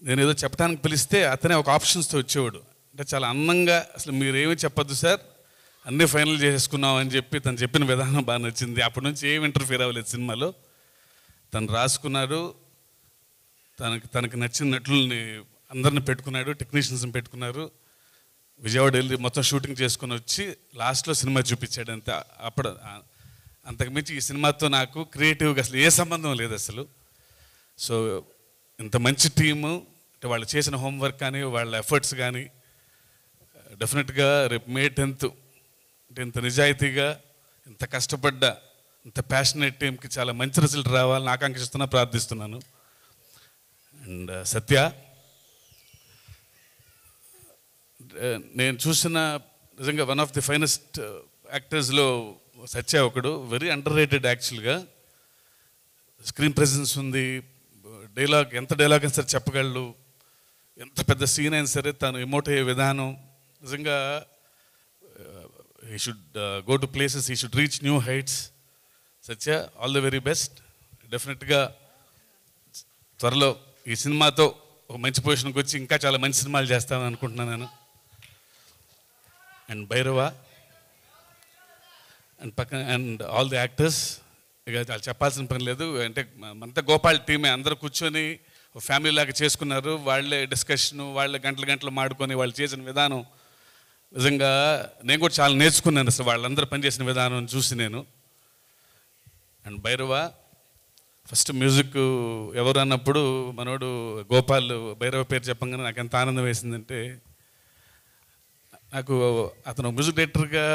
నేను ఏదో చెప్పడానికి పిలిస్తే అతనే ఒక ఆప్షన్స్తో వచ్చేవాడు. అంటే చాలా అందంగా, అసలు మీరేమీ చెప్పొద్దు సార్, అన్నీ ఫైనల్ చేసేసుకున్నాం అని చెప్పి తను చెప్పిన విధానం బాగా నచ్చింది. అప్పటి నుంచి ఏమి ఇంటర్ఫియర్ అవ్వలేదు సినిమాలో. తను రాసుకున్నాడు, తనకి నచ్చిన నటుల్ని అందరిని పెట్టుకున్నాడు, టెక్నీషియన్స్ని పెట్టుకున్నారు. విజయవాడ వెళ్ళి మొత్తం షూటింగ్ చేసుకుని వచ్చి లాస్ట్లో సినిమా చూపించాడు అంతే. అప్పుడు అంతకుమించి ఈ సినిమాతో నాకు క్రియేటివ్గా అసలు ఏ సంబంధం లేదు అసలు. సో ఇంత మంచి టీము, అంటే వాళ్ళు చేసిన హోంవర్క్ కానీ వాళ్ళ ఎఫర్ట్స్ కానీ డెఫినెట్గా రేపు May 10th అంటే ఇంత నిజాయితీగా, ఇంత కష్టపడ్డ, ఇంత ప్యాషనేట్ టీంకి చాలా మంచి రిజల్ట్ రావాలని ఆకాంక్షిస్తున్నా, ప్రార్థిస్తున్నాను. అండ్ సత్య, నేను చూసిన నిజంగా వన్ ఆఫ్ ది ఫైనెస్ట్ యాక్టర్స్లో సత్య ఒకడు. వెరీ అండర్ రేటెడ్ యాక్చువల్గా. స్క్రీన్ ప్రెజెన్స్ ఉంది, ఎంత డైలాగ్ అయినా సరే చెప్పగలడు, ఎంత పెద్ద సీన్ అయినా సరే తను ఎమోట్ అయ్యే విధానం నిజంగా he should go to places, he should reach new heights. Satya, all the very best. డెఫినెట్గా త్వరలో ఈ సినిమాతో ఒక మంచి పొజిషన్కి వచ్చి ఇంకా చాలా మంచి సినిమాలు చేస్తామని అనుకుంటున్నాను నేను. And Bhairava and and all the actors, ఇక చాలా చెప్పాల్సిన పని లేదు. అంటే అంతా గోపాల్ టీమే, అందరూ కూర్చొని ఫ్యామిలీ లాగా చేసుకున్నారు. వాళ్ళే డిస్కషను, వాళ్ళే గంటలు మాడుకొని వాళ్ళు చేసిన విధానం నిజంగా నేను కూడా చాలా నేర్చుకున్నాను అసలు వాళ్ళందరూ పనిచేసిన విధానం చూసి నేను. అండ్ భైరవ ఫస్ట్ మ్యూజిక్ ఎవరు అన్నప్పుడు మనోడు గోపాల్ భైరవ పేరు చెప్పంగానే నాకు ఎంత ఆనందం వేసిందంటే, నాకు అతను మ్యూజిక్ డైరెక్టర్గా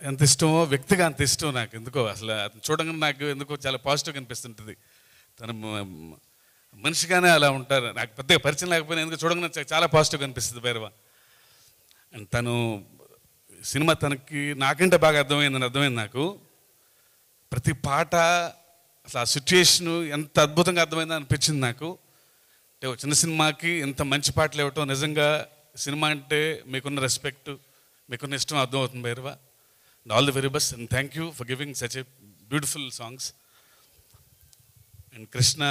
ఎంత ఇష్టమో వ్యక్తిగా అంత ఇష్టం నాకు. ఎందుకో అసలు అతను చూడగానే నాకు ఎందుకో చాలా పాజిటివ్గా అనిపిస్తుంటుంది. తను మనిషిగానే అలా ఉంటారు. నాకు పెద్దగా పరిచయం లేకపోయినా ఎందుకు చూడగానే చాలా పాజిటివ్గా అనిపిస్తుంది భైరవ. అండ్ తను సినిమా తనకి నాకంటే బాగా అర్థమైంది నాకు. ప్రతి పాట అసలు ఆ సిచ్యుయేషను ఎంత అద్భుతంగా అర్థమైందో అనిపించింది నాకు. అంటే ఒక చిన్న సినిమాకి ఇంత మంచి పాటలు ఇవ్వటం నిజంగా సినిమా అంటే మీకున్న రెస్పెక్ట్, మీకున్న ఇష్టం అర్థమవుతుంది Bhairava. All the very best and thank you for giving such a beautiful songs. And Krishna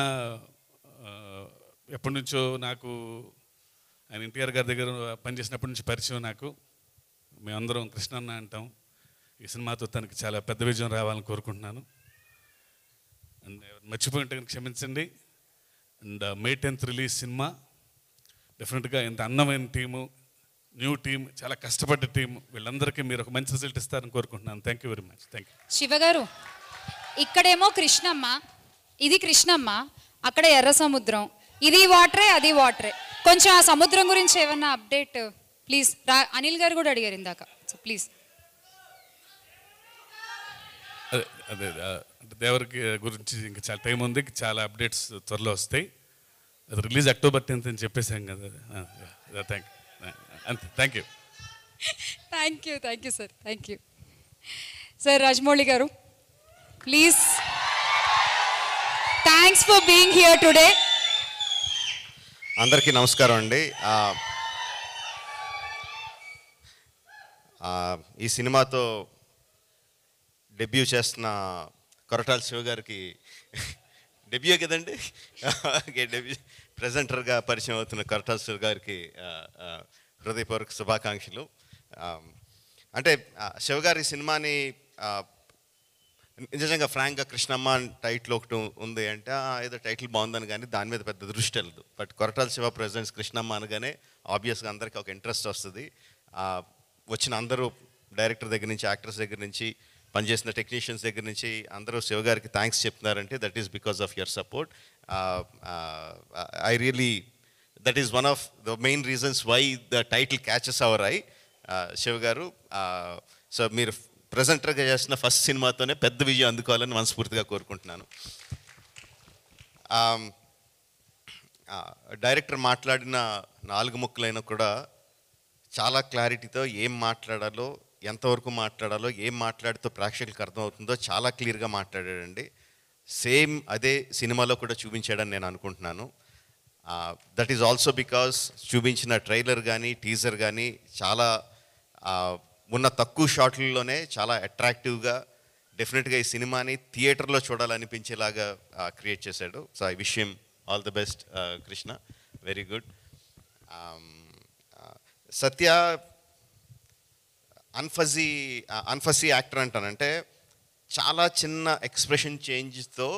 ఎప్పటి నుంచో నాకు ఆయన ఎన్టీఆర్ గారి దగ్గర పనిచేసినప్పటి నుంచి పరిచయం నాకు. మేమందరం కృష్ణ అన్న అంటాం. ఈ సినిమాతో తనకి చాలా పెద్ద విజయం రావాలని కోరుకుంటున్నాను. అండ్ మర్చిపోయి ఉంటే క్షమించండి. And May 10th release cinema డెఫినెట్గా ఇంత అందమైన టీము, న్యూ టీమ్, చాలా కష్టపడ్డ టీం, వీళ్ళందరికీ మీరు ఒక మంచి రిజల్ట్ ఇస్తారని కోరుకుంటున్నాను. Thank you very much. Thank you. Siva garu, ఇక్కడేమో కృష్ణమ్మ, ఇది కృష్ణమ్మ, అక్కడ ఎర్ర సముద్రం, ఇది వాటరే అది వాటరే. కొంచెం ఆ సముద్రం గురించి ఏమన్నా అప్డేట్ ప్లీజ్. అనిల్ గారు కూడా అడిగారు ఇందాక, సో ప్లీజ్. అదే అంటే దేవరికి గురించి ఇంకా చాలా టైం ఉంది, చాలా అప్డేట్స్ త్వరలో వస్తాయి. అది రిలీజ్ October 10th అని చెప్పేసాం కదా. Thank you. Thank you sir. Thank you sir. Rajamouli garu please. Thanks for being here today. అందరికీ నమస్కారం అండి. ఈ సినిమాతో డెబ్యూ చేస్తున్న కొరటాల శివ గారికి డెబ్యూ కదండి, డెబ్యూ ప్రెజెంటర్గా పరిచయం అవుతున్న కొరటాల శివ గారికి హృదయపూర్వక శుభాకాంక్షలు. అంటే శివ గారి సినిమాని నిజంగా ఫ్రాంక్గా కృష్ణమ్మ టైటిల్ ఒకటి ఉంది అంటే ఏదో టైటిల్ బాగుందని కానీ దాని మీద పెద్ద దృష్టి వెళ్ళదు. బట్ కొరటాల శివ ప్రెజెంట్స్ కృష్ణమ్మ అనగానే ఆబ్వియస్గా అందరికీ ఒక ఇంట్రెస్ట్ వస్తుంది. వచ్చిన అందరూ డైరెక్టర్ దగ్గర నుంచి, యాక్టర్స్ దగ్గర నుంచి, పనిచేసిన టెక్నీషియన్స్ దగ్గర నుంచి అందరూ శివ గారికి థ్యాంక్స్ చెప్తున్నారంటే that is because of your support. I really that is one of the main reasons why the title catches our eye. Siva garu, so మీరు ప్రెజెంటర్గా చేసిన ఫస్ట్ సినిమాతోనే పెద్ద విజయం అందుకోవాలని మనస్ఫూర్తిగా కోరుకుంటున్నాను. డైరెక్టర్ మాట్లాడిన 4 ముక్కలైనా కూడా చాలా క్లారిటీతో ఏం మాట్లాడాలో, ఎంతవరకు మాట్లాడాలో, ఏం మాట్లాడితో ప్రేక్షకులకు అర్థమవుతుందో చాలా క్లియర్గా మాట్లాడాడండి. సేమ్ అదే సినిమాలో కూడా చూపించాడని నేను అనుకుంటున్నాను. దట్ ఈజ్ ఆల్సో బికాస్ చూపించిన ట్రైలర్ కానీ టీజర్ కానీ చాలా ఉన్న తక్కువ షాట్లలోనే చాలా అట్రాక్టివ్గా, డెఫినెట్గా ఈ సినిమాని థియేటర్లో చూడాలనిపించేలాగా క్రియేట్ చేశాడు. So I wish him all the best Krishna. Very good. Satya అన్ఫజీ యాక్టర్ అంటానంటే చాలా చిన్న ఎక్స్ప్రెషన్ చేంజ్తో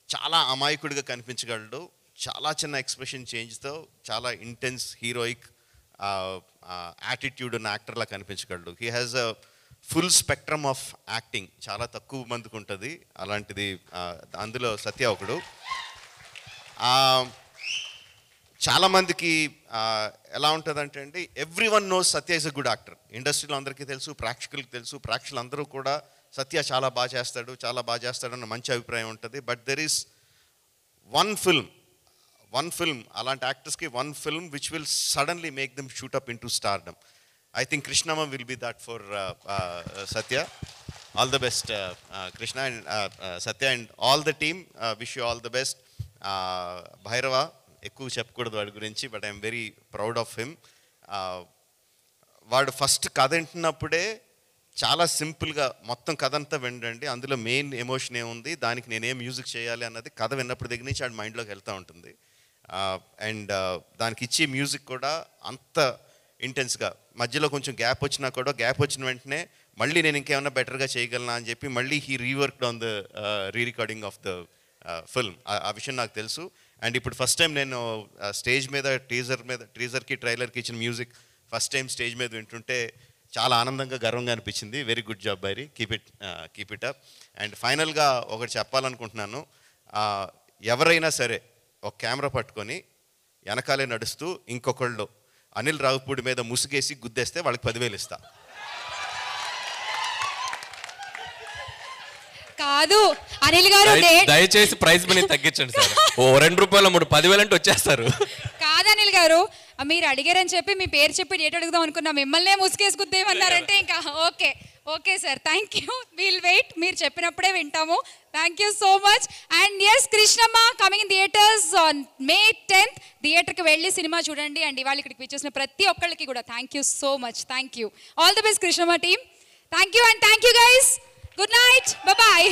చాలా అమాయకుడిగా కనిపించగలడు. చాలా చిన్న ఎక్స్ప్రెషన్ చేంజ్తో చాలా ఇంటెన్స్ హీరోయిక్ యాటిట్యూడ్ ఉన్న యాక్టర్లా కనిపించగలడు. He has a full spectrum of acting. చాలా తక్కువ మందికి ఉంటుంది అలాంటిది, అందులో సత్య ఒకడు. చాలామందికి ఎలా ఉంటుందంటే అండి, every one knows Satya is a good actor. ఇండస్ట్రీలో అందరికీ తెలుసు, ప్రేక్షకులకు తెలుసు. ప్రేక్షకులు అందరూ కూడా సత్య చాలా బాగా చేస్తాడు అన్న మంచి అభిప్రాయం ఉంటుంది. But there is one film అలాంటి యాక్టర్స్కి one film which will suddenly make them shoot up in to stardom. I think Krishnamma will be that for Satya. All the best Krishna and Satya and all the team. Wish you all the best. Bhairava ఎక్కువ చెప్పకూడదు వాడి గురించి, but I'm very proud of him. వాడు first కథ వింటున్నప్పుడే చాలా సింపుల్గా మొత్తం కథ అంతా వినండి, అందులో మెయిన్ ఎమోషన్ ఏముంది, దానికి నేనేం మ్యూజిక్ చేయాలి అన్నది కథ విన్నప్పుడు దగ్గర నుంచి వాడి మైండ్లోకి వెళ్తూ ఉంటుంది. అండ్ దానికి ఇచ్చే మ్యూజిక్ కూడా అంత ఇంటెన్స్గా, మధ్యలో కొంచెం గ్యాప్ వచ్చినా కూడా గ్యాప్ వచ్చిన వెంటనే మళ్ళీ నేను ఇంకేమన్నా బెటర్గా చేయగలనా అని చెప్పి మళ్ళీ he reworked on the recording of the film. ఆ విషయం నాకు తెలుసు. అండ్ ఇప్పుడు ఫస్ట్ టైం నేను స్టేజ్ మీద టీజర్కి ట్రైలర్కి ఇచ్చిన మ్యూజిక్ ఫస్ట్ టైం స్టేజ్ మీద వింటుంటే చాలా ఆనందంగా గర్వంగా అనిపించింది. Very good job బైరీ, keep it up. And ఫైనల్గా ఒకటి చెప్పాలనుకుంటున్నాను, ఎవరైనా సరే ఒక కెమెరా పట్టుకొని వెనకాలే నడుస్తూ ఇంకొకళ్ళు అనిల్ రావుపూడి మీద ముసుగేసి గుద్దేస్తే వాళ్ళకి 10,000 ఇస్తా. కాదు అనిల్ గారు, దయచేసి ప్రైస్ మనీ తగ్గించండి సార్. ఓ 2 రూపాయలు 3 10,000 అంటే వచ్చేస్తారు. కాదు అనిల్ గారు, మీరు అడిగారని చెప్పి మీ పేరు చెప్పి డేట్ అడుగుదాం అనుకున్నా, మిమ్మల్నే ముసుగేసి గుద్దేయమన్నారంటే ఇంకా okay sir, thank you, we'll wait, మీరు చెప్పినప్పుడే వింటాము. Thank you so much. And yes, Krishnamma coming in theatres on May 10th. థియేటర్కి వెళ్ళి సినిమా చూడండి. అండ్ ఇవాళ ఇక్కడికి వచ్చేసిన ప్రతి ఒక్కళ్ళకి కూడా thank you so much. Thank you. All the best Krishnamma team. Thank you and thank you guys. Good night, bye.